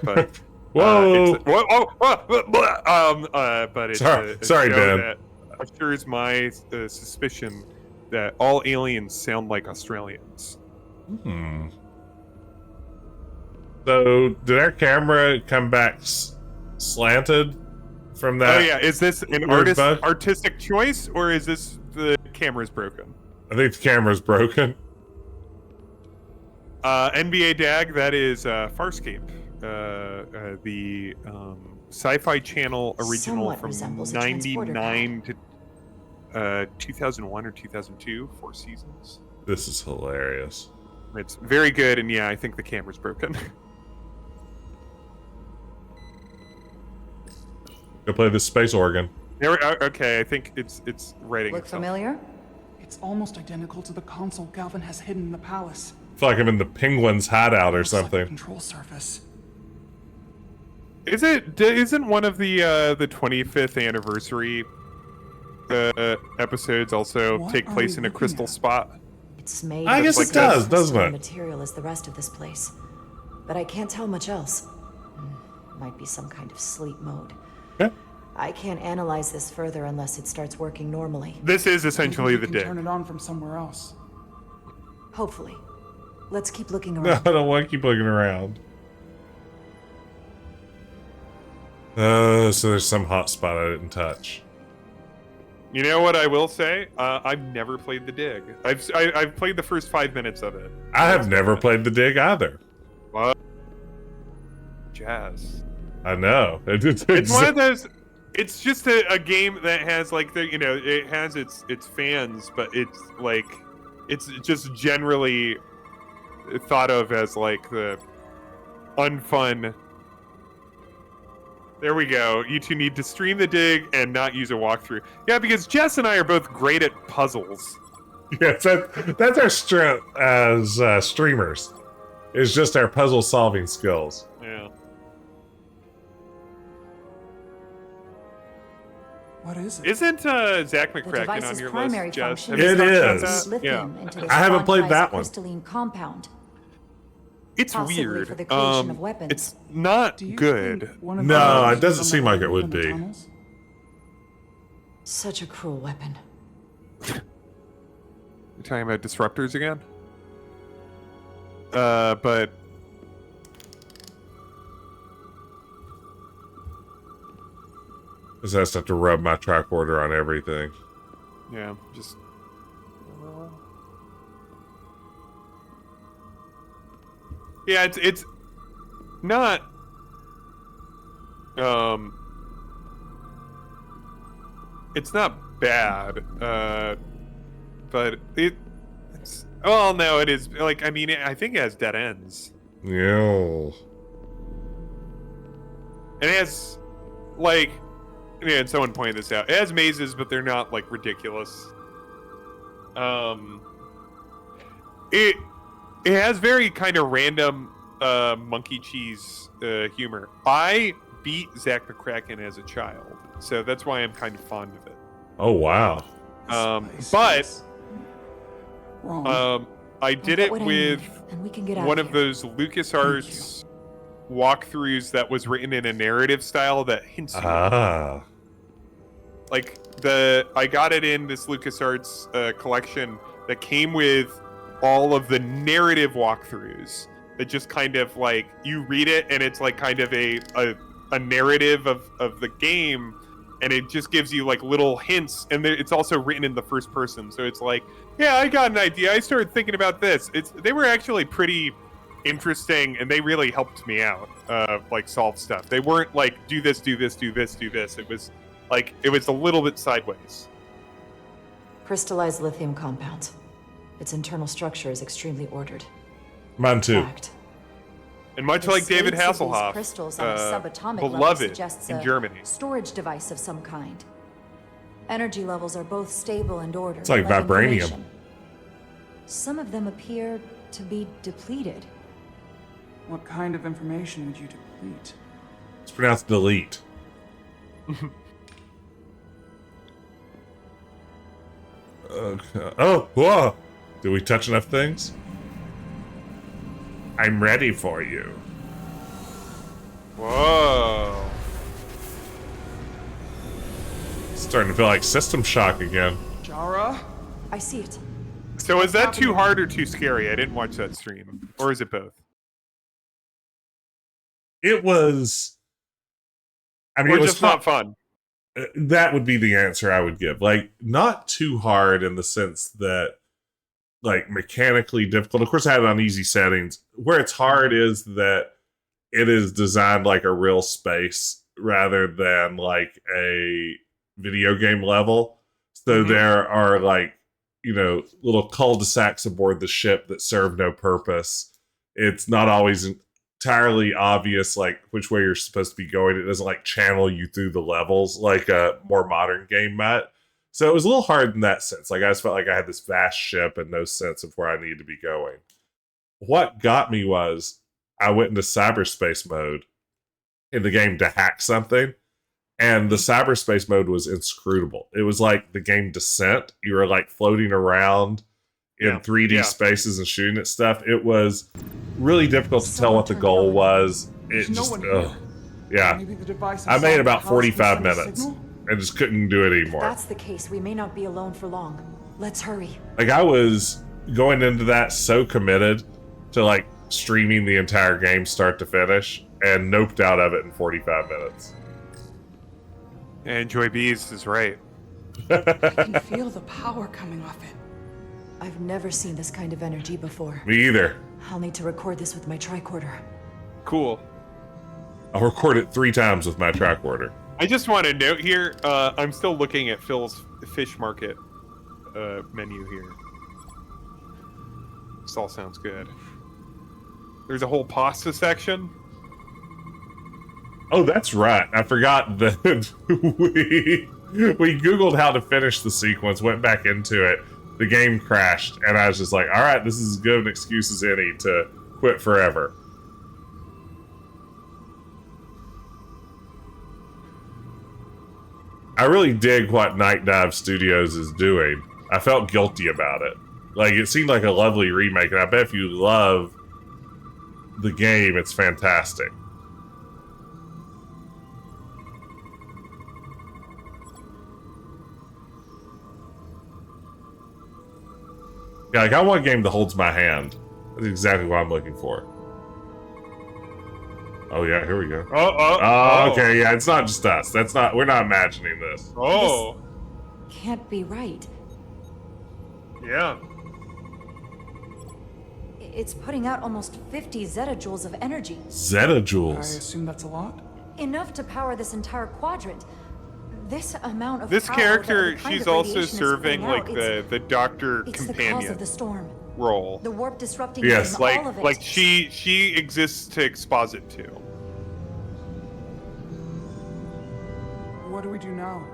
Speaker 2: but
Speaker 1: Whoa!
Speaker 2: but it's
Speaker 1: Sorry-
Speaker 2: a
Speaker 1: sorry,
Speaker 2: show
Speaker 1: Ben.
Speaker 2: that assures my suspicion that all aliens sound like Australians.
Speaker 1: So, did our camera come back slanted from that?
Speaker 2: Oh yeah, is this an
Speaker 1: weird bug?
Speaker 2: artistic choice, or is this the camera's broken?
Speaker 1: I think the camera's broken.
Speaker 2: NBA DAG, that is Farscape, the Sci-Fi Channel original
Speaker 3: Somewhat
Speaker 2: from
Speaker 3: resembles a transporter
Speaker 2: '99 to 2001 or 2002, 4 seasons.
Speaker 1: This is hilarious.
Speaker 2: It's very good, and yeah, I think the camera's broken.
Speaker 1: Go play this space organ.
Speaker 2: Okay, I think it's writing
Speaker 3: Look
Speaker 2: itself.
Speaker 3: familiar?
Speaker 5: It's almost identical to the console Galvin has hidden in the palace.
Speaker 1: I feel like I'm in the Penguin's hideout or
Speaker 5: Looks like a
Speaker 1: something.
Speaker 5: control surface.
Speaker 2: Isn't one of the 25th anniversary episodes also
Speaker 5: What
Speaker 2: take
Speaker 5: are
Speaker 2: place
Speaker 5: we
Speaker 2: in a
Speaker 5: looking
Speaker 2: crystal
Speaker 5: at?
Speaker 2: spot?
Speaker 3: It's made
Speaker 1: I
Speaker 3: with
Speaker 1: guess
Speaker 3: the
Speaker 1: it does,
Speaker 3: same
Speaker 1: doesn't
Speaker 3: sort
Speaker 1: it?
Speaker 3: of material as the rest of this place. But I can't tell much else. Might be some kind of sleep mode.
Speaker 1: Yeah.
Speaker 3: I can't analyze this further unless it starts working normally.
Speaker 2: This is essentially
Speaker 5: Maybe
Speaker 2: the
Speaker 5: we can
Speaker 2: dig.
Speaker 5: turn it on from somewhere else.
Speaker 3: Hopefully. Let's keep looking
Speaker 1: No,
Speaker 3: around.
Speaker 1: I don't want to keep looking around. So there's some hotspot I didn't touch.
Speaker 2: You know what I will say? I've never played the dig. I've played the first 5 minutes of it.
Speaker 1: I have never played the dig either.
Speaker 2: What? Jazz.
Speaker 1: I know.
Speaker 2: It's one of those. It's just a game that has like it has its fans, but it's like it's just generally thought of as like the unfun. There we go. You two need to stream the dig and not use a walkthrough. Yeah, because Jess and I are both great at puzzles.
Speaker 1: Yes, that's our strength as streamers. It's just our puzzle solving skills.
Speaker 2: Yeah.
Speaker 5: What is it?
Speaker 2: Isn't Zach
Speaker 3: The
Speaker 2: McCracken
Speaker 3: device's
Speaker 2: on your
Speaker 3: primary
Speaker 2: list, Jess?
Speaker 3: function
Speaker 2: Have you
Speaker 1: It
Speaker 2: talked about
Speaker 1: is.
Speaker 2: that?
Speaker 3: lithium
Speaker 2: Yeah.
Speaker 3: into this
Speaker 1: I haven't played that
Speaker 3: quantized
Speaker 1: one.
Speaker 3: crystalline compound.
Speaker 2: It's
Speaker 3: Possibly
Speaker 2: weird.
Speaker 3: for the creation of weapons.
Speaker 2: It's not
Speaker 5: Do you
Speaker 2: good.
Speaker 5: think one of
Speaker 1: No,
Speaker 5: these
Speaker 1: it doesn't
Speaker 5: is
Speaker 1: seem like it
Speaker 5: somewhere
Speaker 1: would
Speaker 5: in the
Speaker 1: be.
Speaker 5: tunnels?
Speaker 3: Such a cruel weapon.
Speaker 2: You're talking about disruptors again? But
Speaker 1: I just have to rub my tricorder on everything.
Speaker 2: yeah, just yeah, it's not it's not bad, but it's well, no, it is like I mean, I think it has dead ends.
Speaker 1: Yeah.
Speaker 2: And it has, like, yeah, and someone pointed this out. It has mazes, but they're not like ridiculous. It has very kind of random monkey cheese humor. I beat Zach McCracken as a child, so that's why I'm kind of fond of it.
Speaker 1: Oh wow.
Speaker 2: But
Speaker 5: Wrong.
Speaker 2: I did
Speaker 3: I've
Speaker 2: it
Speaker 3: got what I
Speaker 2: with
Speaker 3: need, and we can get out
Speaker 2: one
Speaker 3: of
Speaker 2: of
Speaker 3: here.
Speaker 2: those LucasArts walkthroughs that was written in a narrative style that hints you.
Speaker 1: Ah.
Speaker 2: Like I got it in this LucasArts collection that came with all of the narrative walkthroughs that just kind of like you read it and it's like kind of a narrative of the game, and it just gives you like little hints, and it's also written in the first person, so it's like, yeah, I got an idea, I started thinking about this. They were actually pretty interesting, and they really helped me out like solve stuff. They weren't like do this, do this, do this, do this. It was like it was a little bit sideways.
Speaker 3: Crystallized lithium compound. Its internal structure is extremely ordered.
Speaker 1: Mine too.
Speaker 3: Fact.
Speaker 2: And much
Speaker 3: The
Speaker 2: like David
Speaker 3: states of these
Speaker 2: Hasselhoff,
Speaker 3: crystals on a subatomic level
Speaker 2: beloved
Speaker 3: suggests
Speaker 2: in
Speaker 3: a
Speaker 2: Germany.
Speaker 3: storage device of some kind. Energy levels are both stable and ordered.
Speaker 1: It's like vibranium.
Speaker 3: information. Some of them appear to be depleted.
Speaker 5: What kind of information would you deplete?
Speaker 1: It's pronounced delete. Okay. Oh, whoa! Did we touch enough things? I'm ready for you.
Speaker 2: Whoa.
Speaker 1: Starting to feel like System Shock again.
Speaker 5: Jara?
Speaker 3: I see it.
Speaker 2: So is that too hard or too scary? I didn't watch that stream. Or is it both?
Speaker 1: It was. I mean,
Speaker 2: Or
Speaker 1: it was
Speaker 2: just not fun?
Speaker 1: That would be the answer I would give. Like, not too hard in the sense that, like, mechanically difficult. Of course, I had it on easy settings. Where it's hard is that it is designed like a real space rather than like a video game level. So there are, like, you know, little cul-de-sacs aboard the ship that serve no purpose. It's not always entirely obvious like which way you're supposed to be going. It doesn't like channel you through the levels like a more modern game might. So it was a little hard in that sense. Like I just felt like I had this vast ship and no sense of where I needed to be going. What got me was I went into cyberspace mode in the game to hack something, and the cyberspace mode was inscrutable. It was like the game Descent. You were like floating around in 3D spaces and shooting at stuff. It was really difficult to tell what the goal was. It just, yeah.
Speaker 5: Maybe the device
Speaker 1: I made
Speaker 5: inside
Speaker 1: about
Speaker 5: the house
Speaker 1: 45
Speaker 5: can send a
Speaker 1: minutes.
Speaker 5: signal?
Speaker 1: I just couldn't do it
Speaker 3: If
Speaker 1: anymore.
Speaker 3: that's the case, we may not be alone for long. Let's hurry.
Speaker 1: Like I was going into that so committed to like streaming the entire game start to finish and noped out of it in 45 minutes.
Speaker 2: And Joy Bees is right.
Speaker 7: I can feel the power coming off it.
Speaker 3: I've never seen this kind of energy before.
Speaker 1: Me either.
Speaker 3: I'll need to record this with my tricorder.
Speaker 2: Cool.
Speaker 1: I'll record it 3 times with my tricorder.
Speaker 2: I just want to note here, I'm still looking at Phil's fish market menu here. This all sounds good. There's a whole pasta section.
Speaker 1: Oh, that's right. I forgot that we Googled how to finish the sequence, went back into it. The game crashed, and I was just like, all right, this is as good an excuse as any to quit forever. I really dig what Night Dive Studios is doing. I felt guilty about it. Like, it seemed like a lovely remake, and I bet if you love the game, it's fantastic. Yeah, like, I want a game that holds my hand. That's exactly what I'm looking for. Oh yeah, here we go. Okay, yeah, it's not just us. We're not imagining this.
Speaker 2: Oh.
Speaker 3: Can't be right.
Speaker 2: Yeah.
Speaker 3: It's putting out almost 50 zetajoules of energy.
Speaker 5: I
Speaker 1: Zetajoules.
Speaker 5: assume that's a lot?
Speaker 3: Enough to power this entire quadrant. This amount of
Speaker 2: This
Speaker 3: power,
Speaker 2: character,
Speaker 3: the kind
Speaker 2: she's
Speaker 3: of
Speaker 2: also
Speaker 3: radiation it's
Speaker 2: serving
Speaker 3: putting
Speaker 2: like
Speaker 3: out,
Speaker 2: the doctor
Speaker 3: it's the cause
Speaker 2: companion
Speaker 3: of the storm.
Speaker 2: role.
Speaker 3: The warp disrupting
Speaker 1: Yes,
Speaker 3: game, all of it.
Speaker 2: Like she exists to exposit to.
Speaker 5: What do we do now?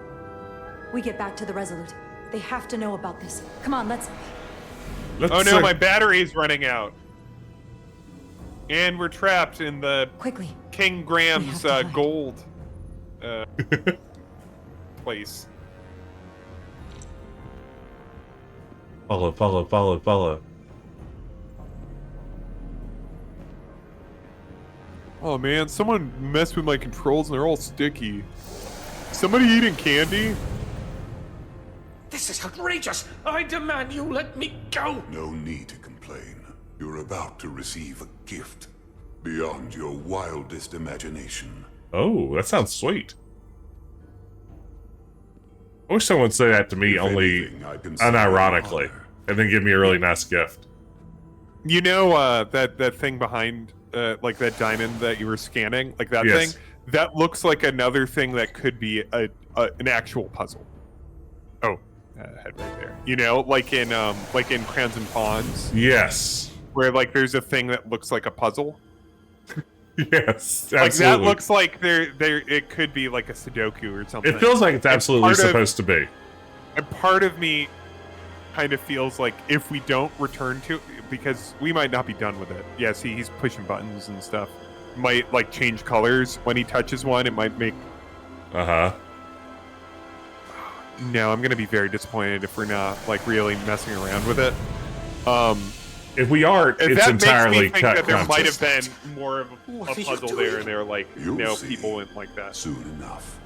Speaker 3: We get back to the Resolute. They have to know about this. Come on, let's...
Speaker 2: Oh no, my battery's running out. And we're trapped in the
Speaker 3: Quickly.
Speaker 2: King
Speaker 3: We
Speaker 2: Graham's
Speaker 3: have to hide.
Speaker 2: gold place.
Speaker 1: Follow.
Speaker 2: Oh man, someone messed with my controls and they're all sticky. Somebody eating candy?
Speaker 6: This is outrageous! I demand you let me go!
Speaker 8: No need to complain. You're about to receive a gift beyond your wildest imagination.
Speaker 1: Oh, that sounds sweet. I wish someone would say that to me
Speaker 8: If
Speaker 1: only
Speaker 8: anything, I consider
Speaker 1: unironically,
Speaker 8: it an honor.
Speaker 1: and then give me a really nice gift.
Speaker 2: You know that thing behind like that diamond that you were scanning, like that
Speaker 1: Yes.
Speaker 2: thing? That looks like another thing that could be an actual puzzle. Oh, head right there. You know, like in Crowns and Pawns,
Speaker 1: Yes.
Speaker 2: where like there's a thing that looks like a puzzle.
Speaker 1: Yes,
Speaker 2: Like
Speaker 1: absolutely.
Speaker 2: that looks like there it could be like a Sudoku or something.
Speaker 1: It feels like it's absolutely
Speaker 2: part of-
Speaker 1: supposed to be.
Speaker 2: And part of me kind of feels like if we don't return to, because we might not be done with it. Yeah, see, he's pushing buttons and stuff. Might like change colors when he touches one. It might make.
Speaker 1: Uh-huh.
Speaker 2: No, I'm gonna be very disappointed if we're not like really messing around with it.
Speaker 1: If we aren't,
Speaker 2: If
Speaker 1: it's
Speaker 2: that makes
Speaker 1: entirely
Speaker 2: me think
Speaker 1: cut
Speaker 2: that there might have
Speaker 1: conscious.
Speaker 2: been more of a
Speaker 6: What are you
Speaker 2: puzzle
Speaker 6: doing?
Speaker 2: there, and they were like,
Speaker 8: You'll
Speaker 2: no,
Speaker 8: see.
Speaker 2: people went like that.
Speaker 8: Soon enough.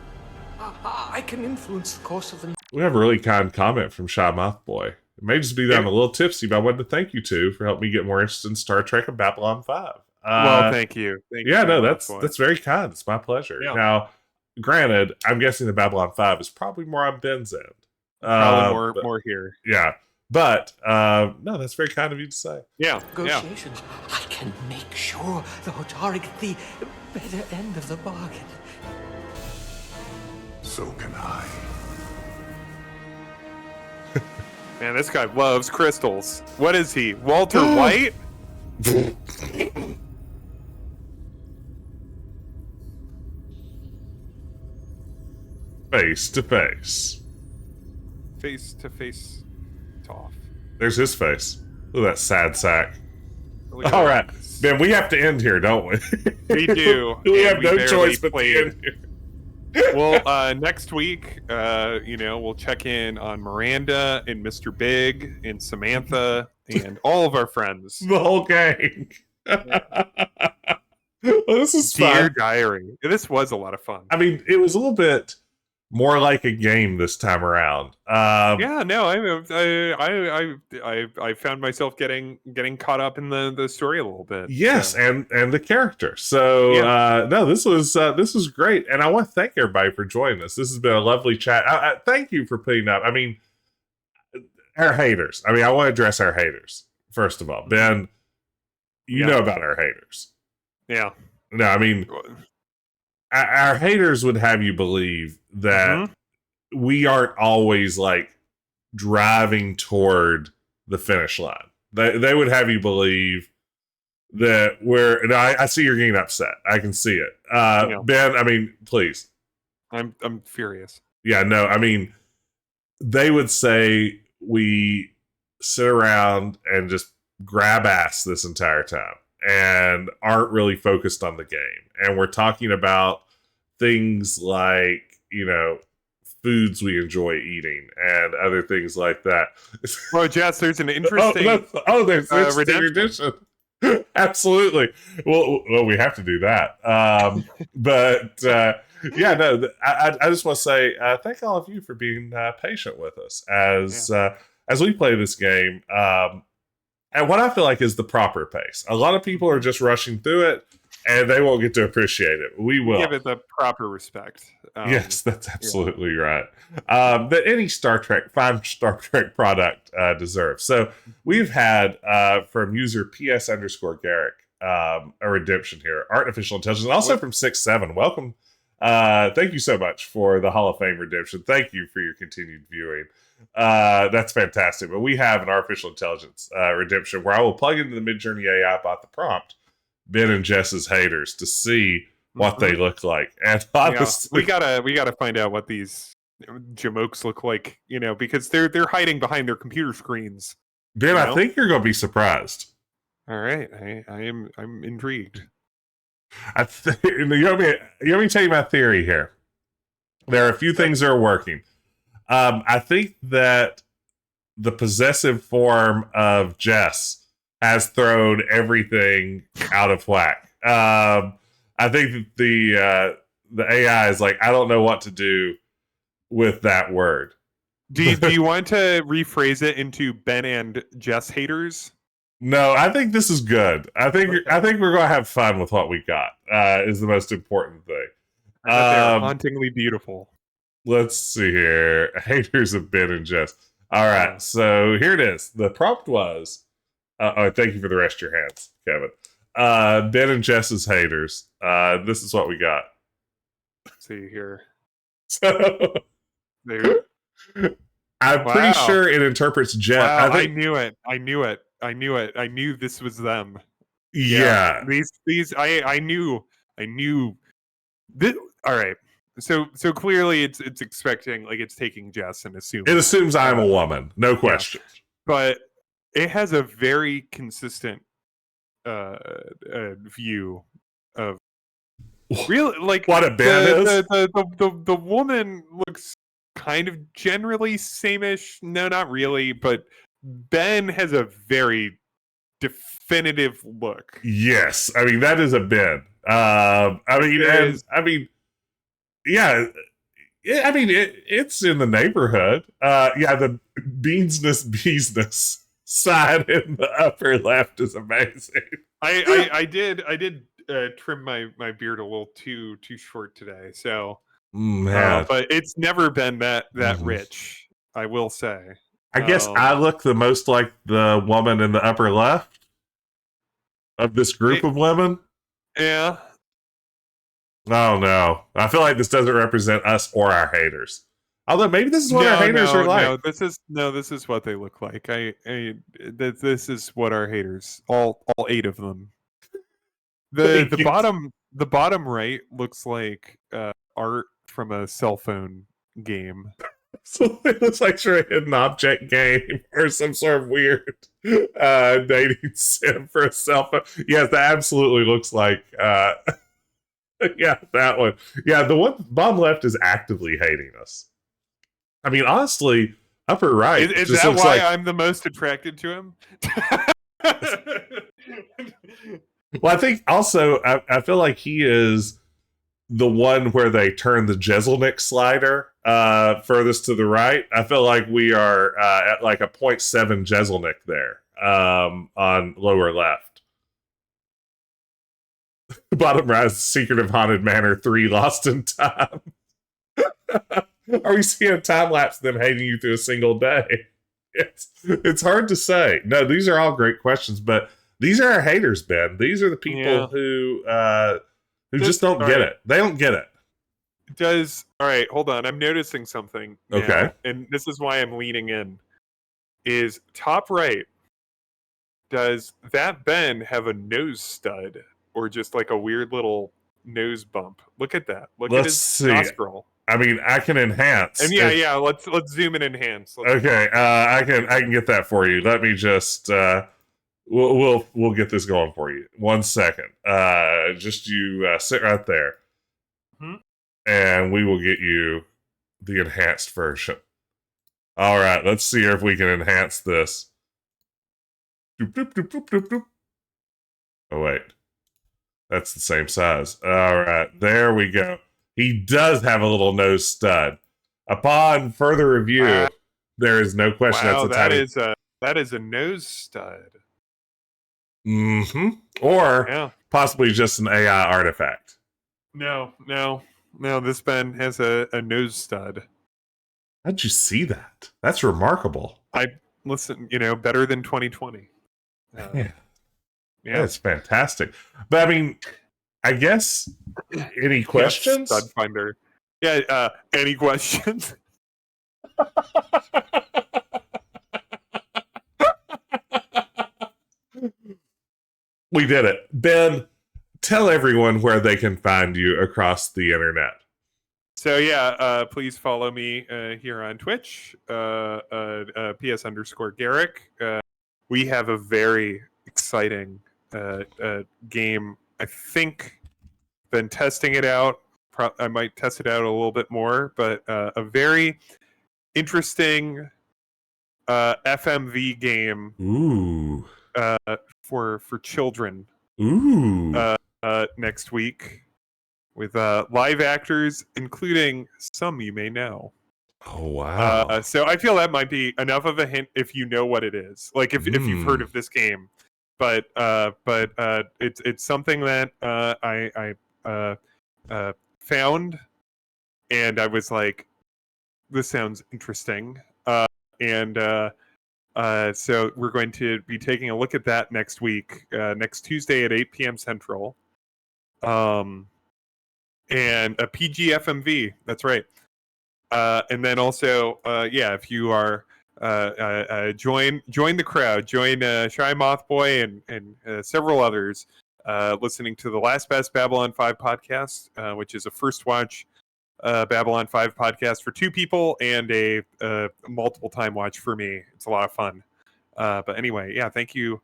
Speaker 6: I can influence the course of the...
Speaker 1: We have a really kind comment from Shy Moth Boy. It may just be that I'm a little tipsy, but I wanted to thank you two for helping me get more interested in Star Trek and Babylon 5.
Speaker 2: Well, thank you. Thank you
Speaker 1: Yeah, no,
Speaker 2: very
Speaker 1: that's
Speaker 2: much, boy.
Speaker 1: that's very kind. It's my pleasure.
Speaker 2: Yeah.
Speaker 1: Now, granted, I'm guessing the Babylon 5 is probably more on Ben's end.
Speaker 2: Probably
Speaker 1: But-
Speaker 2: more here.
Speaker 1: Yeah. But, no, that's very kind of you to say.
Speaker 2: Yeah, yeah.
Speaker 6: Negotiations. I can make sure the Hotari get the better end of the bargain.
Speaker 8: So can I.
Speaker 2: Man, this guy loves crystals. What is he? Walter White?
Speaker 1: Face to face.
Speaker 2: Face to face toff.
Speaker 1: There's his face. Look at that sad sack.
Speaker 2: Look at
Speaker 1: All
Speaker 2: that.
Speaker 1: right. Ben, we have to end here, don't we?
Speaker 2: We do.
Speaker 1: we
Speaker 2: and
Speaker 1: have
Speaker 2: we
Speaker 1: no
Speaker 2: barely
Speaker 1: choice but to
Speaker 2: played.
Speaker 1: end here.
Speaker 2: Well, next week, we'll check in on Miranda and Mr. Big and Samantha and all of our friends.
Speaker 1: The whole gang. Well, this is
Speaker 2: Dear
Speaker 1: fun.
Speaker 2: Diary. This was a lot of fun.
Speaker 1: I mean, it was a little bit more like a game this time around.
Speaker 2: Yeah, no, I found myself getting caught up in the story a little bit.
Speaker 1: Yes,
Speaker 2: so.
Speaker 1: and the character. So
Speaker 2: Yeah.
Speaker 1: no, this was great, and I want to thank everybody for joining us. This has been a lovely chat. Thank you for putting up. I mean, our haters. I mean, I want to address our haters first of all. Ben, you know about our haters.
Speaker 2: Yeah.
Speaker 1: No, I mean, our haters would have you believe that we aren't always like driving toward the finish line. They would have you believe that and I see you're getting upset. I can see it. Ben, I mean, please.
Speaker 2: I'm furious.
Speaker 1: Yeah, no, I mean, they would say we sit around and just grab ass this entire time and aren't really focused on the game. And we're talking about things like, foods we enjoy eating and other things like that.
Speaker 2: Well, Jess, there's an interesting
Speaker 1: there's redemption. Absolutely. Well, we have to do that. But yeah, no, I just want to say thank all of you for being patient with us as we play this game at what I feel like is the proper pace. A lot of people are just rushing through it, and they won't get to appreciate it. We will
Speaker 2: give it the proper respect.
Speaker 1: Yes, that's absolutely right. That any fine Star Trek product deserves. So we've had from user PS_Garrick a redemption here, artificial intelligence, and also from 6-7. Welcome. Thank you so much for the Hall of Fame redemption. Thank you for your continued viewing. That's fantastic. But we have an artificial intelligence redemption where I will plug into the Midjourney AI bot the prompt Ben and Jess's haters to see what they look like. And honestly,
Speaker 2: we gotta find out what these jamokes look like, because they're hiding behind their computer screens.
Speaker 1: Ben, I think you're gonna be surprised.
Speaker 2: All right, I'm intrigued.
Speaker 1: Let me tell you my theory here. There are a few things that are working. I think that the possessive form of Jess has thrown everything out of whack. I think that the AI is like, I don't know what to do with that word.
Speaker 2: Do you want to rephrase it into Ben and Jess haters?
Speaker 1: No, I think this is good. I think we're gonna have fun with what we got. Is the most important thing.
Speaker 2: They're hauntingly beautiful.
Speaker 1: Let's see here. Haters of Ben and Jess. All right, so here it is. The prompt was. Thank you for the rest of your hands, Kevin. Ben and Jess's haters. This is what we got.
Speaker 2: Let's see here.
Speaker 1: So, I'm pretty sure it interprets Jess.
Speaker 2: Wow, I knew it. I knew this was them.
Speaker 1: Yeah.
Speaker 2: These I knew this. All right. So clearly it's expecting, like, it's taking Jess and assuming
Speaker 1: it assumes I'm a woman, no question.
Speaker 2: Yeah. But it has a very consistent view of really, like,
Speaker 1: what a Ben is.
Speaker 2: The woman looks kind of generally same-ish. No, not really, but Ben has a very definitive look.
Speaker 1: Yes, I mean that is a Ben. It's in the neighborhood. The beesness side in the upper left is amazing.
Speaker 2: I did trim my beard a little too short today, so but it's never been that rich, I will say.
Speaker 1: I guess I look the most like the woman in the upper left of this group of women.
Speaker 2: Yeah.
Speaker 1: Oh no, I feel like this doesn't represent us or our haters. Although maybe this is what our haters are like.
Speaker 2: This is what they look like. This is what our haters, all 8 of them. The bottom right looks like art from a cell phone game.
Speaker 1: So it looks like a hidden object game or some sort of weird dating sim for a cell phone. Yes, that absolutely looks like yeah, that one. Yeah, the one bottom left is actively hating us. I mean, honestly, upper right.
Speaker 2: Is that why I'm the most attracted to him?
Speaker 1: Well, I think also I feel like he is the one where they turn the Jeselnik slider furthest to the right. I feel like we are at like a 0.7 Jeselnik there on lower left. Bottom right is Secret of Haunted Manor 3 Lost in Time. Are we seeing a time lapse of them hating you through a single day? It's hard to say. No, these are all great questions, but these are our haters, Ben. These are the people who just don't get it. They don't get it.
Speaker 2: All right, hold on. I'm noticing something now,
Speaker 1: okay,
Speaker 2: and this is why I'm leaning in. Is top right, does that Ben have a nose stud or just like a weird little nose bump? Look at that. Look at his nostril.
Speaker 1: I mean, I can enhance.
Speaker 2: And let's zoom and enhance.
Speaker 1: Okay, I can get that for you. Let me just we'll get this going for you. 1 second. Just you sit right there. And we will get you the enhanced version. All right, let's see if we can enhance this. Doop, doop, doop, doop, doop, doop. Oh, wait. That's the same size. All right, there we go. He does have a little nose stud. Upon further review, there is no question
Speaker 2: that is a nose stud.
Speaker 1: Mm-hmm. Or possibly just an AI artifact.
Speaker 2: No, this Ben has a nose stud.
Speaker 1: How'd you see that? That's remarkable.
Speaker 2: Listen, better than 2020.
Speaker 1: Yeah, it's fantastic. But I mean, I guess any questions?
Speaker 2: Stud finder. Yeah, any questions?
Speaker 1: We did it. Ben, tell everyone where they can find you across the internet.
Speaker 2: So please follow me here on Twitch, PS_Garrick. We have a very exciting game. I think been testing it out. I might test it out a little bit more, but a very interesting FMV game.
Speaker 1: Ooh.
Speaker 2: For children.
Speaker 1: Ooh.
Speaker 2: Next week with live actors, including some you may know.
Speaker 1: Oh wow!
Speaker 2: So I feel that might be enough of a hint if you know what it is. Like if you've heard of this game, but it's something that I found, and I was like, this sounds interesting, so we're going to be taking a look at that next week, next Tuesday at 8 p.m. Central. And a PGFMV, that's right. And then also, if you are join the crowd, join Shy Mothboy and several others listening to the Last Best Babylon 5 podcast, which is a first watch Babylon 5 podcast for 2 people and a multiple time watch for me. It's a lot of fun. But anyway, thank you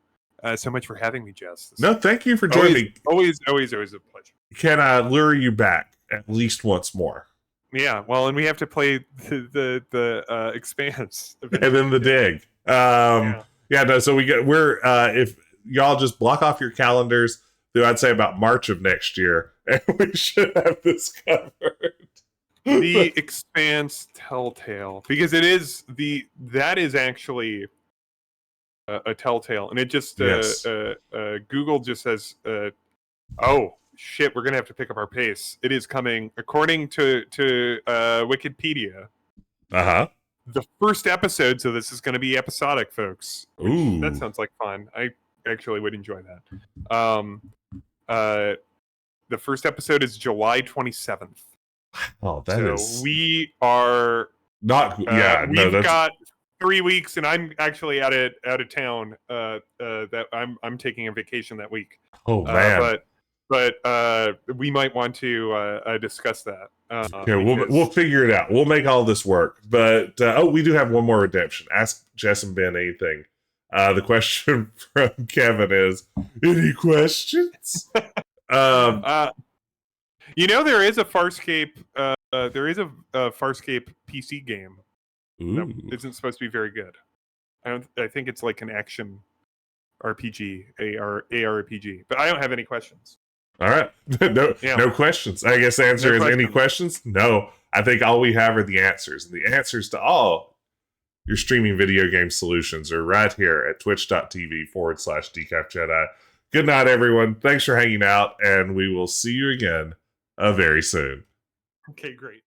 Speaker 2: so much for having me, Jess.
Speaker 1: No, thank you for joining me.
Speaker 2: Always a pleasure.
Speaker 1: Can I lure you back at least once more?
Speaker 2: Yeah, well, and we have to play the Expanse,
Speaker 1: and then the Dig. So we're if y'all just block off your calendars through, I'd say about March of next year, and we should have this covered.
Speaker 2: The Expanse Telltale, because that is actually a Telltale, and it just Google just says, oh shit, we're gonna have to pick up our pace. It is coming, according to Wikipedia. The first episodes of this is going to be episodic, folks.
Speaker 1: Ooh,
Speaker 2: that sounds like fun. I actually would enjoy that. The first episode is July 27th.
Speaker 1: Oh,
Speaker 2: so we are
Speaker 1: not.
Speaker 2: We've got 3 weeks, and I'm actually out of town. That I'm taking a vacation that week.
Speaker 1: Oh man!
Speaker 2: But we might want to discuss that.
Speaker 1: Okay, we'll figure it out. We'll make all this work. But we do have one more redemption. Ask Jess and Ben anything. The question from Kevin is: any questions?
Speaker 2: There is a Farscape. There is a Farscape PC game that isn't supposed to be very good. I think it's like an action RPG, ARPG. But I don't have any questions.
Speaker 1: All right. No questions. I guess the answer is any questions? No. I think all we have are the answers. And the answers to all your streaming video game solutions are right here at twitch.tv/DecafJedi. Good night, everyone. Thanks for hanging out, and we will see you again very soon.
Speaker 2: Okay, great.